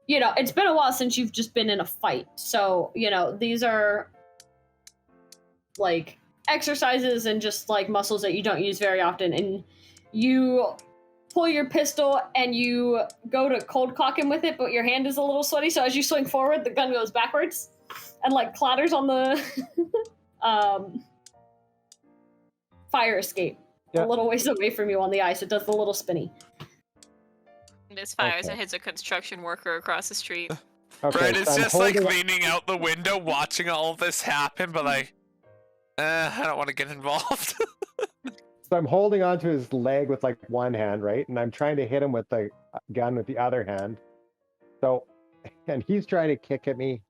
it's been a while since you've just been in a fight. So, these are like exercises and just like muscles that you don't use very often. And you pull your pistol and you go to cold cock him with it, but your hand is a little sweaty. So as you swing forward, the gun goes backwards and like clatters on the fire escape Yeah. a little ways away from you on the ice. It does the little spinny. Misfires Okay. and hits a construction worker across the street. Okay. Brett so is I'm just like holding- leaning out the window watching all of this happen, but like, I don't want to get involved. So I'm holding onto his leg with like one hand, right? And I'm trying to hit him with the gun with the other hand. So, and he's trying to kick at me.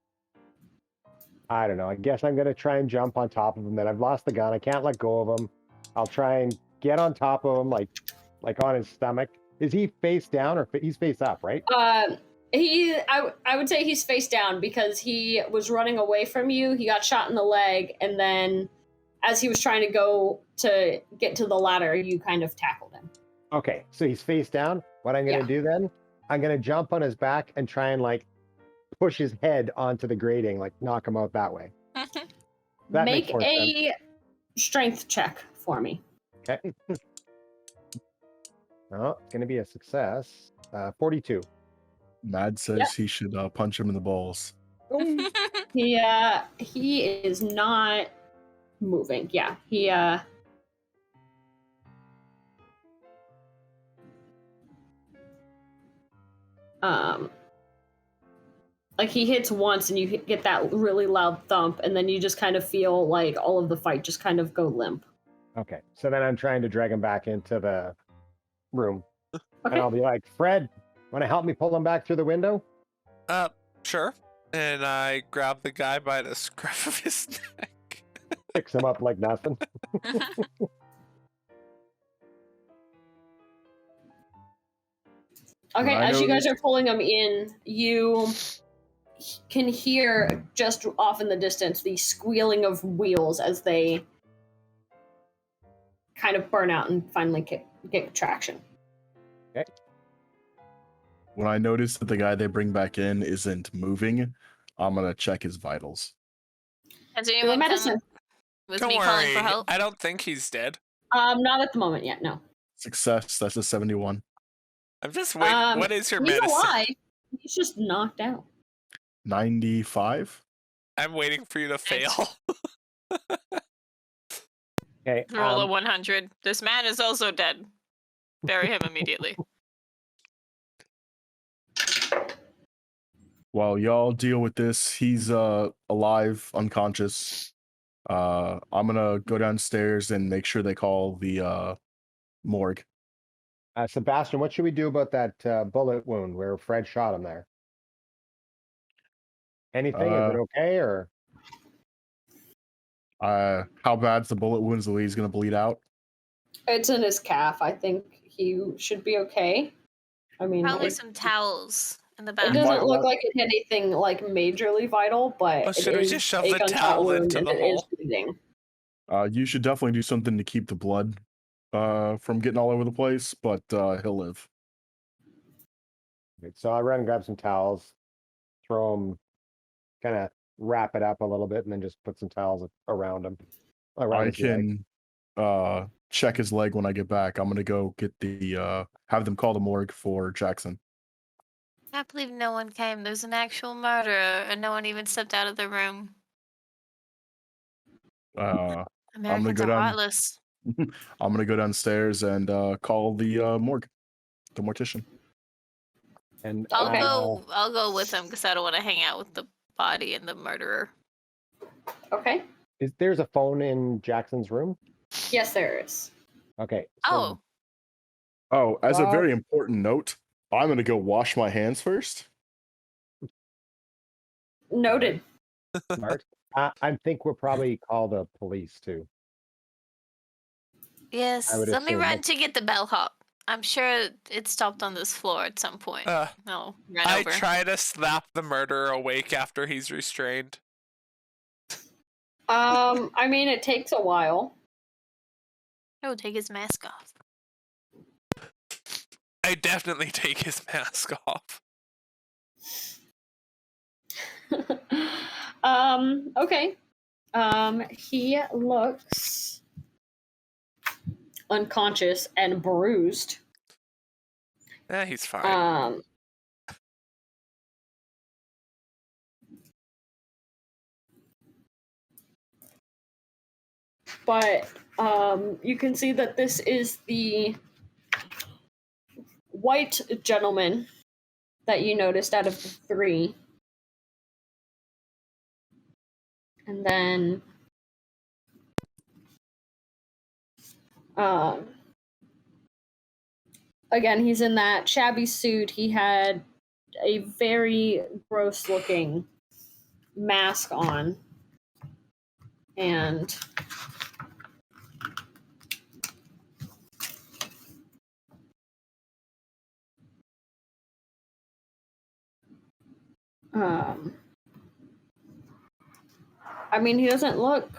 I don't know. I guess I'm going to try and jump on top of him. Then I've lost the gun. I can't let go of him. I'll try and get on top of him, like on his stomach. Is he face down or he's face up, right? I would say he's face down because he was running away from you. He got shot in the leg, and then as he was trying to go to get to the ladder, you kind of tackled him. Okay, so he's face down. What I'm going to do then, I'm going to jump on his back and try and like push his head onto the grating, like knock him out that way. That Make a strength check for me. Okay. Oh, it's going to be a success. 42. Mad says he should punch him in the balls. He is not moving. Yeah, he like he hits once and you get that really loud thump, and then you just kind of feel like all of the fight just kind of go limp. Okay, so then I'm trying to drag him back into the room. Okay. And I'll be like, Fred, want to help me pull him back through the window? Sure. And I grab the guy by the scruff of his neck. Fix him up like nothing. Okay, as you guys are pulling him in, you can hear just off in the distance the squealing of wheels as they kind of burn out and finally get traction. Okay. When I notice that the guy they bring back in isn't moving, I'm gonna check his vitals. Has Do a anyone medicine. with Don't me worry. calling for help? I don't think he's dead. Not at the moment yet, no. Success, that's a 71. I'm just waiting. What is your he's medicine? alive. He's just knocked out. 95? I'm waiting for you to fail. Okay. Roll a 100. This man is also dead. Bury him immediately. While y'all deal with this, he's alive, unconscious. I'm gonna go downstairs and make sure they call the morgue. Sebastian, what should we do about that bullet wound where Fred shot him there? Anything? Is it okay or? How bad's the bullet wounds? The he's gonna bleed out? It's in his calf. I think he should be okay. I mean, Probably some towels in the it back. doesn't look like it hit anything like majorly vital, but Oh, should we just shove the gunshot towel wound into and the it is hole? bleeding. You should definitely do something to keep the blood from getting all over the place, but he'll live. Okay, so I run and grab some towels, throw them, kind of wrap it up a little bit, and then just put some towels around him. I can check his leg when I get back. I'm gonna go get the have them call the morgue for Jackson. I can't believe no one came. There's an actual murderer, and no one even stepped out of the room. go Americans are down- heartless. I'm gonna go downstairs and call the morgue, the mortician. And I'll go with him because I don't want to hang out with the body and the murderer. Okay. There's a phone in Jackson's room? Yes, there is. Okay. Oh, As a very important note, I'm gonna go wash my hands first. Noted. Smart. I think we'll probably call the police too. yes. I would Let me assume run that- to get the bellhop. I'm sure it stopped on this floor at some point. No, run I over. try to slap the murderer awake after he's restrained. I mean, it takes a while. No, take his mask off. I definitely take his mask off. Okay. He looks unconscious and bruised. Yeah, he's fine. But you can see that this is the white gentleman that you noticed out of the three. And then Again, he's in that shabby suit. He had a very gross looking mask on. And I mean, he doesn't look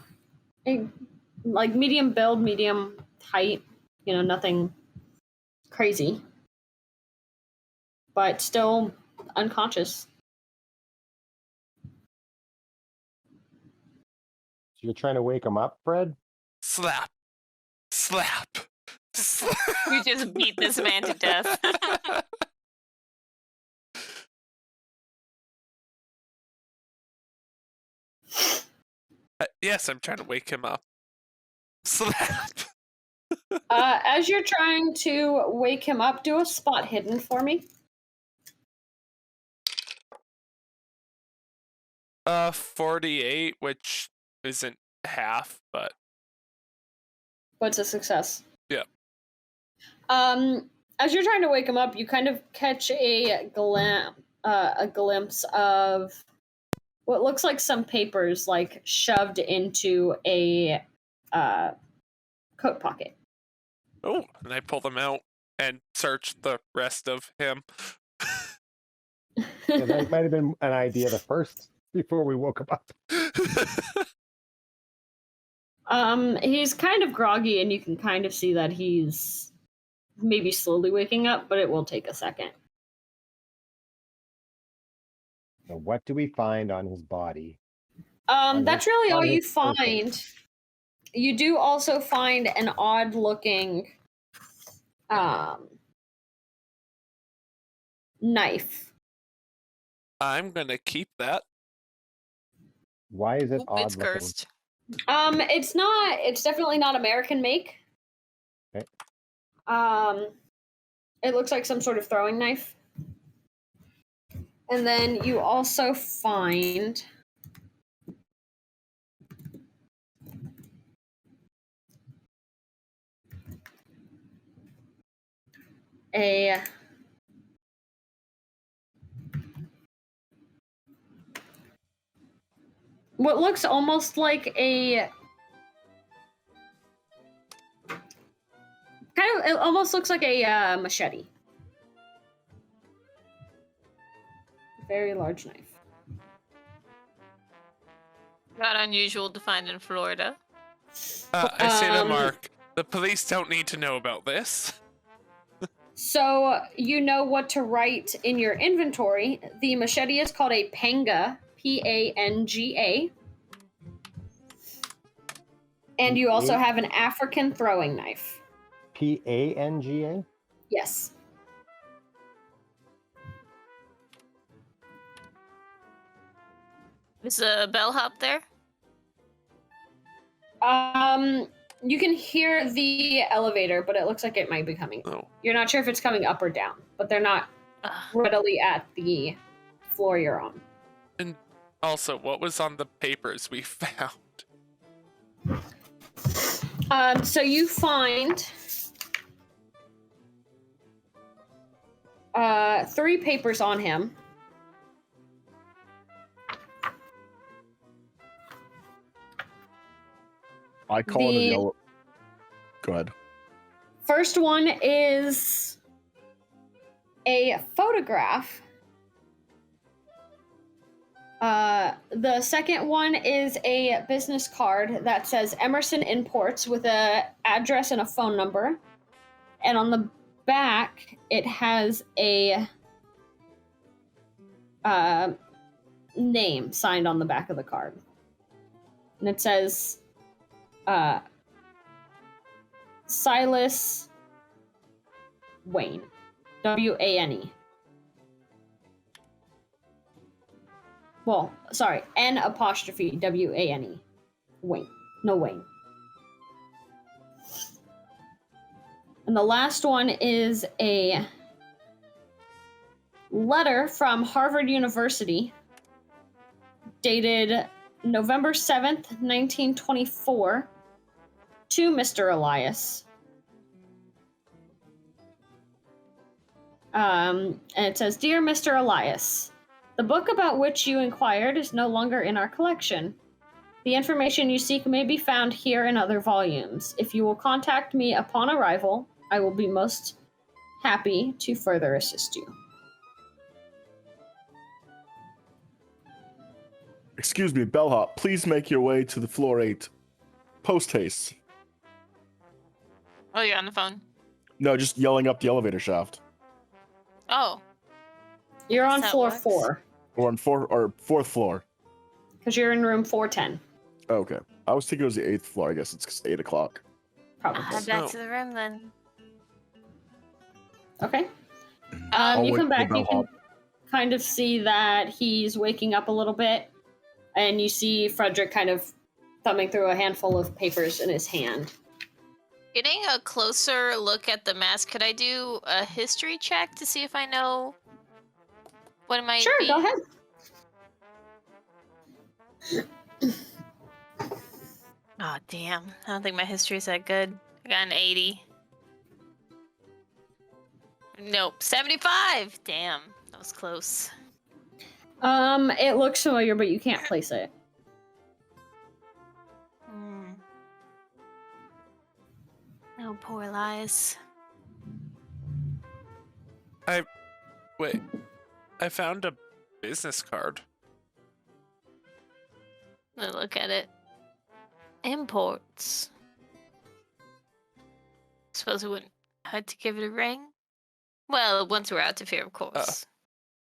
like medium build, medium height, nothing crazy, but still unconscious. So you're trying to wake him up, Fred? Slap. Slap. Slap. You just beat this man to death. Yes, I'm trying to wake him up. Slap. As you're trying to wake him up, do a spot hidden for me. 48, which isn't half, but What's a success? Yeah. As you're trying to wake him up, you kind of catch a glimpse of what looks like some papers, like shoved into a coat pocket. oh, and I pull them out and search the rest of him. Yeah, that might have been an idea the first before we woke him up. He's kind of groggy, and you can kind of see that he's maybe slowly waking up, but it will take a second. So what do we find on his body? That's really all on you his person. find. You do also find an odd-looking knife. I'm gonna keep that. Why is it Oop, odd it's looking? cursed. It's definitely not American make. Okay. It looks like some sort of throwing knife. And then you also find a what looks almost like it almost looks like a machete. Very large knife. Not unusual to find in Florida. I say to Mark, the police don't need to know about this. So you know what to write in your inventory. The machete is called a panga, Panga. And you also have an African throwing knife. Panga? Yes. Is a bellhop there? You can hear the elevator, but it looks like it might be coming. Oh. You're not sure if it's coming up or down, but they're not readily at the floor you're on. And also, what was on the papers we found? So you find 3 papers on him. I call it a yellow. Go ahead. First one is a photograph. The second one is a business card that says Emerson Imports with a address and a phone number. And on the back, it has a name signed on the back of the card. And it says Silas Wayne. W-A-N-E. Well, sorry, N''W-A-N-E. Wayne. No Wayne. And the last one is a letter from Harvard University dated November 7th, 1924 to Mr. Elias. And it says, "Dear Mr. Elias, the book about which you inquired is no longer in our collection. The information you seek may be found here in other volumes. If you will contact me upon arrival, I will be most happy to further assist you." Excuse me, bellhop. Please make your way to the floor 8. Post haste. Oh, you're on the phone. No, just yelling up the elevator shaft. Oh, You're on that floor works. 4, Or on 4th floor. because you're in room 410, Okay. I was thinking it was the 8th floor. I guess it's 8 o'clock. probably. head back to the room then. Okay. I'll You wait come for the back, you can bellhop. kind of see that he's waking up a little bit, and you see Frederick kind of thumbing through a handful of papers in his hand. Getting a closer look at the mask, could I do a history check to see if I know what it might Sure, be? go ahead. Oh, damn. I don't think my history is that good. I got an 80. Nope, 75! Damn, that was close. It looks familiar, but you can't place it. Hmm. Oh, poor Elias. Wait, I found a business card. Let me look at it. Imports. Suppose we wouldn't have to give it a ring? Well, once we're out to fair, of course.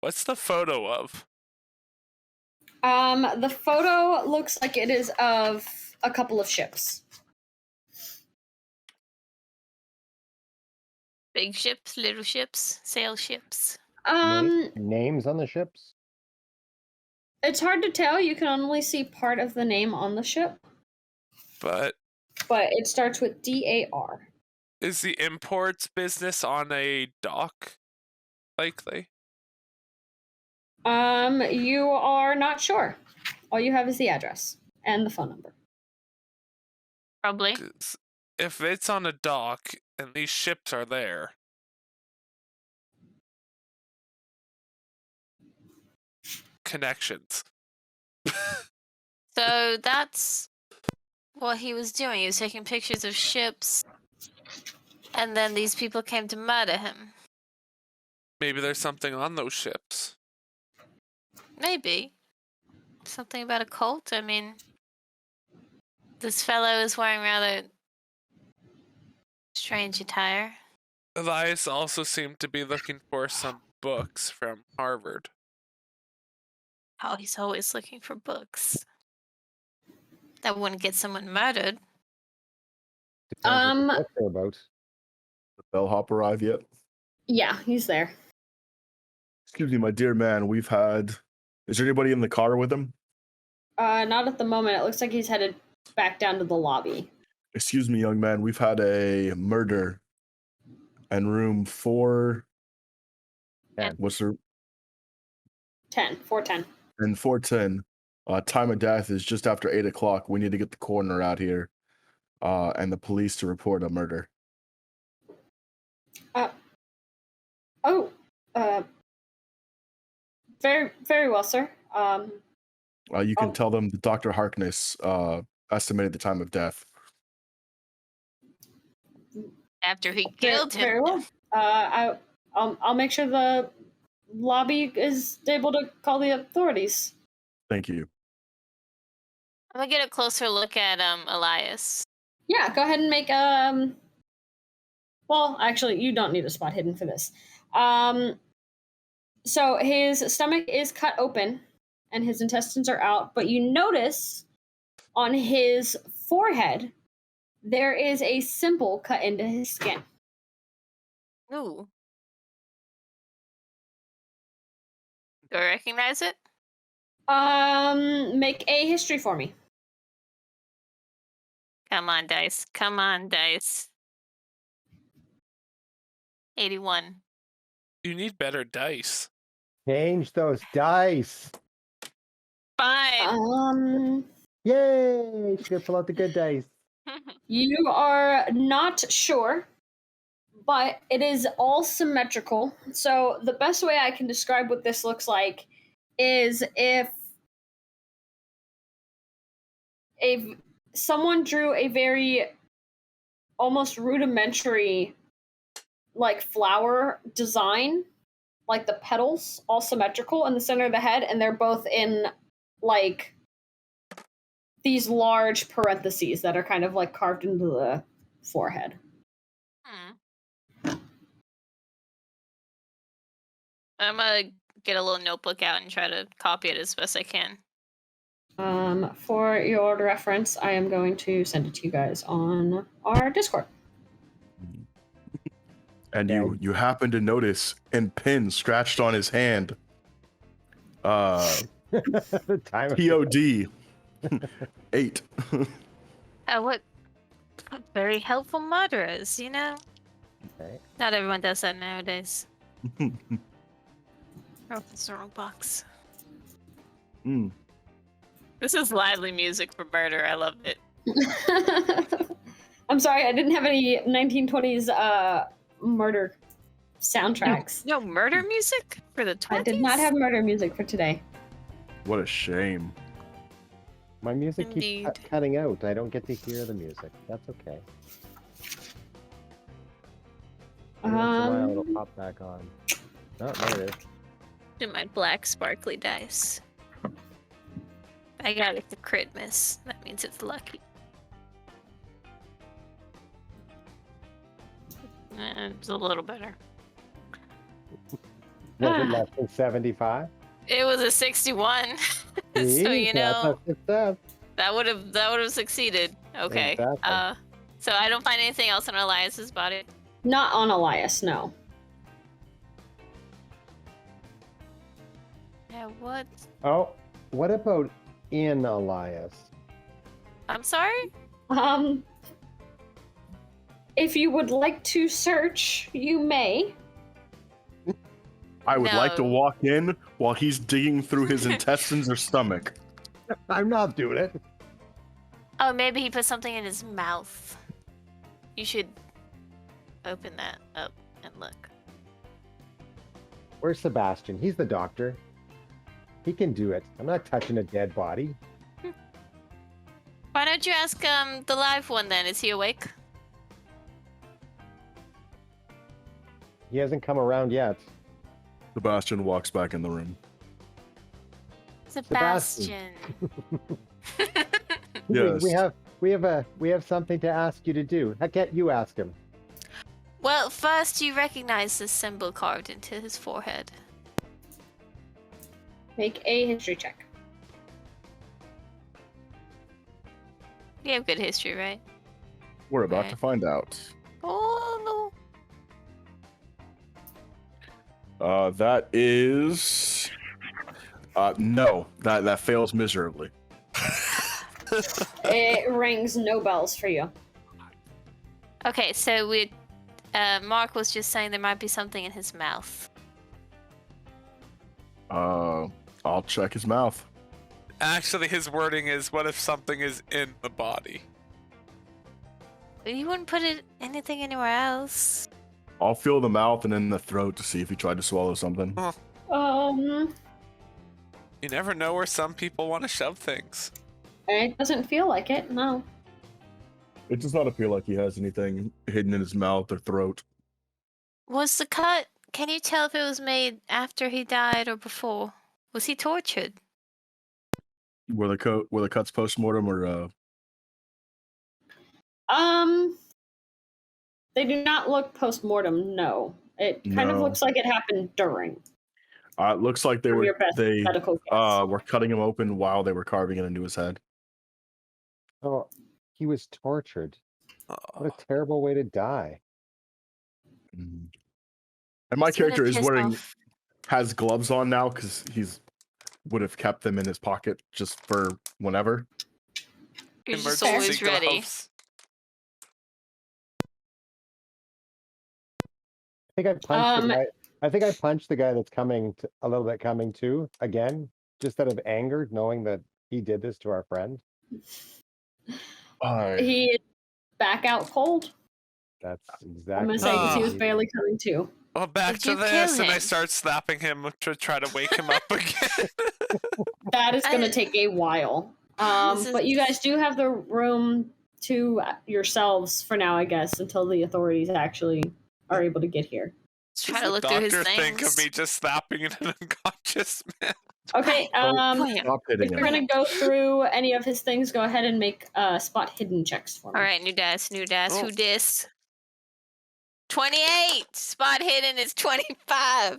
What's the photo of? The photo looks like it is of a couple of ships. Big ships, little ships, sail ships. Names on the ships? It's hard to tell. You can only see part of the name on the ship, But but it starts with DAR. is the imports business on a dock likely? You are not sure. All you have is the address and the phone number. Probably. 'Cause if it's on a dock and these ships are there, connections. So that's what he was doing. He was taking pictures of ships, and then these people came to murder him. Maybe there's something on those ships. Maybe. Something about a cult? I mean, this fellow is wearing rather strange attire. Elias also seemed to be looking for some books from Harvard. Oh, he's always looking for books. That wouldn't get someone murdered. Depends what they're about. The bellhop arrive yet? Yeah, he's there. Excuse me, my dear man. We've had. Is there anybody in the car with him? Not at the moment. It looks like he's headed back down to the lobby. Excuse me, young man. We've had a murder in room 4. Yeah. What's the 410. in 410? Time of death is just after 8 o'clock. We need to get the coroner out here, and the police to report a murder. Very, very well, sir. You can tell them that Dr. Harkness estimated the time of death. After he killed him. Very well. I'll make sure the lobby is able to call the authorities. Thank you. I'm gonna get a closer look at Elias. Yeah, go ahead and make well, actually, you don't need a spot hidden for this. So his stomach is cut open and his intestines are out, but you notice on his forehead there is a symbol cut into his skin. Ooh. Do I recognize it? Make a history for me. Come on, dice. Come on, dice. 81. You need better dice. Change those dice. Fine. Yay! She could pull out the good dice. You are not sure, but it is all symmetrical. So the best way I can describe what this looks like is if someone drew a very almost rudimentary like flower design, like the petals all symmetrical in the center of the head, and they're both in like these large parentheses that are kind of like carved into the forehead. I'm gonna get a little notebook out and try to copy it as best I can. For your reference, I am going to send it to you guys on our Discord. And Yeah. you happen to notice in pen scratched on his hand, The time of POD 8. What very helpful murderers, you know? Okay. Not everyone does that nowadays. Oh, it's the wrong box. Mm. This is lively music for murder. I love it. I'm sorry, I didn't have any 1920s murder soundtracks. No murder music for the 20s? I did not have murder music for today. What a shame. My music Indeed. keeps cutting out. I don't get to hear the music. That's okay. Every once in a while it'll pop back on. Oh, there it is. Do my black sparkly dice. I got it to crit miss. That means it's lucky. It's a little better. Was it less than 75? It was a 61. So you know that would have succeeded. Okay. Exactly. So I don't find anything else on Elias's body. Not on Elias, no. Yeah. What? Oh, what about in Elias? I'm sorry. If you would like to search, you may. I would like to No. walk in while he's digging through his intestines or stomach. I'm not doing it. Oh, maybe he put something in his mouth. You should open that up and look. Where's Sebastian? He's the doctor. He can do it. I'm not touching a dead body. Why don't you ask the live one then? Is he awake? He hasn't come around yet. Sebastian walks back in the room. Sebastian. Yes. We have something to ask you to do. How can't you ask him? Well, first you recognize this symbol carved into his forehead. Make a history check. You have good history, right? We're about Right. to find out. Oh, That is no. That fails miserably. It rings no bells for you. okay. So Mark was just saying there might be something in his mouth. I'll check his mouth. Actually, his wording is, what if something is in the body? You wouldn't put anything anywhere else. I'll feel the mouth and then the throat to see if he tried to swallow something. You never know where some people want to shove things. It doesn't feel like it, no. It does not appear like he has anything hidden in his mouth or throat. Was the cut? Can you tell if it was made after he died or before? Was he tortured? Were the cuts post-mortem or They do not look post-mortem, no. It kind of No. looks like it happened during. it looks like they From were your best they medical guess. were cutting him open while they were carving it into his head. Oh, he was tortured. Oh. What a terrible way to die. And my He's gonna character is piss wearing off. has gloves on now because he's would have kept them in his pocket just for whenever. You're just Emergency always ready. gloves. I think I punched the guy that's coming a little bit coming to again, just out of anger, knowing that he did this to our friend. He is back out cold. That's I'm exactly. gonna say because he was Ah. barely coming to. Well, back Did to you kill this, and I him? start slapping him to try to wake him up again. That is gonna I- take a while. This But you is- guys do have the room to yourselves for now, I guess, until the authorities actually are able to get here. Let's Does try to the look through his doctor think of things. me just slapping an unconscious man? Okay. Oh, yeah. Stop If hitting you're him. gonna go through any of his things, go ahead and make spot hidden checks for me. All right, new dice. Oh. Who dis? 28. Spot hidden is 25.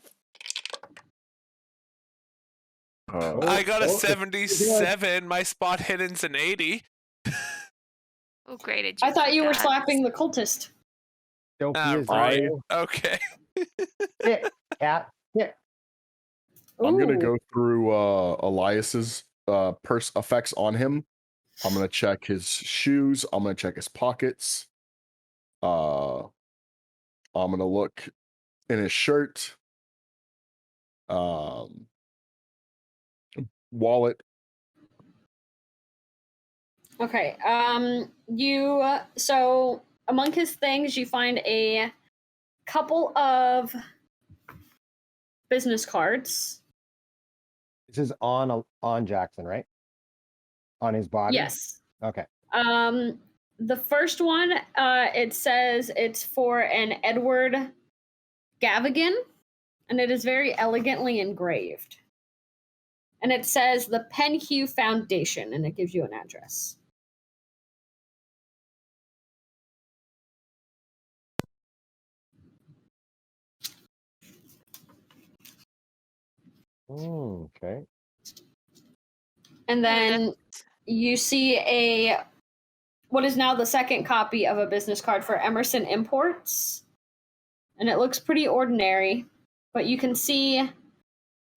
I got a Oh, 77. My spot hidden's an 80. Oh, great! I thought you were got. slapping the cultist. Don't be Ah, his right. hero. Okay. Hit, cat, hit. I'm gonna Ooh. go through Elias's purse effects on him. I'm gonna check his shoes. I'm gonna check his pockets. I'm gonna look in his shirt. Wallet. Okay. So among his things, you find a couple of business cards. This is on Jackson, right? On his body. Yes. Okay. The first one, it says it's for an Edward Gavigan, and it is very elegantly engraved. And it says the Penhue Foundation, and it gives you an address. Okay. And then you see what is now the second copy of a business card for Emerson Imports. And it looks pretty ordinary, but you can see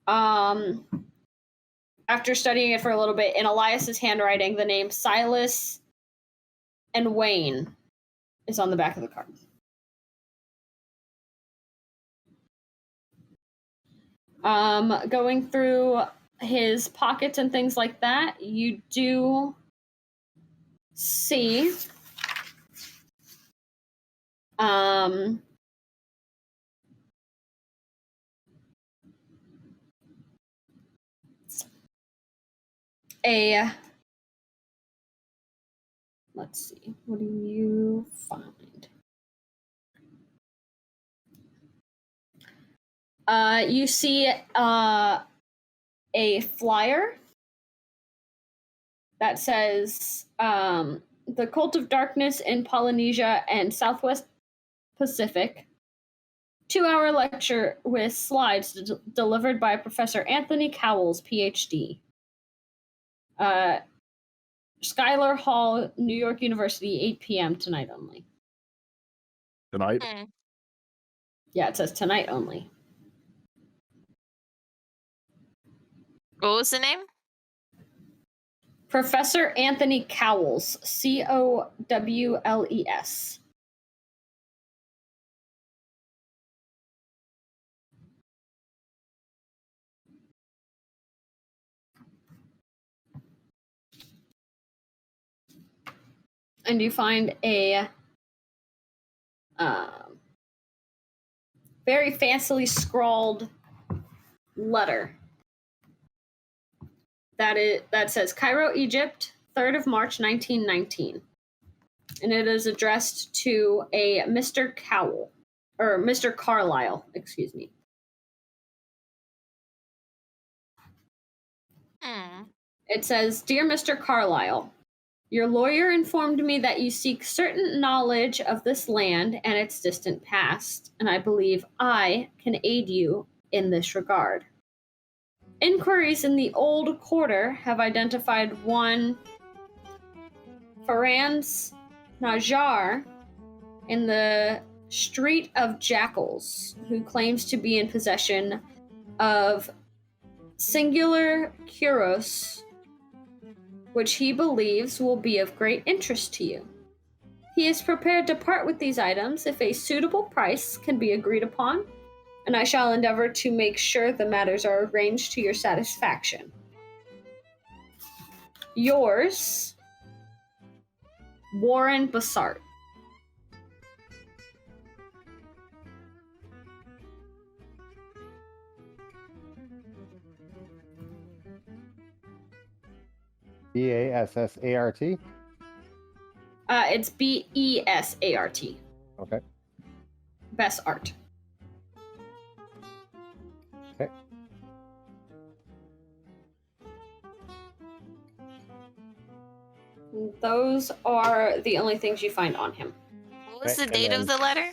after studying it for a little bit in Elias's handwriting, the name Silas and Wayne is on the back of the card. Going through his pockets and things like that, you do see let's see, what do you find? You see a flyer that says the Cult of Darkness in Polynesia and Southwest Pacific. 2-hour lecture with slides delivered by Professor Anthony Cowles, PhD. Schuyler Hall, New York University, 8 p.m. tonight only. Tonight. Yeah, it says tonight only. What was the name? Professor Anthony Cowles, Cowles. And you find a very fancily scrawled letter that says Cairo, Egypt, 3rd of March, 1919. And it is addressed to a Mr. Mr. Carlyle, excuse me. It says, Dear Mr. Carlyle, your lawyer informed me that you seek certain knowledge of this land and its distant past, and I believe I can aid you in this regard. Inquiries in the Old Quarter have identified one Faranz Najjar in the Street of Jackals, who claims to be in possession of singular curos, which he believes will be of great interest to you. He is prepared to part with these items if a suitable price can be agreed upon, and I shall endeavor to make sure the matters are arranged to your satisfaction. Yours, Warren Bassart. BASSART. It's BESART. Okay. Best art. Okay. Those are the only things you find on him. What was Okay, the and date of then- the letter?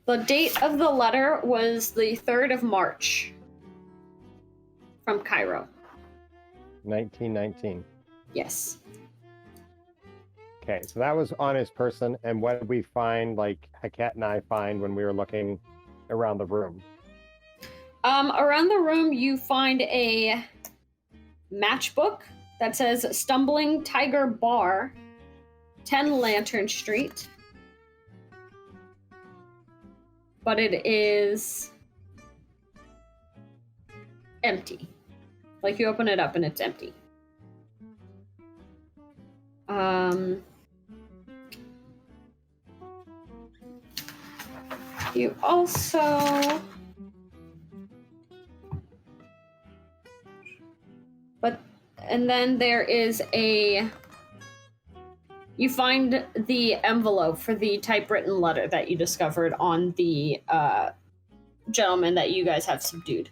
The date of the letter was the 3rd of March from Cairo. 1919. Yes. Okay, so that was on his person. And what did we find, like Haket and I find when we were looking around the room? Around the room, you find a matchbook that says Stumbling Tiger Bar, 10 Lantern Street. But it is empty. Like you open it up and it's empty. You also... And then there is you find the envelope for the typewritten letter that you discovered on the gentleman that you guys have subdued.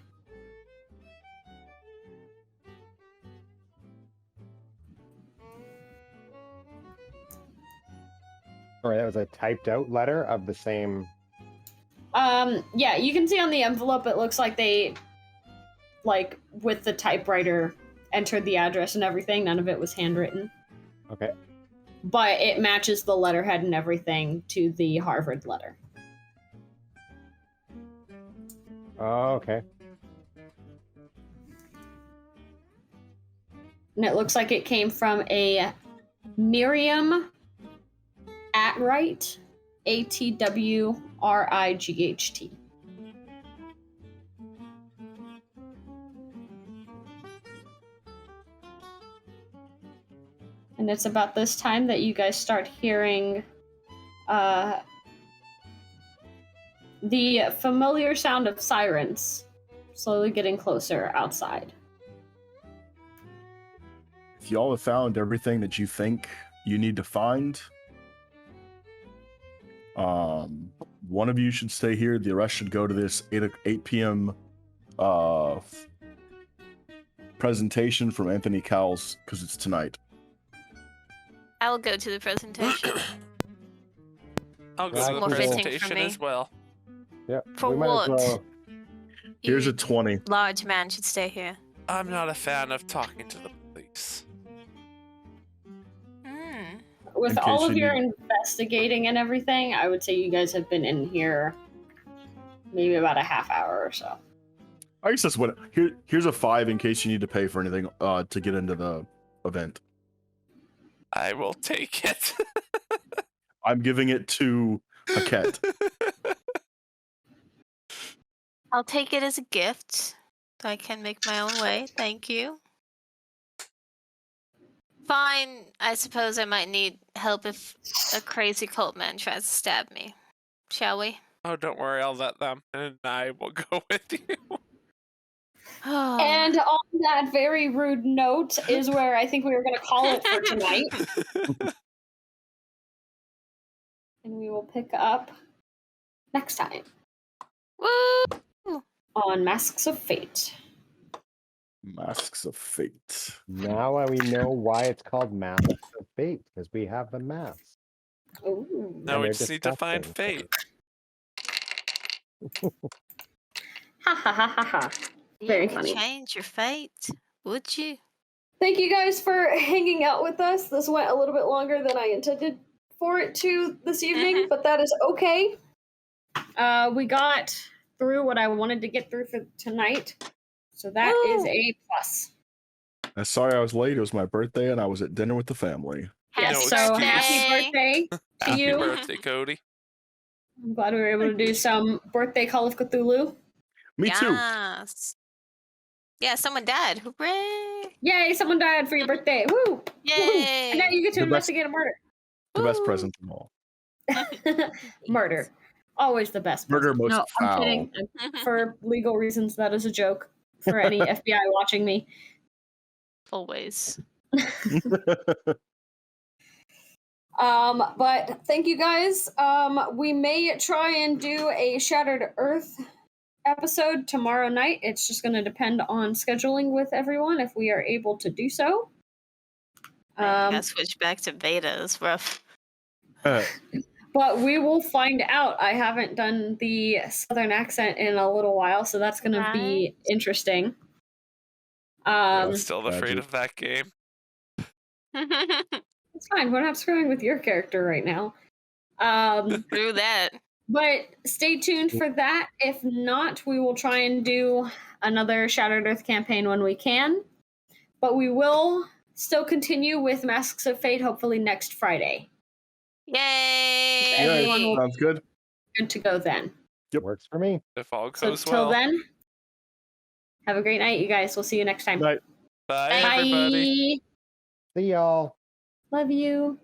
Or that was a typed out letter of the same. Yeah, you can see on the envelope it looks like they, like, with the typewriter, entered the address and everything. None of it was handwritten. Okay. But it matches the letterhead and everything to the Harvard letter. Oh, okay. And it looks like it came from a Miriam Atwright, ATWRIGHT. And it's about this time that you guys start hearing the familiar sound of sirens slowly getting closer outside. If y'all have found everything that you think you need to find, one of you should stay here. The rest should go to this 8 p.m. Presentation from Anthony Cowles, because it's tonight. I will go to the presentation. I'll go Yeah, to the more fitting for presentation me. as well. Yeah. For we might as what? well- Here's You a 20. large man should stay here. I'm not a fan of talking to the police. Hmm. With In all case of you your need- investigating and everything, I would say you guys have been in here maybe about a half hour or so. I guess that's what. Here's a 5 in case you need to pay for anything to get into the event. I will take it. I'm giving it to Haket. I'll take it as a gift, so I can make my own way. Thank you. Fine, I suppose I might need help if a crazy cult man tries to stab me. Shall we? Oh, don't worry. I'll let them, and I will go with you. And on that very rude note is where I think we were going to call it for tonight. And we will pick up next time Woo! on Masks of Fate. Masks of Fate. Now we know why it's called Masks of Fate, because we have the masks. Ooh. Now we they're just need to find disgusting. fate. Ha ha ha ha ha. You Very could funny. change your fate, would you? Thank you guys for hanging out with us. This went a little bit longer than I intended for it to this evening, but that is okay. We got through what I wanted to get through for tonight, so that is Woo! a plus. I'm sorry I was late. It was my birthday, and I was at dinner with the family. Happy No So birthday! happy birthday to Happy you. birthday, Cody. I'm glad we were able to do some birthday Call of Cthulhu. Me too. Yes. Yeah, someone died. Hooray! Yay, someone died for your birthday. Woo! Yay! And now you get to The best- investigate a murder. The best Woo! present of all. Murder. Always the best. Murder present. most No, I'm foul. kidding. For legal reasons, that is a joke for any FBI watching me. Always. But thank you guys. We may try and do a Shattered Earth episode tomorrow night. It's just going to depend on scheduling with everyone if we are able to do so. I switch back to beta is rough. But we will find out. I haven't done the Southern accent in a little while, so that's going to be interesting. I'm still afraid Tragic. of that game. It's fine. We're not screwing with your character right now. Through that. But stay tuned for that. If not, we will try and do another Shattered Earth campaign when we can. But we will still continue with Masks of Fate, hopefully next Friday. Yay! Everyone will Sounds good. good to go then. Yep. Works for me. If all So goes till well. then, have a great night, you guys. We'll see you next time. Night. Bye, Bye. everybody. See y'all. Love you.